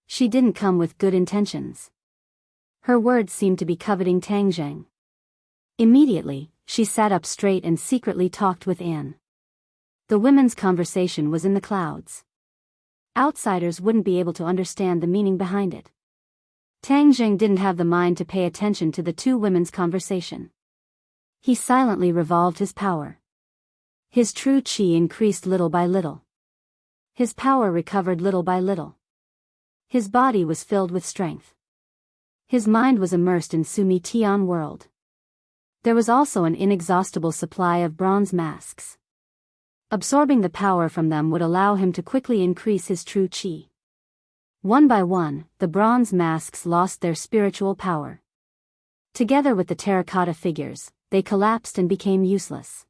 She didn't come with good intentions. Her words seemed to be coveting Tang Zheng. Immediately, she sat up straight and secretly talked with Anne. The women's conversation was in the clouds. Outsiders wouldn't be able to understand the meaning behind it. Tang Zheng didn't have the mind to pay attention to the two women's conversation. He silently revolved his power. His true qi increased little by little. His power recovered little by little. His body was filled with strength. His mind was immersed in Sumi Tian world. There was also an inexhaustible supply of bronze masks. Absorbing the power from them would allow him to quickly increase his true qi. One by one, the bronze masks lost their spiritual power. Together with the terracotta figures, they collapsed and became useless.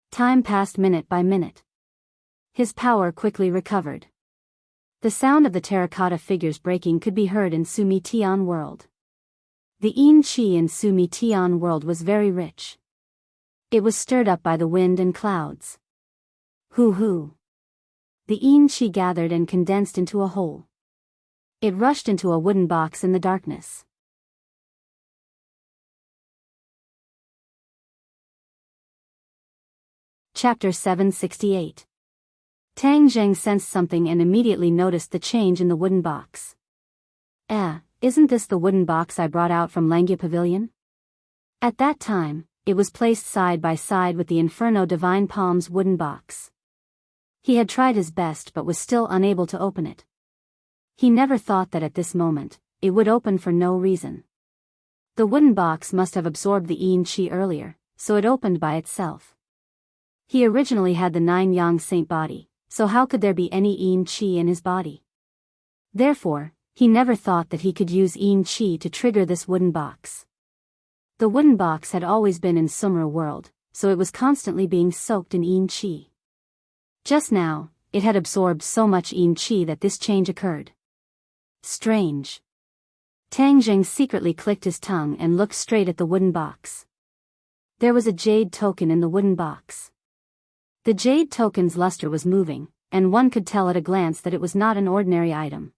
Time passed minute by minute. His power quickly recovered. The sound of the terracotta figures breaking could be heard in Sumi Tian world. The yin qi in Sumi Tian world was very rich. It was stirred up by the wind and clouds. Hoo. The yin qi gathered and condensed into a whole. It rushed into a wooden box in the darkness. Chapter 768. Tang Zheng sensed something and immediately noticed the change in the wooden box. Isn't this the wooden box I brought out from Langya Pavilion? At that time, it was placed side by side with the Inferno Divine Palm's wooden box. He had tried his best but was still unable to open it. He never thought that at this moment, it would open for no reason. The wooden box must have absorbed the yin qi earlier, so it opened by itself. He originally had the 9 yang saint body, so how could there be any yin qi in his body? Therefore, he never thought that he could use yin qi to trigger this wooden box. The wooden box had always been in Sumra world, so it was constantly being soaked in yin qi. Just now, it had absorbed so much yin qi that this change occurred. Strange. Tang Zheng secretly clicked his tongue and looked straight at the wooden box. There was a jade token in the wooden box. The jade token's luster was moving, and one could tell at a glance that it was not an ordinary item.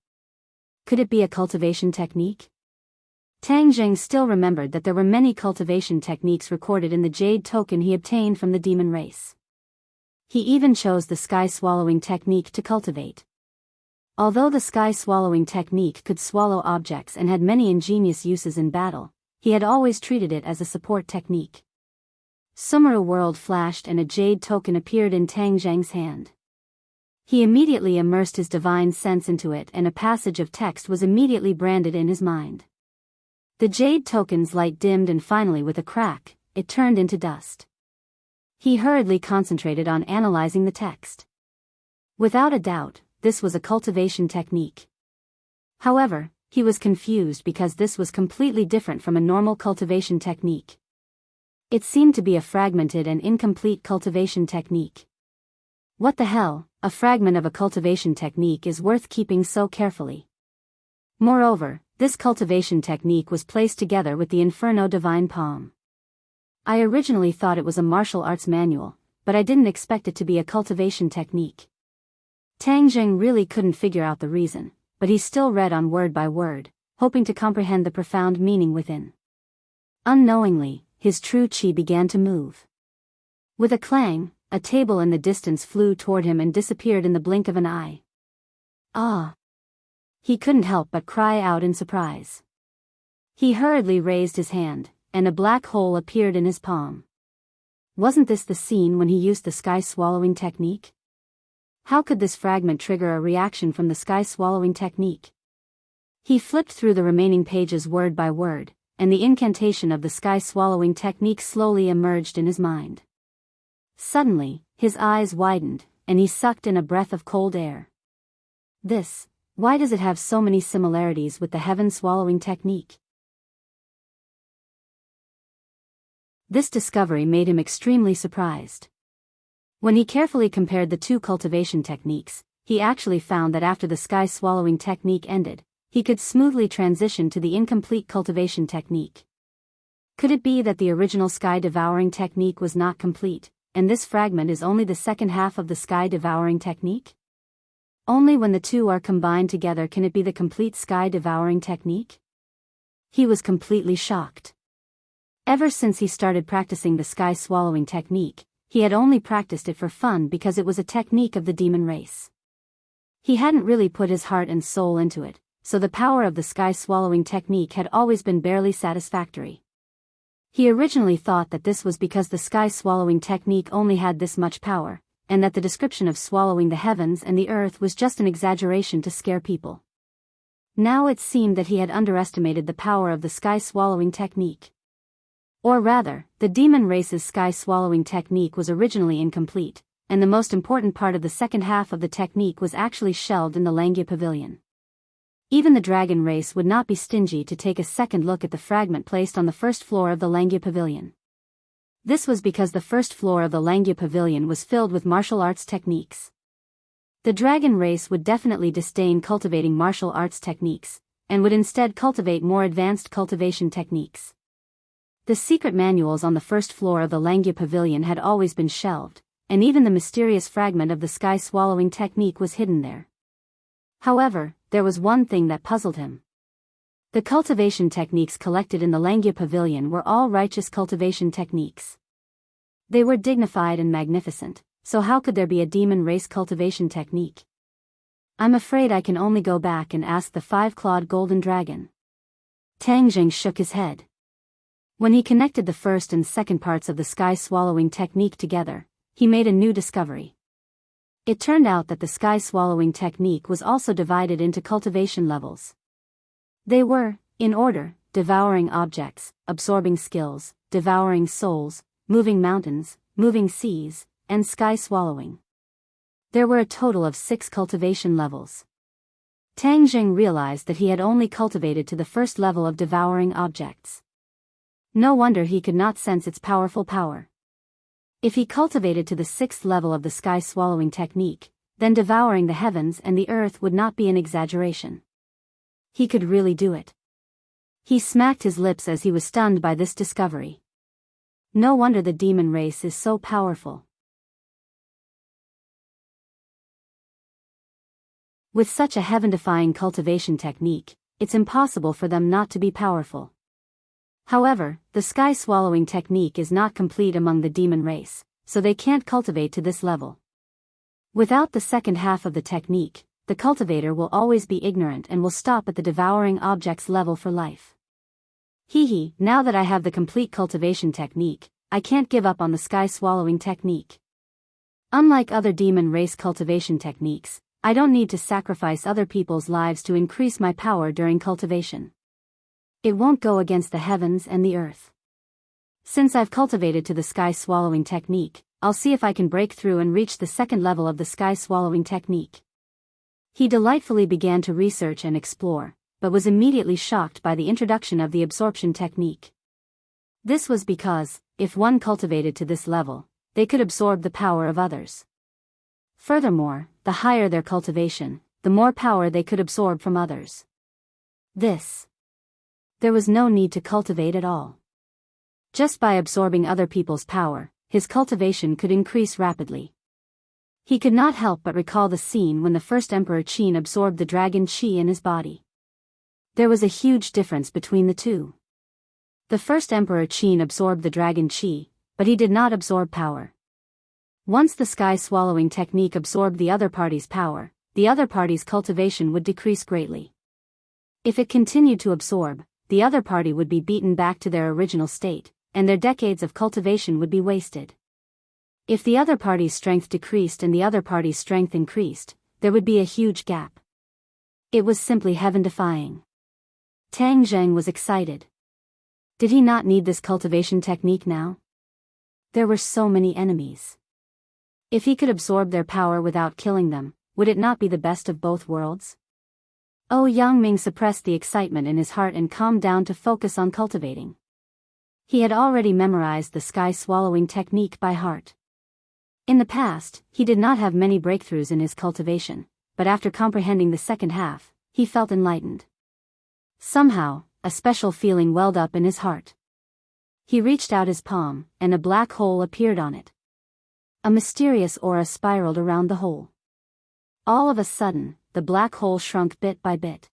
Could it be a cultivation technique? Tang Zheng still remembered that there were many cultivation techniques recorded in the jade token he obtained from the demon race. He even chose the sky-swallowing technique to cultivate. Although the sky-swallowing technique could swallow objects and had many ingenious uses in battle, he had always treated it as a support technique. Sumra world flashed and a jade token appeared in Tang Zheng's hand. He immediately immersed his divine sense into it and a passage of text was immediately branded in his mind. The jade token's light dimmed and finally with a crack, it turned into dust. He hurriedly concentrated on analyzing the text. Without a doubt, this was a cultivation technique. However, he was confused because this was completely different from a normal cultivation technique. It seemed to be a fragmented and incomplete cultivation technique. What the hell, a fragment of a cultivation technique is worth keeping so carefully. Moreover, this cultivation technique was placed together with the Inferno Divine Palm. I originally thought it was a martial arts manual, but I didn't expect it to be a cultivation technique. Tang Zheng really couldn't figure out the reason, but he still read on word by word, hoping to comprehend the profound meaning within. Unknowingly, his true qi began to move. With a clang, a table in the distance flew toward him and disappeared in the blink of an eye. Ah! He couldn't help but cry out in surprise. He hurriedly raised his hand, and a black hole appeared in his palm. Wasn't this the scene when he used the sky-swallowing technique? How could this fragment trigger a reaction from the sky-swallowing technique? He flipped through the remaining pages word by word, and the incantation of the sky-swallowing technique slowly emerged in his mind. Suddenly, his eyes widened, and he sucked in a breath of cold air. Why does it have so many similarities with the heaven-swallowing technique? This discovery made him extremely surprised. When he carefully compared the two cultivation techniques, he actually found that after the sky-swallowing technique ended, he could smoothly transition to the incomplete cultivation technique. Could it be that the original sky-devouring technique was not complete, and this fragment is only the second half of the sky-devouring technique? Only when the two are combined together can it be the complete sky-devouring technique? He was completely shocked. Ever since he started practicing the sky-swallowing technique, he had only practiced it for fun because it was a technique of the demon race. He hadn't really put his heart and soul into it, so the power of the sky-swallowing technique had always been barely satisfactory. He originally thought that this was because the sky-swallowing technique only had this much power, and that the description of swallowing the heavens and the earth was just an exaggeration to scare people. Now it seemed that he had underestimated the power of the sky-swallowing technique. Or rather, the demon race's sky-swallowing technique was originally incomplete, and the most important part of the second half of the technique was actually shelved in the Langya Pavilion. Even the dragon race would not be stingy to take a second look at the fragment placed on the first floor of the Langya Pavilion. This was because the first floor of the Langya Pavilion was filled with martial arts techniques. The dragon race would definitely disdain cultivating martial arts techniques, and would instead cultivate more advanced cultivation techniques. The secret manuals on the first floor of the Langya Pavilion had always been shelved, and even the mysterious fragment of the sky-swallowing technique was hidden there. However, there was one thing that puzzled him. The cultivation techniques collected in the Langya Pavilion were all righteous cultivation techniques. They were dignified and magnificent, so how could there be a demon race cultivation technique? I'm afraid I can only go back and ask the five-clawed golden dragon. Tang Jing shook his head. When he connected the first and second parts of the sky-swallowing technique together, he made a new discovery. It turned out that the sky-swallowing technique was also divided into cultivation levels. They were, in order, devouring objects, absorbing skills, devouring souls, moving mountains, moving seas, and sky-swallowing. There were a total of 6 cultivation levels. Tang Jing realized that he had only cultivated to the first level of devouring objects. No wonder he could not sense its powerful power. If he cultivated to the 6th level of the sky-swallowing technique, then devouring the heavens and the earth would not be an exaggeration. He could really do it. He smacked his lips as he was stunned by this discovery. No wonder the demon race is so powerful. With such a heaven-defying cultivation technique, it's impossible for them not to be powerful. However, the sky-swallowing technique is not complete among the demon race, so they can't cultivate to this level. Without the second half of the technique, the cultivator will always be ignorant and will stop at the devouring objects level for life. Now that I have the complete cultivation technique, I can't give up on the sky-swallowing technique. Unlike other demon race cultivation techniques, I don't need to sacrifice other people's lives to increase my power during cultivation. It won't go against the heavens and the earth. Since I've cultivated to the sky-swallowing technique, I'll see if I can break through and reach the second level of the sky-swallowing technique. He delightfully began to research and explore, but was immediately shocked by the introduction of the absorption technique. This was because, if one cultivated to this level, they could absorb the power of others. Furthermore, the higher their cultivation, the more power they could absorb from others. There was no need to cultivate at all. Just by absorbing other people's power, his cultivation could increase rapidly. He could not help but recall the scene when the first Emperor Qin absorbed the dragon Qi in his body. There was a huge difference between the two. The first Emperor Qin absorbed the dragon Qi, but he did not absorb power. Once the sky-swallowing technique absorbed the other party's power, the other party's cultivation would decrease greatly. If it continued to absorb, the other party would be beaten back to their original state, and their decades of cultivation would be wasted. If the other party's strength decreased and the other party's strength increased, there would be a huge gap. It was simply heaven-defying. Tang Jing was excited. Did he not need this cultivation technique now? There were so many enemies. If he could absorb their power without killing them, would it not be the best of both worlds? Yangming suppressed the excitement in his heart and calmed down to focus on cultivating. He had already memorized the sky-swallowing technique by heart. In the past, he did not have many breakthroughs in his cultivation, but after comprehending the second half, he felt enlightened. Somehow, a special feeling welled up in his heart. He reached out his palm, and a black hole appeared on it. A mysterious aura spiraled around the hole. All of a sudden, the black hole shrunk bit by bit.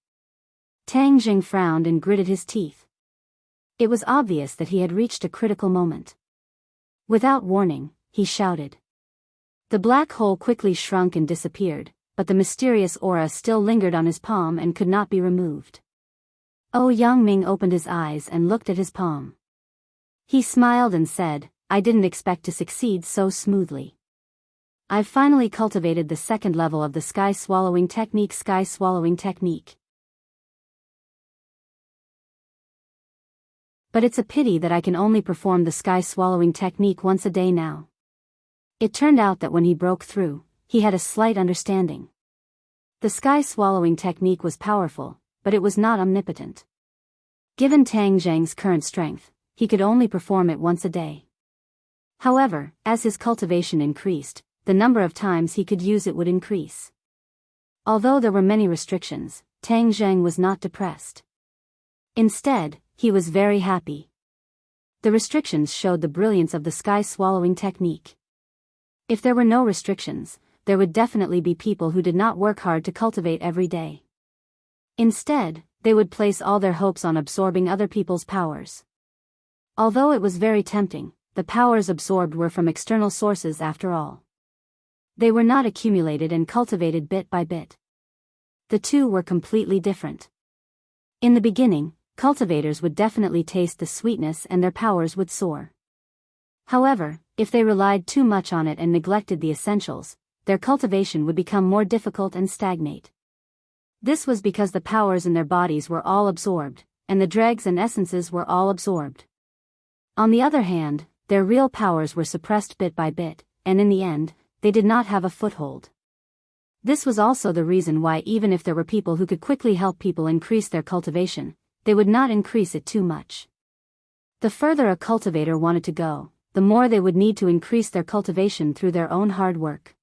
Tang Jing frowned and gritted his teeth. It was obvious that he had reached a critical moment. Without warning, he shouted. The black hole quickly shrunk and disappeared, but the mysterious aura still lingered on his palm and could not be removed. Yangming opened his eyes and looked at his palm. He smiled and said, "I didn't expect to succeed so smoothly. I've finally cultivated the second level of the sky-swallowing technique. But it's a pity that I can only perform the sky-swallowing technique once a day now." It turned out that when he broke through, he had a slight understanding. The sky-swallowing technique was powerful, but it was not omnipotent. Given Tang Jing's current strength, he could only perform it once a day. However, as his cultivation increased, the number of times he could use it would increase. Although there were many restrictions, Tang Jing was not depressed. Instead, he was very happy. The restrictions showed the brilliance of the sky-swallowing technique. If there were no restrictions, there would definitely be people who did not work hard to cultivate every day. Instead, they would place all their hopes on absorbing other people's powers. Although it was very tempting, the powers absorbed were from external sources after all. They were not accumulated and cultivated bit by bit. The two were completely different. In the beginning, cultivators would definitely taste the sweetness and their powers would soar. However, if they relied too much on it and neglected the essentials, their cultivation would become more difficult and stagnate. This was because the powers in their bodies were all absorbed, and the dregs and essences were all absorbed. On the other hand, their real powers were suppressed bit by bit, and in the end, they did not have a foothold. This was also the reason why even if there were people who could quickly help people increase their cultivation, they would not increase it too much. The further a cultivator wanted to go, the more they would need to increase their cultivation through their own hard work.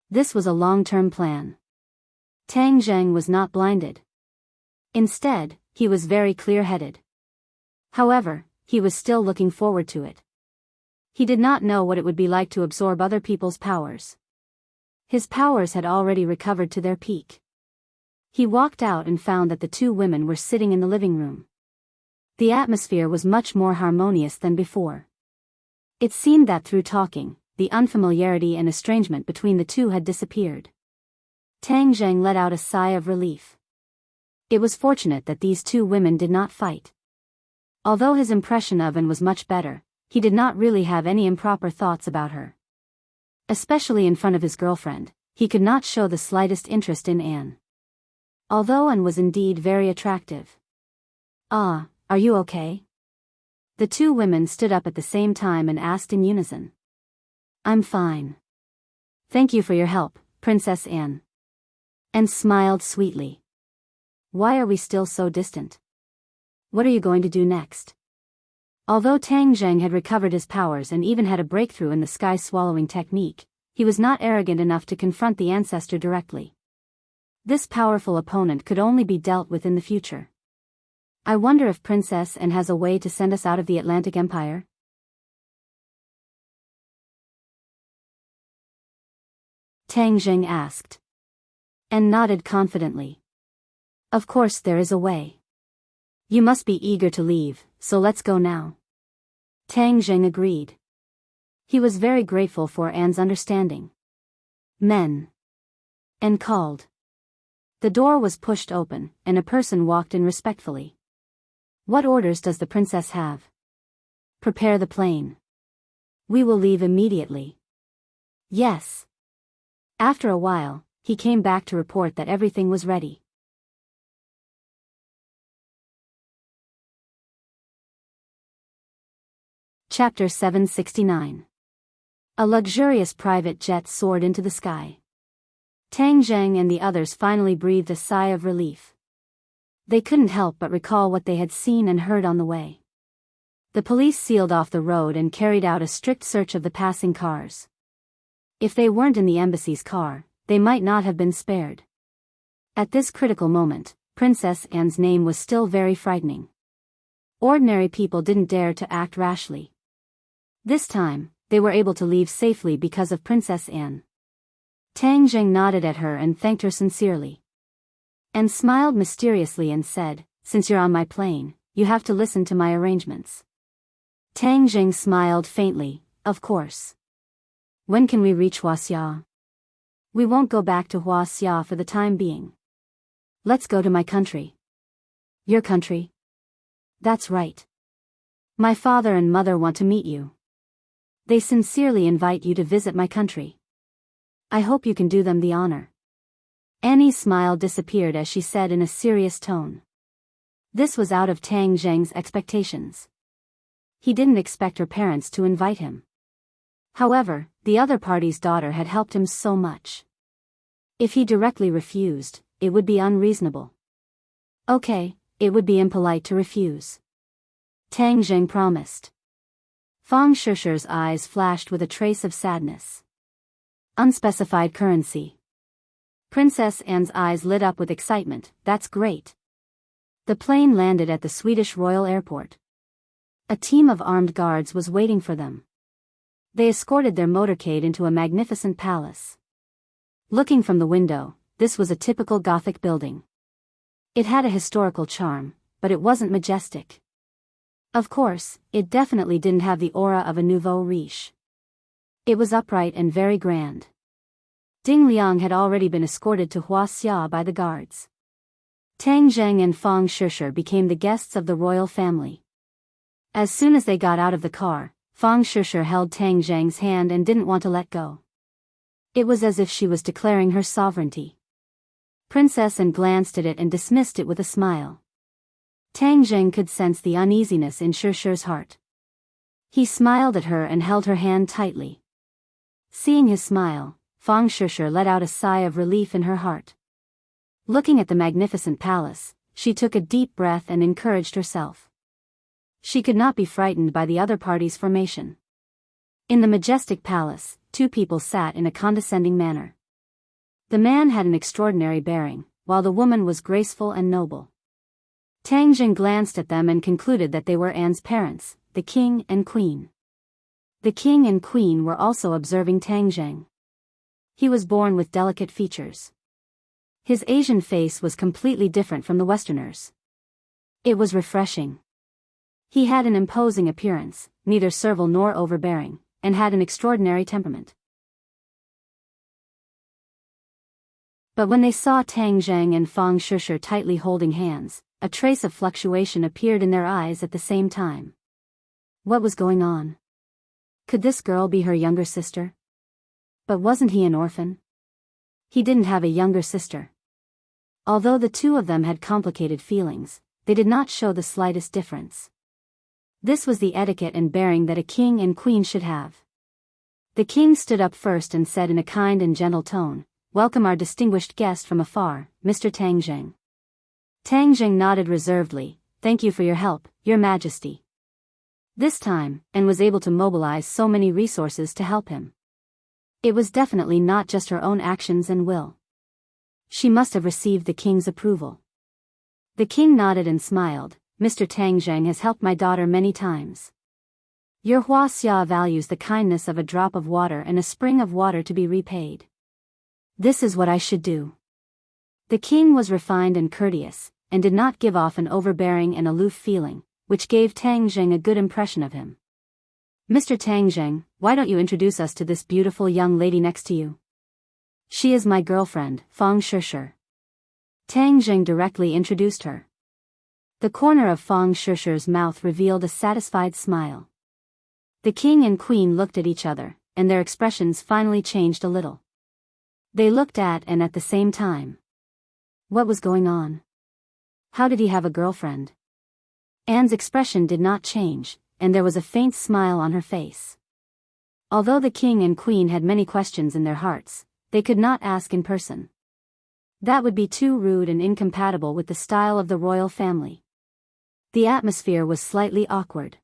This was a long-term plan. Tang Zheng was not blinded. Instead, he was very clear-headed. However, he was still looking forward to it. He did not know what it would be like to absorb other people's powers. His powers had already recovered to their peak. He walked out and found that the two women were sitting in the living room. The atmosphere was much more harmonious than before. It seemed that through talking, the unfamiliarity and estrangement between the two had disappeared. Tang Zheng let out a sigh of relief. It was fortunate that these two women did not fight. Although his impression of Anne was much better, he did not really have any improper thoughts about her. Especially in front of his girlfriend, he could not show the slightest interest in Anne. Although Anne was indeed very attractive. "Ah, are you okay?" The two women stood up at the same time and asked in unison. "I'm fine. Thank you for your help, Princess Anne." And smiled sweetly. "Why are we still so distant? What are you going to do next?" Although Tang Zheng had recovered his powers and even had a breakthrough in the sky-swallowing technique, he was not arrogant enough to confront the ancestor directly. This powerful opponent could only be dealt with in the future. "I wonder if Princess Anne has a way to send us out of the Atlantic Empire?" Tang Zheng asked. And nodded confidently. "Of course there is a way. You must be eager to leave, so let's go now." Tang Zheng agreed. He was very grateful for Anne's understanding. "Men." Anne called. The door was pushed open, and a person walked in respectfully. "What orders does the princess have?" "Prepare the plane. We will leave immediately." "Yes." After a while, he came back to report that everything was ready. Chapter 769. A luxurious private jet soared into the sky. Tang Zheng and the others finally breathed a sigh of relief. They couldn't help but recall what they had seen and heard on the way. The police sealed off the road and carried out a strict search of the passing cars. If they weren't in the embassy's car, they might not have been spared. At this critical moment, Princess Anne's name was still very frightening. Ordinary people didn't dare to act rashly. This time, they were able to leave safely because of Princess Anne. Tang Zheng nodded at her and thanked her sincerely. Anne smiled mysteriously and said, "Since you're on my plane, you have to listen to my arrangements." Tang Zheng smiled faintly, "Of course. When can we reach Huaxia?" "We won't go back to Huaxia for the time being. Let's go to my country." "Your country?" "That's right. My father and mother want to meet you. They sincerely invite you to visit my country. I hope you can do them the honor." Annie's smile disappeared as she said in a serious tone. This was out of Tang Zheng's expectations. He didn't expect her parents to invite him. However, the other party's daughter had helped him so much. If he directly refused, it would be unreasonable. Okay, it would be impolite to refuse. Tang Zheng promised. Fang Shishi's eyes flashed with a trace of sadness. Unspecified currency. Princess Anne's eyes lit up with excitement. "That's great." The plane landed at the Swedish Royal Airport. A team of armed guards was waiting for them. They escorted their motorcade into a magnificent palace. Looking from the window, this was a typical Gothic building. It had a historical charm, but it wasn't majestic. Of course, it definitely didn't have the aura of a nouveau riche. It was upright and very grand. Ding Liang had already been escorted to Huaxia by the guards. Tang Zheng and Fang Shishir became the guests of the royal family. As soon as they got out of the car, Fang Shishir held Tang Zheng's hand and didn't want to let go. It was as if she was declaring her sovereignty. Princess An glanced at it and dismissed it with a smile. Tang Zheng could sense the uneasiness in Shishir's heart. He smiled at her and held her hand tightly. Seeing his smile, Fang Shishir let out a sigh of relief in her heart. Looking at the magnificent palace, she took a deep breath and encouraged herself. She could not be frightened by the other party's formation. In the majestic palace, two people sat in a condescending manner. The man had an extraordinary bearing, while the woman was graceful and noble. Tang Zheng glanced at them and concluded that they were Anne's parents, the king and queen. The king and queen were also observing Tang Zheng. He was born with delicate features. His Asian face was completely different from the Westerners. It was refreshing. He had an imposing appearance, neither servile nor overbearing, and had an extraordinary temperament. But when they saw Tang Zheng and Fang Shishir tightly holding hands, a trace of fluctuation appeared in their eyes at the same time. What was going on? Could this girl be her younger sister? But wasn't he an orphan? He didn't have a younger sister. Although the two of them had complicated feelings, they did not show the slightest difference. This was the etiquette and bearing that a king and queen should have. The king stood up first and said in a kind and gentle tone, "Welcome our distinguished guest from afar, Mr. Tang Zheng." Tang Zheng nodded reservedly, "Thank you for your help, Your Majesty." This time, Anne was able to mobilize so many resources to help him. It was definitely not just her own actions and will. She must have received the king's approval. The king nodded and smiled, "Mr. Tang Zheng has helped my daughter many times. Your Huaxia values the kindness of a drop of water and a spring of water to be repaid. This is what I should do." The king was refined and courteous, and did not give off an overbearing and aloof feeling, which gave Tang Zheng a good impression of him. "Mr. Tang Zheng, why don't you introduce us to this beautiful young lady next to you? She is my girlfriend, Fang Shishir." Tang Zheng directly introduced her. The corner of Fang Shishir's mouth revealed a satisfied smile. The king and queen looked at each other, and their expressions finally changed a little. They looked at Anne at the same time. What was going on? How did he have a girlfriend? Anne's expression did not change, and there was a faint smile on her face. Although the king and queen had many questions in their hearts, they could not ask in person. That would be too rude and incompatible with the style of the royal family. The atmosphere was slightly awkward.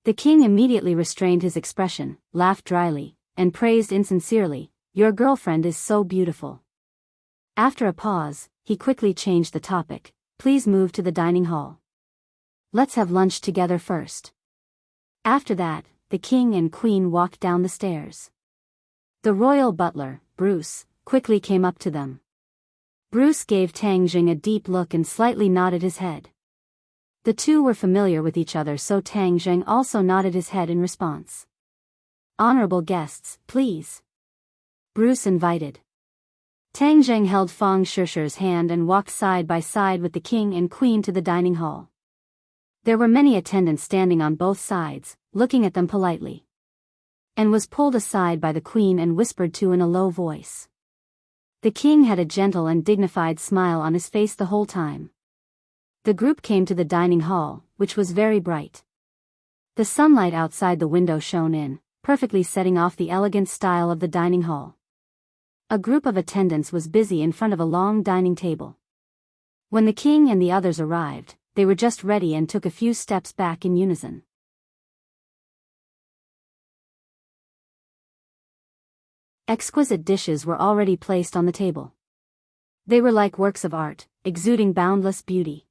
The king immediately restrained his expression, laughed dryly, and praised insincerely, "Your girlfriend is so beautiful." After a pause, he quickly changed the topic, "Please move to the dining hall. Let's have lunch together first." After that, the king and queen walked down the stairs. The royal butler, Bruce, quickly came up to them. Bruce gave Tang Zheng a deep look and slightly nodded his head. The two were familiar with each other, so Tang Zheng also nodded his head in response. "Honorable guests, please," Bruce invited. Tang Zheng held Fang Shishir's hand and walked side by side with the king and queen to the dining hall. There were many attendants standing on both sides, looking at them politely. Anne was pulled aside by the queen and whispered to in a low voice. The king had a gentle and dignified smile on his face the whole time. The group came to the dining hall, which was very bright. The sunlight outside the window shone in, perfectly setting off the elegant style of the dining hall. A group of attendants was busy in front of a long dining table. When the king and the others arrived, they were just ready and took a few steps back in unison. Exquisite dishes were already placed on the table. They were like works of art, exuding boundless beauty.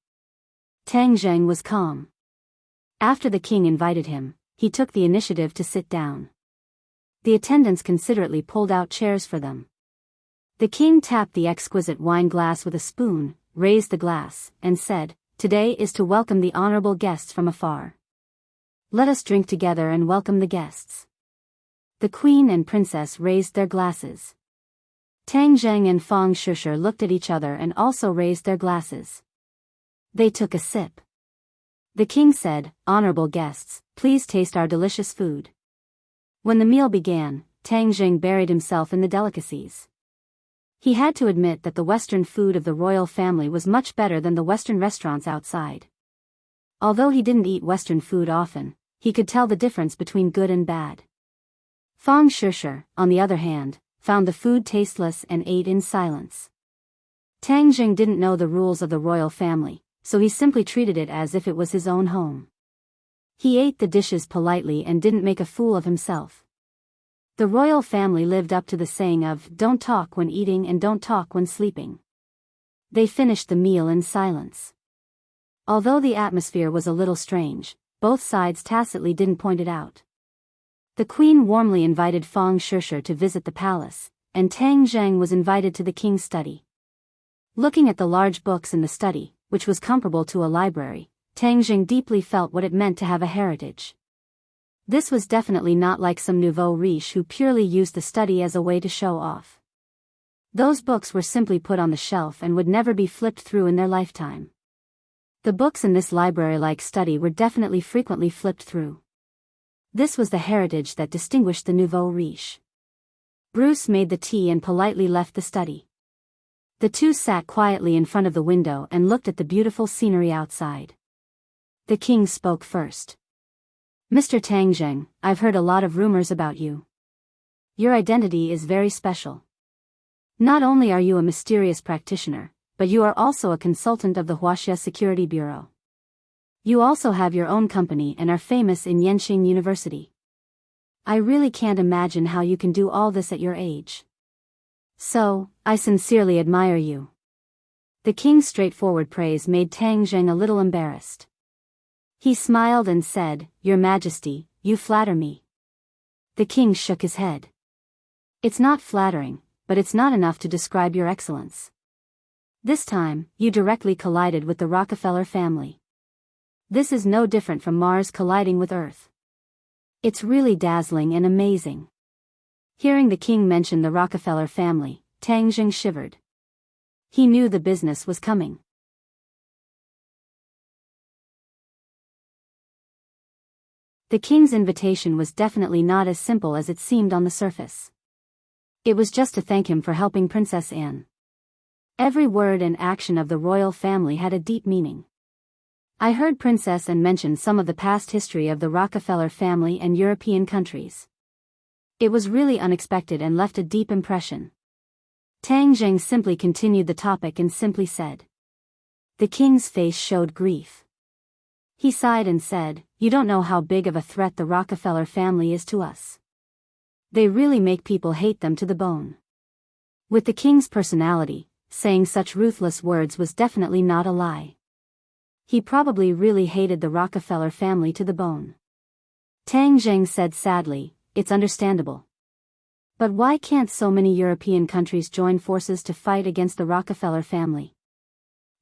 Tang Zheng was calm. After the king invited him, he took the initiative to sit down. The attendants considerately pulled out chairs for them. The king tapped the exquisite wine glass with a spoon, raised the glass, and said, "Today is to welcome the honorable guests from afar. Let us drink together and welcome the guests." The queen and princess raised their glasses. Tang Zheng and Fang Shishir looked at each other and also raised their glasses. They took a sip. The king said, "Honorable guests, please taste our delicious food." When the meal began, Tang Zheng buried himself in the delicacies. He had to admit that the Western food of the royal family was much better than the Western restaurants outside. Although he didn't eat Western food often, he could tell the difference between good and bad. Fang Shishir, on the other hand, found the food tasteless and ate in silence. Tang Zheng didn't know the rules of the royal family, so he simply treated it as if it was his own home. He ate the dishes politely and didn't make a fool of himself. The royal family lived up to the saying of, "Don't talk when eating and don't talk when sleeping." They finished the meal in silence. Although the atmosphere was a little strange, both sides tacitly didn't point it out. The queen warmly invited Fang Shishir to visit the palace, and Tang Zheng was invited to the king's study. Looking at the large books in the study, which was comparable to a library, Tang Zheng deeply felt what it meant to have a heritage. This was definitely not like some nouveau riche who purely used the study as a way to show off. Those books were simply put on the shelf and would never be flipped through in their lifetime. The books in this library-like study were definitely frequently flipped through. This was the heritage that distinguished the nouveau riche. Bruce made the tea and politely left the study. The two sat quietly in front of the window and looked at the beautiful scenery outside. The king spoke first. "Mr. Tang Zheng, I've heard a lot of rumors about you. Your identity is very special. Not only are you a mysterious practitioner, but you are also a consultant of the Huaxia Security Bureau. You also have your own company and are famous in Yenxing University. I really can't imagine how you can do all this at your age. So, I sincerely admire you." The king's straightforward praise made Tang Zheng a little embarrassed. He smiled and said, "Your Majesty, you flatter me." The king shook his head. "It's not flattering, but it's not enough to describe your excellence. This time, you directly collided with the Rockefeller family. This is no different from Mars colliding with Earth. It's really dazzling and amazing." Hearing the king mention the Rockefeller family, Tang Zheng shivered. He knew the business was coming. The king's invitation was definitely not as simple as it seemed on the surface. It was just to thank him for helping Princess Anne. Every word and action of the royal family had a deep meaning. "I heard Princess Anne mention some of the past history of the Rockefeller family and European countries. It was really unexpected and left a deep impression." Tang Zheng simply continued the topic and simply said. The king's face showed grief. He sighed and said, "You don't know how big of a threat the Rockefeller family is to us. They really make people hate them to the bone." With the king's personality, saying such ruthless words was definitely not a lie. He probably really hated the Rockefeller family to the bone. Tang Zheng said sadly, "It's understandable. But why can't so many European countries join forces to fight against the Rockefeller family?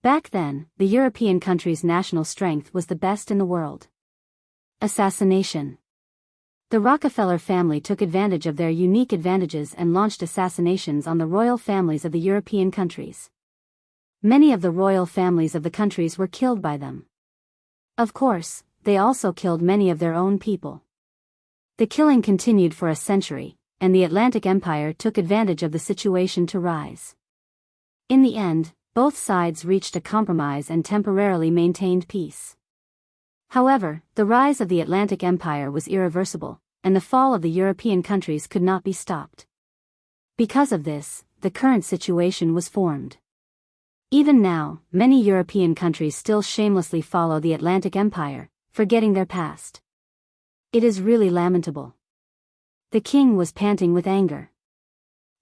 Back then, the European countries' national strength was the best in the world." Assassination. The Rockefeller family took advantage of their unique advantages and launched assassinations on the royal families of the European countries. Many of the royal families of the countries were killed by them. Of course, they also killed many of their own people. The killing continued for a century, and the Atlantic Empire took advantage of the situation to rise. In the end, both sides reached a compromise and temporarily maintained peace. However, the rise of the Atlantic Empire was irreversible, and the fall of the European countries could not be stopped. Because of this, the current situation was formed. Even now, many European countries still shamelessly follow the Atlantic Empire, forgetting their past. It is really lamentable. The king was panting with anger.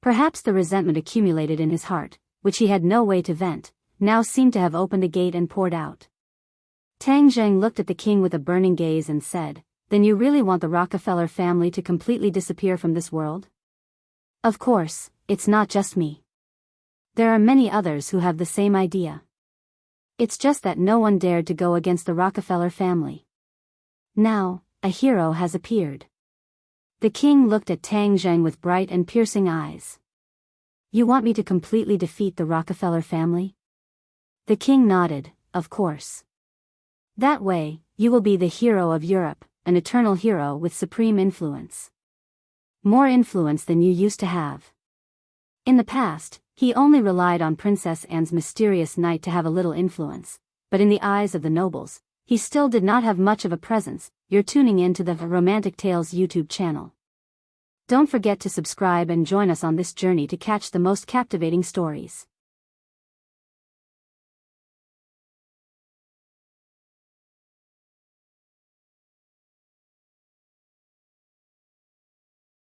Perhaps the resentment accumulated in his heart, which he had no way to vent, now seemed to have opened a gate and poured out. Tang Zheng looked at the king with a burning gaze and said, "Then you really want the Rockefeller family to completely disappear from this world?" "Of course, it's not just me. There are many others who have the same idea. It's just that no one dared to go against the Rockefeller family. Now, a hero has appeared. The king looked at Tang Zheng with bright and piercing eyes. You want me to completely defeat the Rockefeller family? The king nodded, of course. That way, you will be the hero of Europe, an eternal hero with supreme influence. More influence than you used to have. In the past, he only relied on Princess Anne's mysterious knight to have a little influence, but in the eyes of the nobles, he still did not have much of a presence. You're tuning in to the Romantic Tales YouTube channel. Don't forget to subscribe and join us on this journey to catch the most captivating stories.